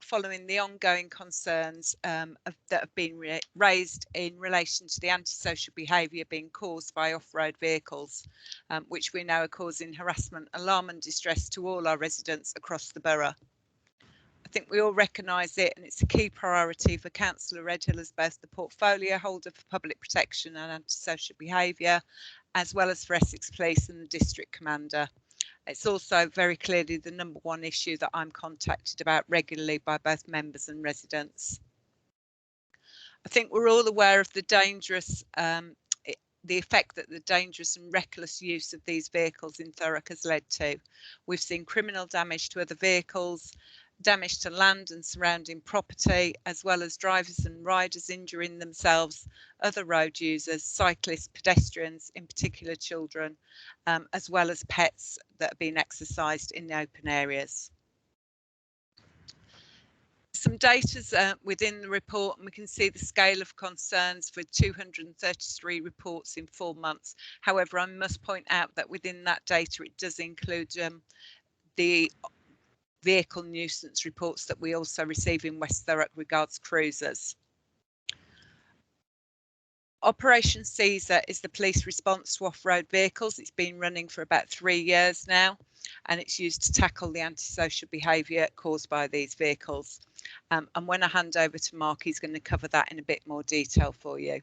Speaker 12: following the ongoing concerns that have been raised in relation to the antisocial behaviour being caused by off-road vehicles, which we know are causing harassment, alarm and distress to all our residents across the borough. I think we all recognise it and it's a key priority for Councillor Redhill as both the portfolio holder for public protection and antisocial behaviour, as well as for Essex Police and the District Commander. It's also very clearly the #1 issue that I'm contacted about regularly by both members and residents. I think we're all aware of the dangerous, the effect that the dangerous and reckless use of these vehicles in Thurrock has led to. We've seen criminal damage to other vehicles, damage to land and surrounding property, as well as drivers and riders injuring themselves, other road users, cyclists, pedestrians, in particular children, as well as pets that are being exercised in the open areas. Some data's within the report, and we can see the scale of concerns for 233 reports in 4 months. However, I must point out that within that data, it does include the vehicle nuisance reports that we also receive in West Thurrock regards cruisers. Operation Caesar is the police response to off-road vehicles. It's been running for about 3 years now, and it's used to tackle the antisocial behaviour caused by these vehicles. And when I hand over to Mark, he's going to cover that in a bit more detail for you.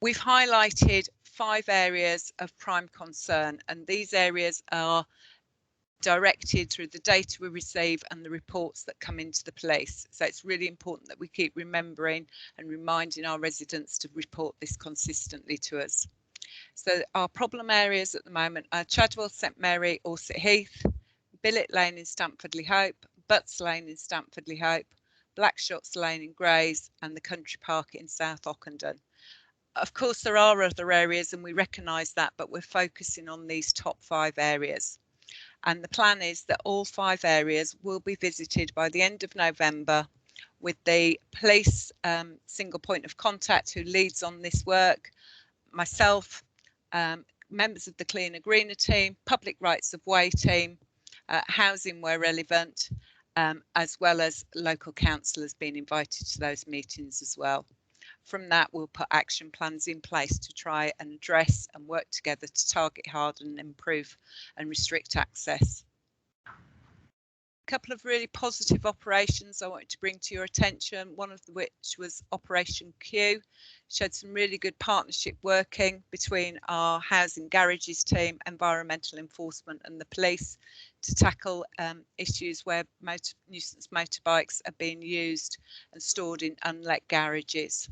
Speaker 12: We've highlighted 5 areas of prime concern, and these areas are directed through the data we receive and the reports that come into the police. So it's really important that we keep remembering and reminding our residents to report this consistently to us. So our problem areas at the moment are Chadwell, St Mary, Orsett Heath, Billet Lane in Stamford Hope, Butts Lane in Stamford Hope, Blackshots Lane in Grays, and the Country Park in South Ockendon. Of course, there are other areas and we recognise that, but we're focusing on these top 5 areas. And the plan is that all 5 areas will be visited by the end of November with the police single point of contact who leads on this work, myself, members of the Cleaner Greener team, Public Rights of Way team, housing where relevant, as well as local councillors being invited to those meetings as well. From that, we'll put action plans in place to try and address and work together to target hard and improve and restrict access. A couple of really positive operations I wanted to bring to your attention, one of which was Operation Q. Showed some really good partnership working between our housing garages team, environmental enforcement and the police to tackle issues where nuisance motorbikes are being used and stored in unlet garages.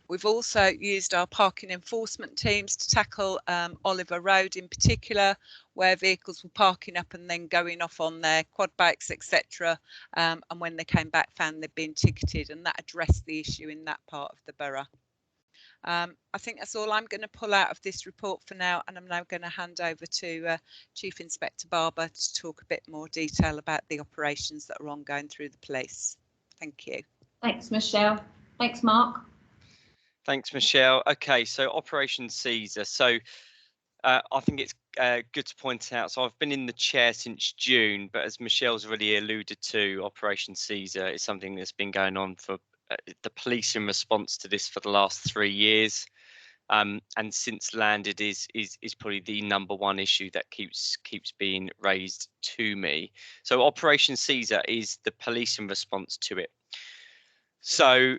Speaker 12: We've also used our parking enforcement teams to tackle Oliver Road in particular, where vehicles were parking up and then going off on their quad bikes, etc. And when they came back, found they'd been ticketed, and that addressed the issue in that part of the borough. I think that's all I'm going to pull out of this report for now, and I'm now going to hand over to Chief Inspector Barber to talk a bit more detail about the operations that are ongoing through the police. Thank you.
Speaker 1: Thanks, Michelle. Thanks, Mark.
Speaker 13: Thanks, Michelle. Okay, so Operation Caesar. So I think it's good to point out, so I've been in the chair since June, but as Michelle's already alluded to, Operation Caesar is something that's been going on for the police in response to this for the last 3 years. And since landed is probably the #1 issue that keeps being raised to me. So Operation Caesar is the police in response to it. So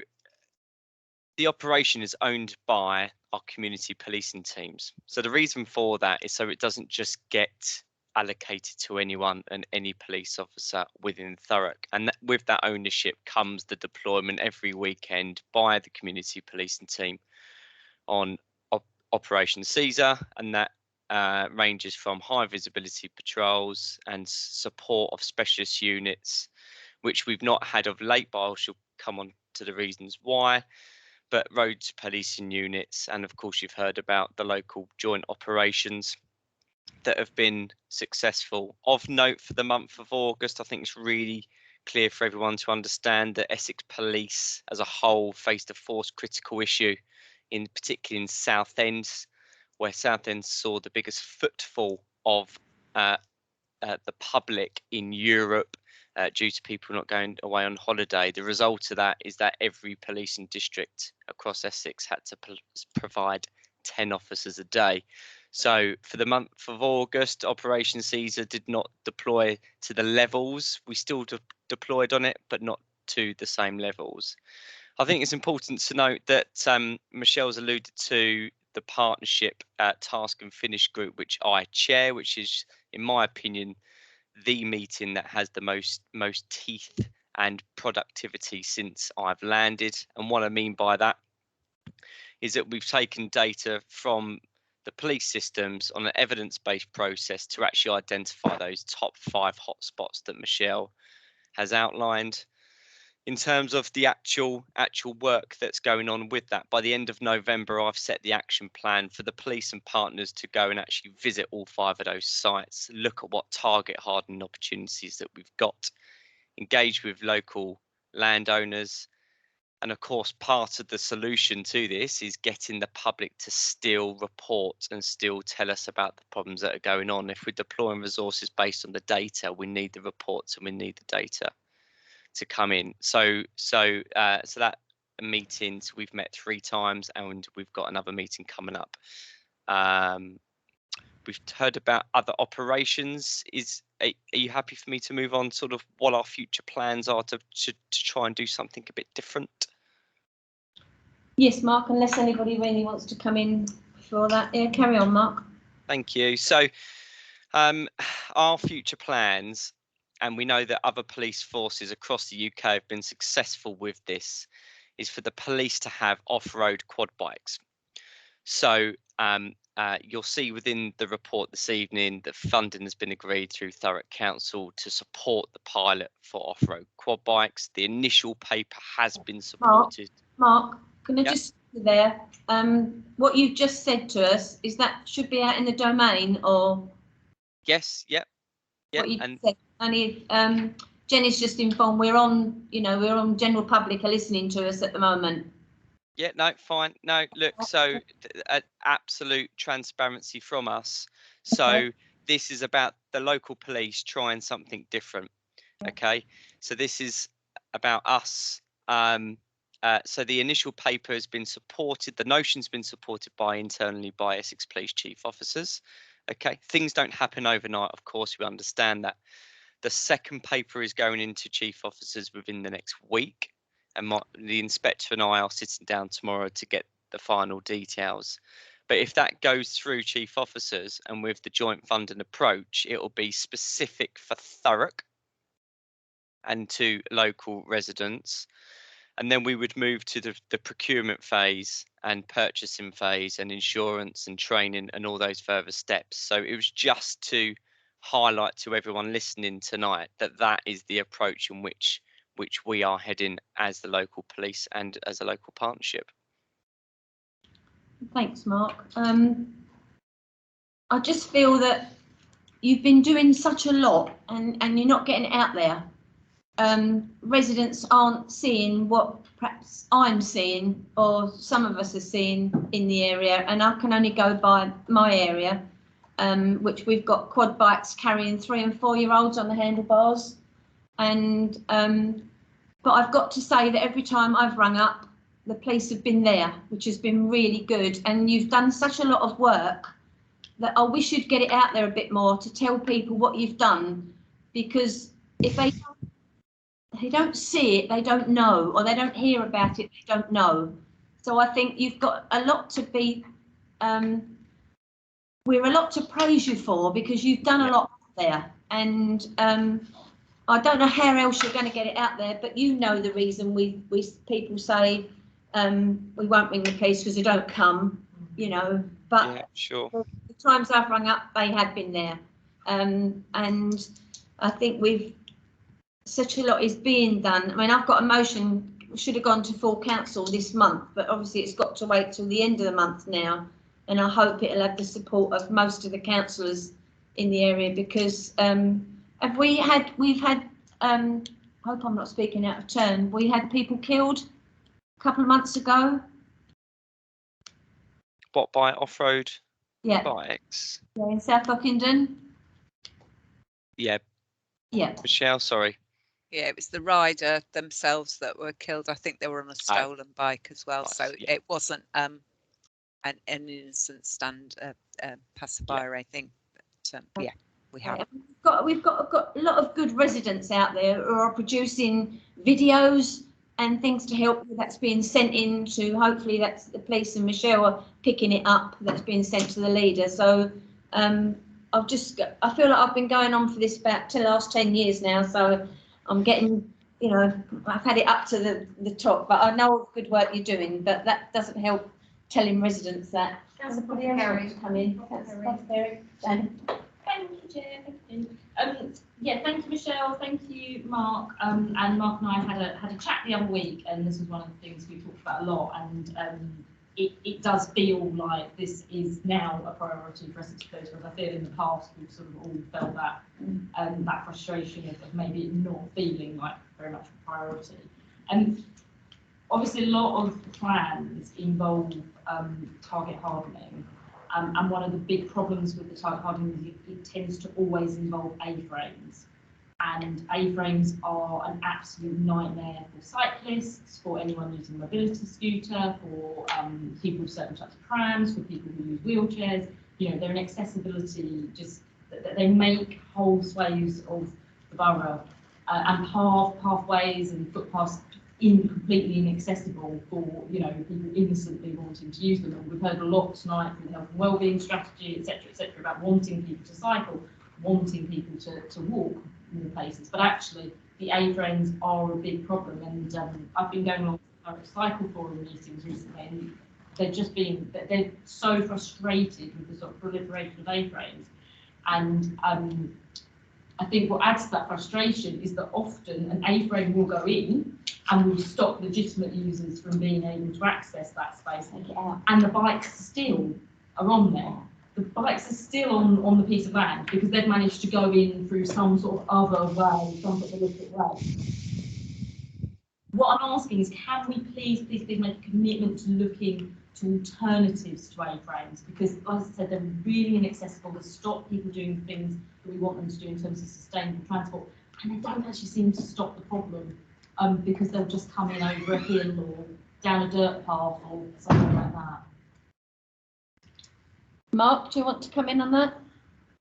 Speaker 13: the operation is owned by our community policing teams. So the reason for that is so it doesn't just get allocated to anyone and any police officer within Thurrock. And with that ownership comes the deployment every weekend by the community policing team on Operation Caesar, and that ranges from high visibility patrols and support of specialist units, which we've not had of late, but I shall come on to the reasons why. But roads policing units, and of course you've heard about the local joint operations that have been successful. Of note for the month of August, I think it's really clear for everyone to understand that Essex Police as a whole faced a force critical issue, particularly in Southend, where Southend saw the biggest footfall of the public in Europe due to people not going away on holiday. The result of that is that every policing district across Essex had to provide 10 officers a day. So for the month of August, Operation Caesar did not deploy to the levels. We still deployed on it, but not to the same levels. I think it's important to note that Michelle's alluded to the partnership task and finish group, which I chair, which is, in my opinion, the meeting that has the most teeth and productivity since I've landed. And what I mean by that is that we've taken data from the police systems on an evidence-based process to actually identify those top 5 hotspots that Michelle has outlined. In terms of the actual work that's going on with that, by the end of November, I've set the action plan for the police and partners to go and actually visit all 5 of those sites, look at what target hardening opportunities that we've got, engage with local landowners. And of course, part of the solution to this is getting the public to still report and still tell us about the problems that are going on. If we're deploying resources based on the data, we need the reports and we need the data to come in. So that meetings, we've met 3 times and we've got another meeting coming up. We've heard about other operations. Are you happy for me to move on sort of what our future plans are to try and do something a bit different?
Speaker 1: Yes, Mark, unless anybody really wants to come in for that. Yeah, carry on, Mark.
Speaker 13: Thank you. So our future plans, and we know that other police forces across the UK have been successful with this, is for the police to have off-road quad bikes. So you'll see within the report this evening that funding has been agreed through Thurrock Council to support the pilot for off-road quad bikes. The initial paper has been supported.
Speaker 1: Mark, can I just there? What you've just said to us, is that should be out in the domain, or?
Speaker 13: Yes, yep.
Speaker 1: What you said. Only Jenny's just informed we're on general public are listening to us at the moment.
Speaker 13: Yeah, no, fine. No, look, so absolute transparency from us. So this is about the local police trying something different. Okay, so this is about us. So the initial paper has been supported. The notion's been supported internally by Essex Police Chief Officers. Okay, things don't happen overnight. Of course, we understand that. The second paper is going into Chief Officers within the next week. And the inspector and I are sitting down tomorrow to get the final details. But if that goes through Chief Officers and with the joint funding approach, it will be specific for Thurrock and to local residents. And then we would move to the procurement phase and purchasing phase and insurance and training and all those further steps. So it was just to highlight to everyone listening tonight that that is the approach in which we are heading as the local police and as a local partnership.
Speaker 1: Thanks, Mark. I just feel that you've been doing such a lot and you're not getting it out there. Residents aren't seeing what perhaps I'm seeing or some of us are seeing in the area, and I can only go by my area, which we've got quad bikes carrying 3- and 4-year-olds on the handlebars. And but I've got to say that every time I've rung up, the police have been there, which has been really good. And you've done such a lot of work that I wish you'd get it out there a bit more to tell people what you've done, because if they don't see it, they don't know, or they don't hear about it, they don't know. So I think you've got a lot to be, we're a lot to praise you for, because you've done a lot there. And I don't know how else you're going to get it out there, but you know the reason we people say we won't ring the police because they don't come, you know. But
Speaker 13: yeah, sure.
Speaker 1: The times I've rung up, they have been there, and I think such a lot is being done. I mean, I've got a motion, should have gone to full council this month, but obviously it's got to wait till the end of the month now, and I hope it'll have the support of most of the councillors in the area, because we've had I hope I'm not speaking out of turn, we had people killed a couple of months ago.
Speaker 13: What, by off-road
Speaker 1: Yeah,
Speaker 13: bikes?
Speaker 1: in South Ockenden.
Speaker 13: Yeah.
Speaker 1: Yeah.
Speaker 13: Michelle, sorry.
Speaker 12: Yeah, it was the rider themselves that were killed. I think they were on a stolen bike as well. So it wasn't an innocent passerby, I think. But yeah, we have.
Speaker 1: We've got a lot of good residents out there who are producing videos and things to help. That's being sent in to, hopefully that's the police and Michelle are picking it up. That's being sent to the leader. So I feel like I've been going on for this about the last 10 years now. So I'm getting you know, I've had it up to the top, but I know all the good work you're doing, but that doesn't help telling residents that. Anybody else want to come in?
Speaker 2: Thank you, Chair. Thank you. Yeah, thank you, Michelle. Thank you, Mark. And Mark and I had a chat the other week, and this was one of the things we talked about a lot. And it does feel like this is now a priority for Essex Police, whereas I feel in the past we've sort of all felt that that frustration of maybe it not feeling like very much a priority. And obviously, a lot of plans involve target hardening. And one of the big problems with the target hardening is it tends to always involve A-frames. And A-frames are an absolute nightmare for cyclists, for anyone using a mobility scooter, for people with certain types of prams, for people who use wheelchairs. You know, they're an accessibility, just that they make whole swathes of the borough and pathways and footpaths completely inaccessible for, you know, people innocently wanting to use them. And we've heard a lot tonight from the health and wellbeing strategy, etc., about wanting people to cycle, wanting people to walk more places. But actually, the A-frames are a big problem. And I've been going along to cycle forum meetings recently, and they're so frustrated with the sort of proliferation of A-frames. And I think what adds to that frustration is that often an A-frame will go in and will stop legitimate users from being able to access that space. And the bikes still are on there. The bikes are still on the piece of land because they've managed to go in through some sort of other way, some sort of illicit way. What I'm asking is, can we please make a commitment to looking to alternatives to A-frames? Because, like I said, they're really inaccessible. They stop people doing things that we want them to do in terms of sustainable transport, and they don't actually seem to stop the problem because they'll just come in over a hill or down a dirt path or something like that.
Speaker 1: Mark, do you want to come in on that?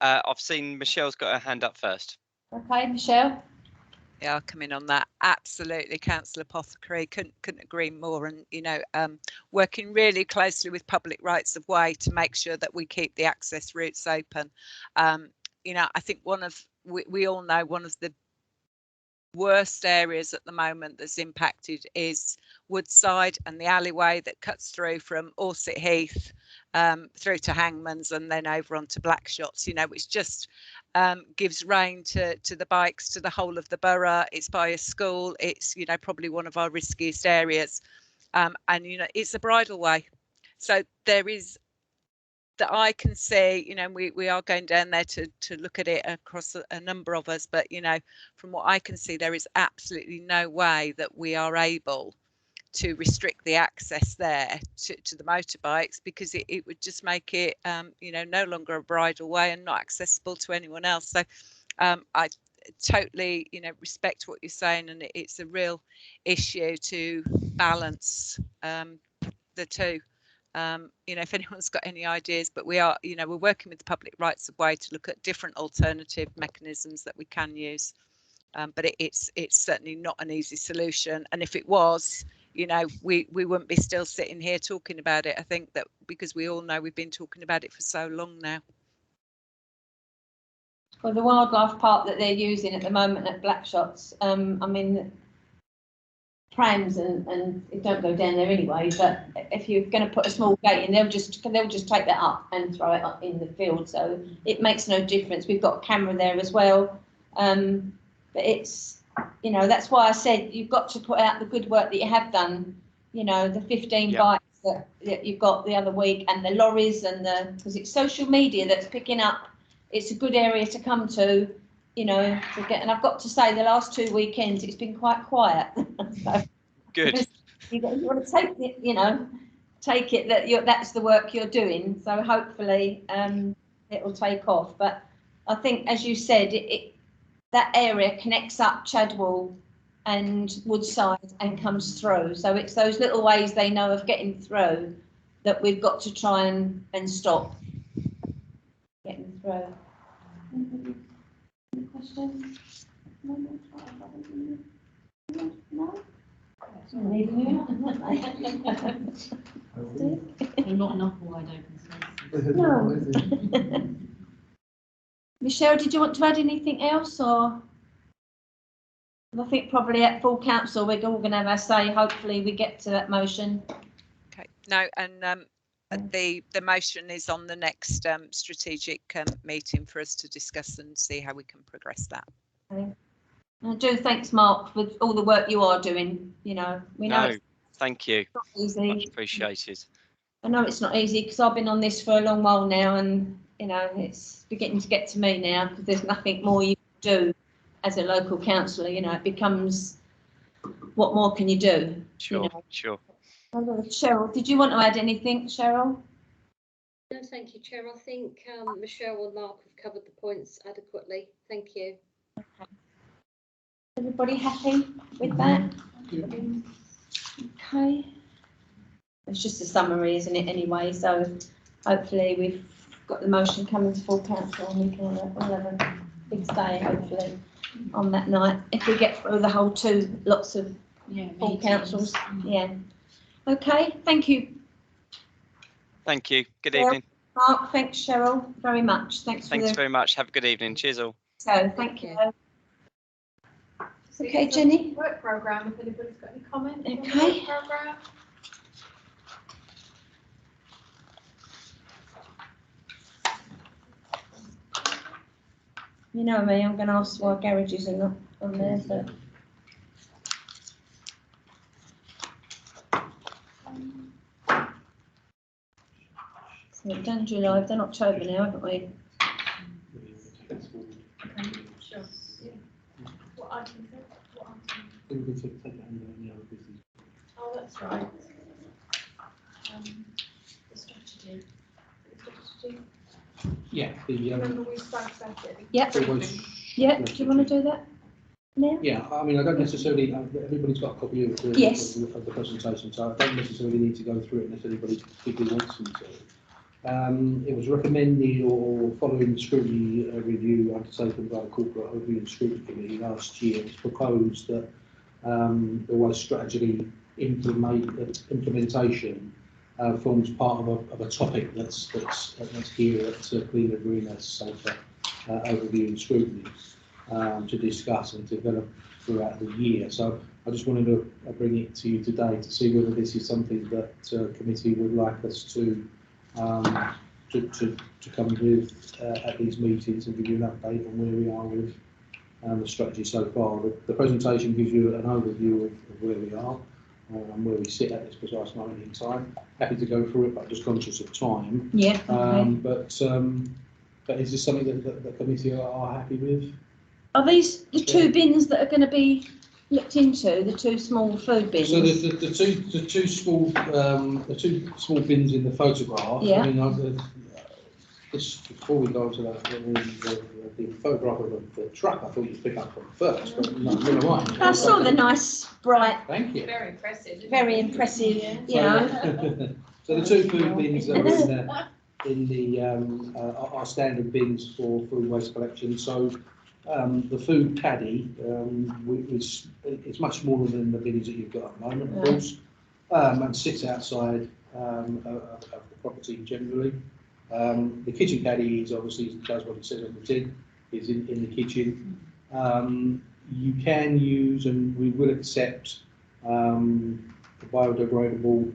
Speaker 13: I've seen Michelle's got her hand up first.
Speaker 1: Okay, Michelle.
Speaker 12: Yeah, I'll come in on that. Absolutely, Councillor Apothecary, couldn't agree more. And, you know, working really closely with public rights of way to make sure that we keep the access routes open. You know, I think we all know one of the worst areas at the moment that's impacted is Woodside and the alleyway that cuts through from Orsett Heath through to Hangman's and then over onto Blackshots, you know, which just gives rein to the bikes, to the whole of the borough. It's by a school. It's, you know, probably one of our riskiest areas. And, you know, it's a bridle way. So there is, that I can see, you know, we are going down there to look at it across a number of us, but, you know, from what I can see, there is absolutely no way that we are able to restrict the access there to the motorbikes, because it would just make it, you know, no longer a bridle way and not accessible to anyone else. So I totally, you know, respect what you're saying, and it's a real issue to balance the two. You know, if anyone's got any ideas, but we are, you know, we're working with the public rights of way to look at different alternative mechanisms that we can use. But it's certainly not an easy solution. And if it was, you know, we wouldn't be still sitting here talking about it. I think that because we all know we've been talking about it for so long now.
Speaker 1: Well, the wildlife park that they're using at the moment at Blackshots, I mean, prams and it don't go down there anyway, but if you're going to put a small gate in, they'll just take that up and throw it up in the field, so it makes no difference. We've got a camera there as well, but it's, you know, that's why I said you've got to put out the good work that you have done, you know, the 15 bikes that you've got the other week, and the lorries, and because it's social media that's picking up. It's a good area to come to, you know, and I've got to say the last 2 weekends it's been quite quiet. So,
Speaker 13: good.
Speaker 1: You want to take it, you know, take it that that's the work you're doing. So hopefully it will take off. But I think, as you said, that area connects up Chadwell and Woodside and comes through. So it's those little ways they know of getting through that we've got to try and stop getting through. Any questions? No?
Speaker 2: Not enough wide open spaces.
Speaker 1: No. Michelle, did you want to add anything else, or? I think probably at full council, we're all going to have our say. Hopefully we get to that motion.
Speaker 12: Okay, no, and the motion is on the next strategic meeting for us to discuss and see how we can progress that.
Speaker 1: Okay. I do thanks, Mark, for all the work you are doing. You know, we know it's
Speaker 13: thank you.
Speaker 1: not easy.
Speaker 13: Much appreciated.
Speaker 1: I know it's not easy because I've been on this for a long while now, and you know it's beginning to get to me now because there's nothing more you can do as a local councillor. You know, it becomes what more can you do?
Speaker 13: Sure,
Speaker 1: you know?
Speaker 13: sure.
Speaker 1: Cheryl, did you want to add anything, Cheryl?
Speaker 14: No, thank you, Chair. I think Michelle and Mark have covered the points adequately. Thank you.
Speaker 1: Okay. Everybody happy with that? Okay. It's just a summary, isn't it, anyway? So hopefully we've got the motion coming to full council and we can all have a big stay, hopefully, on that night. If we get through the whole two lots of full councils. Yeah. Okay, thank you.
Speaker 13: Thank you. Good evening.
Speaker 1: Mark, thanks, Cheryl, very much. Thanks
Speaker 13: very much. Have a good evening. Cheers all.
Speaker 1: So, thank you. Okay, Jenny.
Speaker 4: Work programme, if anybody's got any comments on the
Speaker 1: Okay.
Speaker 4: work programme.
Speaker 1: You know me, I'm going to ask why garages are not on there. So. So we've done July, we've done October now, haven't we?
Speaker 4: Sure. Yeah. What item is it? What item? Oh, that's right. The strategy.
Speaker 6: Yeah.
Speaker 4: Remember we spoke about it?
Speaker 1: Yeah. Yeah. Do you want to do that now?
Speaker 6: Yeah. I mean, I don't necessarily. Everybody's got a copy of the,
Speaker 1: yes.
Speaker 6: of the presentation, so I don't necessarily need to go through it unless anybody particularly wants me to. It was recommended, or following the scrutiny review undertaken by the Corporate Overview and Scrutiny Committee last year, it was proposed that the waste strategy implementation forms part of a topic that's here at Cleaner, Greener, Safer Overview and Scrutiny to discuss and develop throughout the year. So I just wanted to bring it to you today to see whether this is something that committee would like us to come with at these meetings and give you an update on where we are with the strategy so far. The presentation gives you an overview of where we are and where we sit at this precise moment in time. Happy to go through it, but just conscious of time.
Speaker 1: Yeah. Okay.
Speaker 6: But is this something that the committee are happy with?
Speaker 1: Are these the two bins that are going to be looked into? The two small food bins.
Speaker 6: So the two small bins in the photograph.
Speaker 1: Yeah.
Speaker 6: I mean, just before we go on to that, the photograph of the truck, I thought you'd pick up from first, but no, never mind.
Speaker 1: I saw the nice bright.
Speaker 6: Thank you.
Speaker 4: Very impressive.
Speaker 1: Very impressive. You know.
Speaker 6: So the two food bins that are in our standard bins for food waste collection. So the food caddy it's much smaller than the bins that you've got at the moment, of course, and sits outside of the property generally. The kitchen caddy is obviously does what it says on the tin, is in the kitchen. You can use, and we will accept, the biodegradable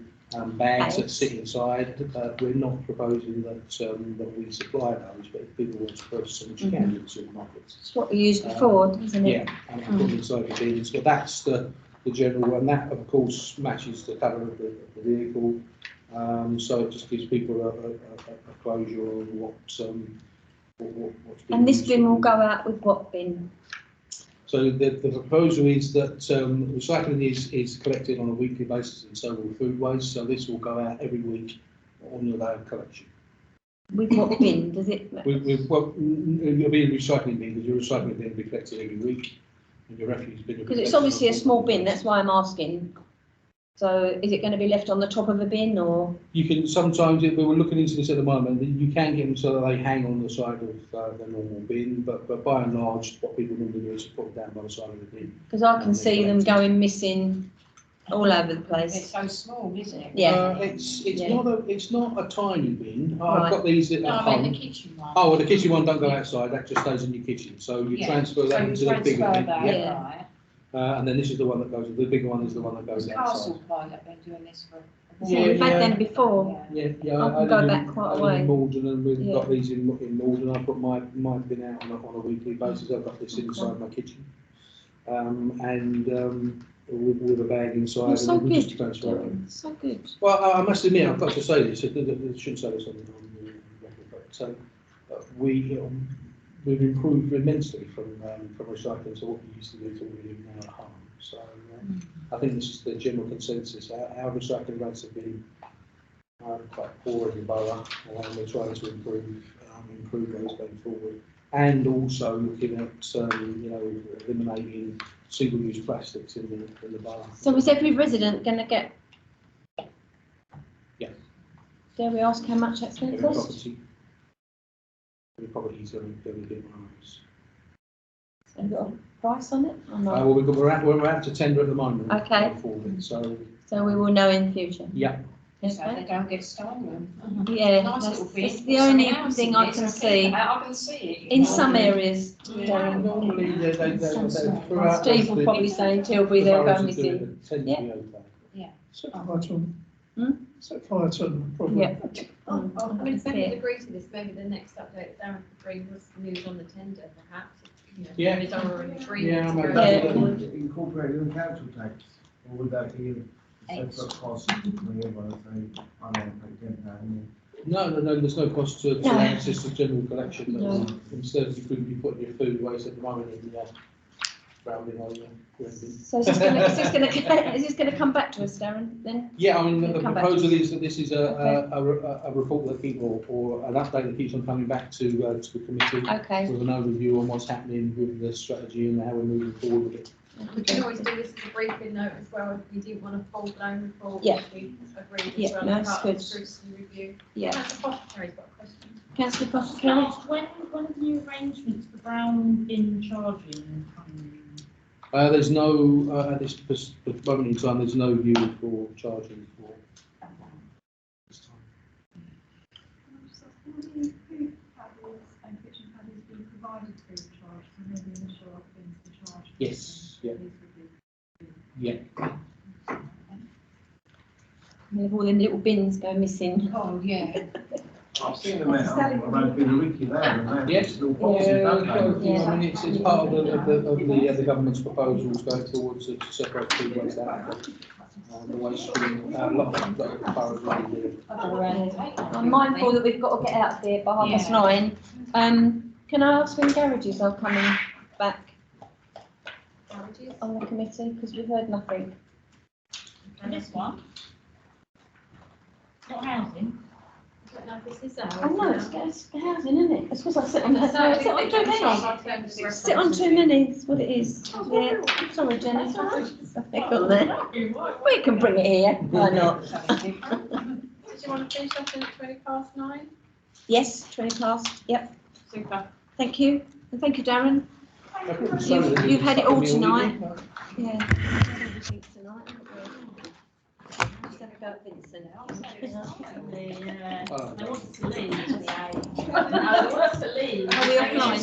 Speaker 6: bags that sit inside. We're not proposing that we supply those, but if people want to purchase them, you can in supermarkets.
Speaker 1: It's what we used before, isn't it?
Speaker 6: Yeah, and put them inside the bins. But that's the general one. That, of course, matches the colour of the vehicle. So it just gives people a closure on what's been.
Speaker 1: And this bin will go out with what bin?
Speaker 6: So the proposal is that recycling is collected on a weekly basis, and so will food waste. So this will go out every week on your day of collection.
Speaker 1: With what bin does it?
Speaker 6: Well, it'll be a recycling bin, because your recycling bin will be collected every week, and your refuse bin.
Speaker 1: Because it's obviously a small bin. That's why I'm asking. So is it going to be left on the top of a bin, or? You can sometimes, we were looking into this at the moment, you can get them so that they hang on the side of the normal bin, but by and large, what people normally do is put them down by the side of the bin. Because I can see them going missing all over the place.
Speaker 9: It's so small, isn't it?
Speaker 1: Yeah.
Speaker 6: It's not a tiny bin. I've got these at home.
Speaker 9: I meant the kitchen one.
Speaker 6: Oh, well, the kitchen one don't go outside, that just stays in your kitchen. So you transfer that into the bigger bin.
Speaker 9: Yeah.
Speaker 6: And then this is the one that goes, the bigger one is the one that goes
Speaker 9: Has
Speaker 6: outside.
Speaker 9: Castle Pilot been doing this for?
Speaker 1: Yeah, we've had them before.
Speaker 6: Yeah,
Speaker 1: I can go back quite a
Speaker 6: I live
Speaker 1: way.
Speaker 6: in Malden, and we've
Speaker 1: Yeah.
Speaker 6: got these in Malden. I've got my bin out on a weekly basis. I've got this inside my kitchen. With a bag inside.
Speaker 1: You're so
Speaker 6: and we just
Speaker 1: good,
Speaker 6: transfer it.
Speaker 1: Darren, so good.
Speaker 6: Well, I must admit, I've got to say this. I shouldn't say this on the record, but we've improved immensely from recycling to what we used to do to what we do now at home. So I think this is the general consensus. Our recycling rates have been quite poor in the borough, and we're trying to improve those going forward. And also looking at eliminating single-use plastics in the borough.
Speaker 1: So is every resident going to get?
Speaker 6: Yeah.
Speaker 1: Dare we ask how much that's going to cost?
Speaker 6: Every property is going to get one of those.
Speaker 1: So you've got a price on it? Or not?
Speaker 6: Well, we're out to tender at the moment.
Speaker 1: Okay. So we will know in the future.
Speaker 6: Yeah.
Speaker 9: So they don't get stolen.
Speaker 1: Yeah,
Speaker 9: Nice
Speaker 1: that's,
Speaker 9: little bin.
Speaker 1: it's the only
Speaker 9: Someone
Speaker 1: thing
Speaker 9: else
Speaker 1: I
Speaker 9: in
Speaker 1: can
Speaker 9: it,
Speaker 1: see.
Speaker 9: I can see it.
Speaker 1: In some areas,
Speaker 6: Normally, they throughout.
Speaker 1: Steve will probably say in Tilbury they'll go missing.
Speaker 6: Yeah.
Speaker 10: Set Brighton.
Speaker 1: Hmm?
Speaker 10: Set Brighton, probably.
Speaker 1: Yeah.
Speaker 4: I mean, if they would agree to this, maybe the next update Darren could bring was news on the tender, perhaps.
Speaker 6: Yeah.
Speaker 4: Maybe Dara and agreement
Speaker 6: Yeah,
Speaker 4: to
Speaker 6: I'm
Speaker 4: go
Speaker 6: okay with
Speaker 4: forward.
Speaker 8: Incorporated in council tax, or would that be a separate cost when everyone say, I'm going to pay £10?
Speaker 6: No, there's no cost to
Speaker 1: No.
Speaker 6: access to general collection.
Speaker 1: No.
Speaker 6: Instead, you couldn't be putting your food waste at the moment in the brown bin or green bin.
Speaker 1: So is this going to come back to us, Darren, then?
Speaker 6: Yeah, I mean, the
Speaker 1: Come back to
Speaker 6: proposal
Speaker 1: us.
Speaker 6: is that this is a report that or an update that keeps on coming back to the committee
Speaker 1: Okay.
Speaker 6: with an overview on what's happening with the strategy and how we're moving forward with it.
Speaker 4: We can always do this as a briefing note as well, if we didn't want a full-blown report.
Speaker 1: Yeah.
Speaker 4: which we agreed
Speaker 1: Yeah,
Speaker 4: as well
Speaker 1: no,
Speaker 4: as
Speaker 1: that's
Speaker 4: part of the
Speaker 1: good.
Speaker 4: scrutiny review.
Speaker 1: Yeah.
Speaker 4: Councillor Potter's got a question.
Speaker 1: Councillor Potter?
Speaker 2: When are the new arrangements for brown bin charging coming?
Speaker 6: There's no, at this moment in time, there's no view for charging for this time.
Speaker 5: How many food paddies and kitchen paddies being provided free of charge? So maybe initial things to charge.
Speaker 6: Yes, yeah. Yeah.
Speaker 1: With all them little bins go missing.
Speaker 9: Oh, yeah.
Speaker 8: I've seen them out around Billericay there, and they're
Speaker 6: Yes.
Speaker 8: still boxes, don't they?
Speaker 6: I mean, it's part of the government's proposals going forward to separate food waste out of the waste stream. A lot of the boroughs already do.
Speaker 1: I'm mindful that we've got to get out of here by 9:30. Can I ask when garages are coming back
Speaker 4: Garages?
Speaker 1: on the committee? Because we've heard nothing.
Speaker 2: And this one? Not housing.
Speaker 4: I don't know if this is ours.
Speaker 1: I know, it's housing, isn't it? It's because I sit on too many.
Speaker 4: Sit
Speaker 1: Sit on too many, that's what it is. Yeah, sorry, Jenny. Something on there. We can bring it here, why not?
Speaker 4: Did you want to finish up at 9:20?
Speaker 1: Yes, 20 past, yep.
Speaker 4: Super.
Speaker 1: Thank you. And thank you, Darren. You've had it all tonight. Yeah. Everything tonight, haven't we? Just have a go at Vincent.
Speaker 2: They wanted to leave. They wanted to leave.
Speaker 1: Are we offline?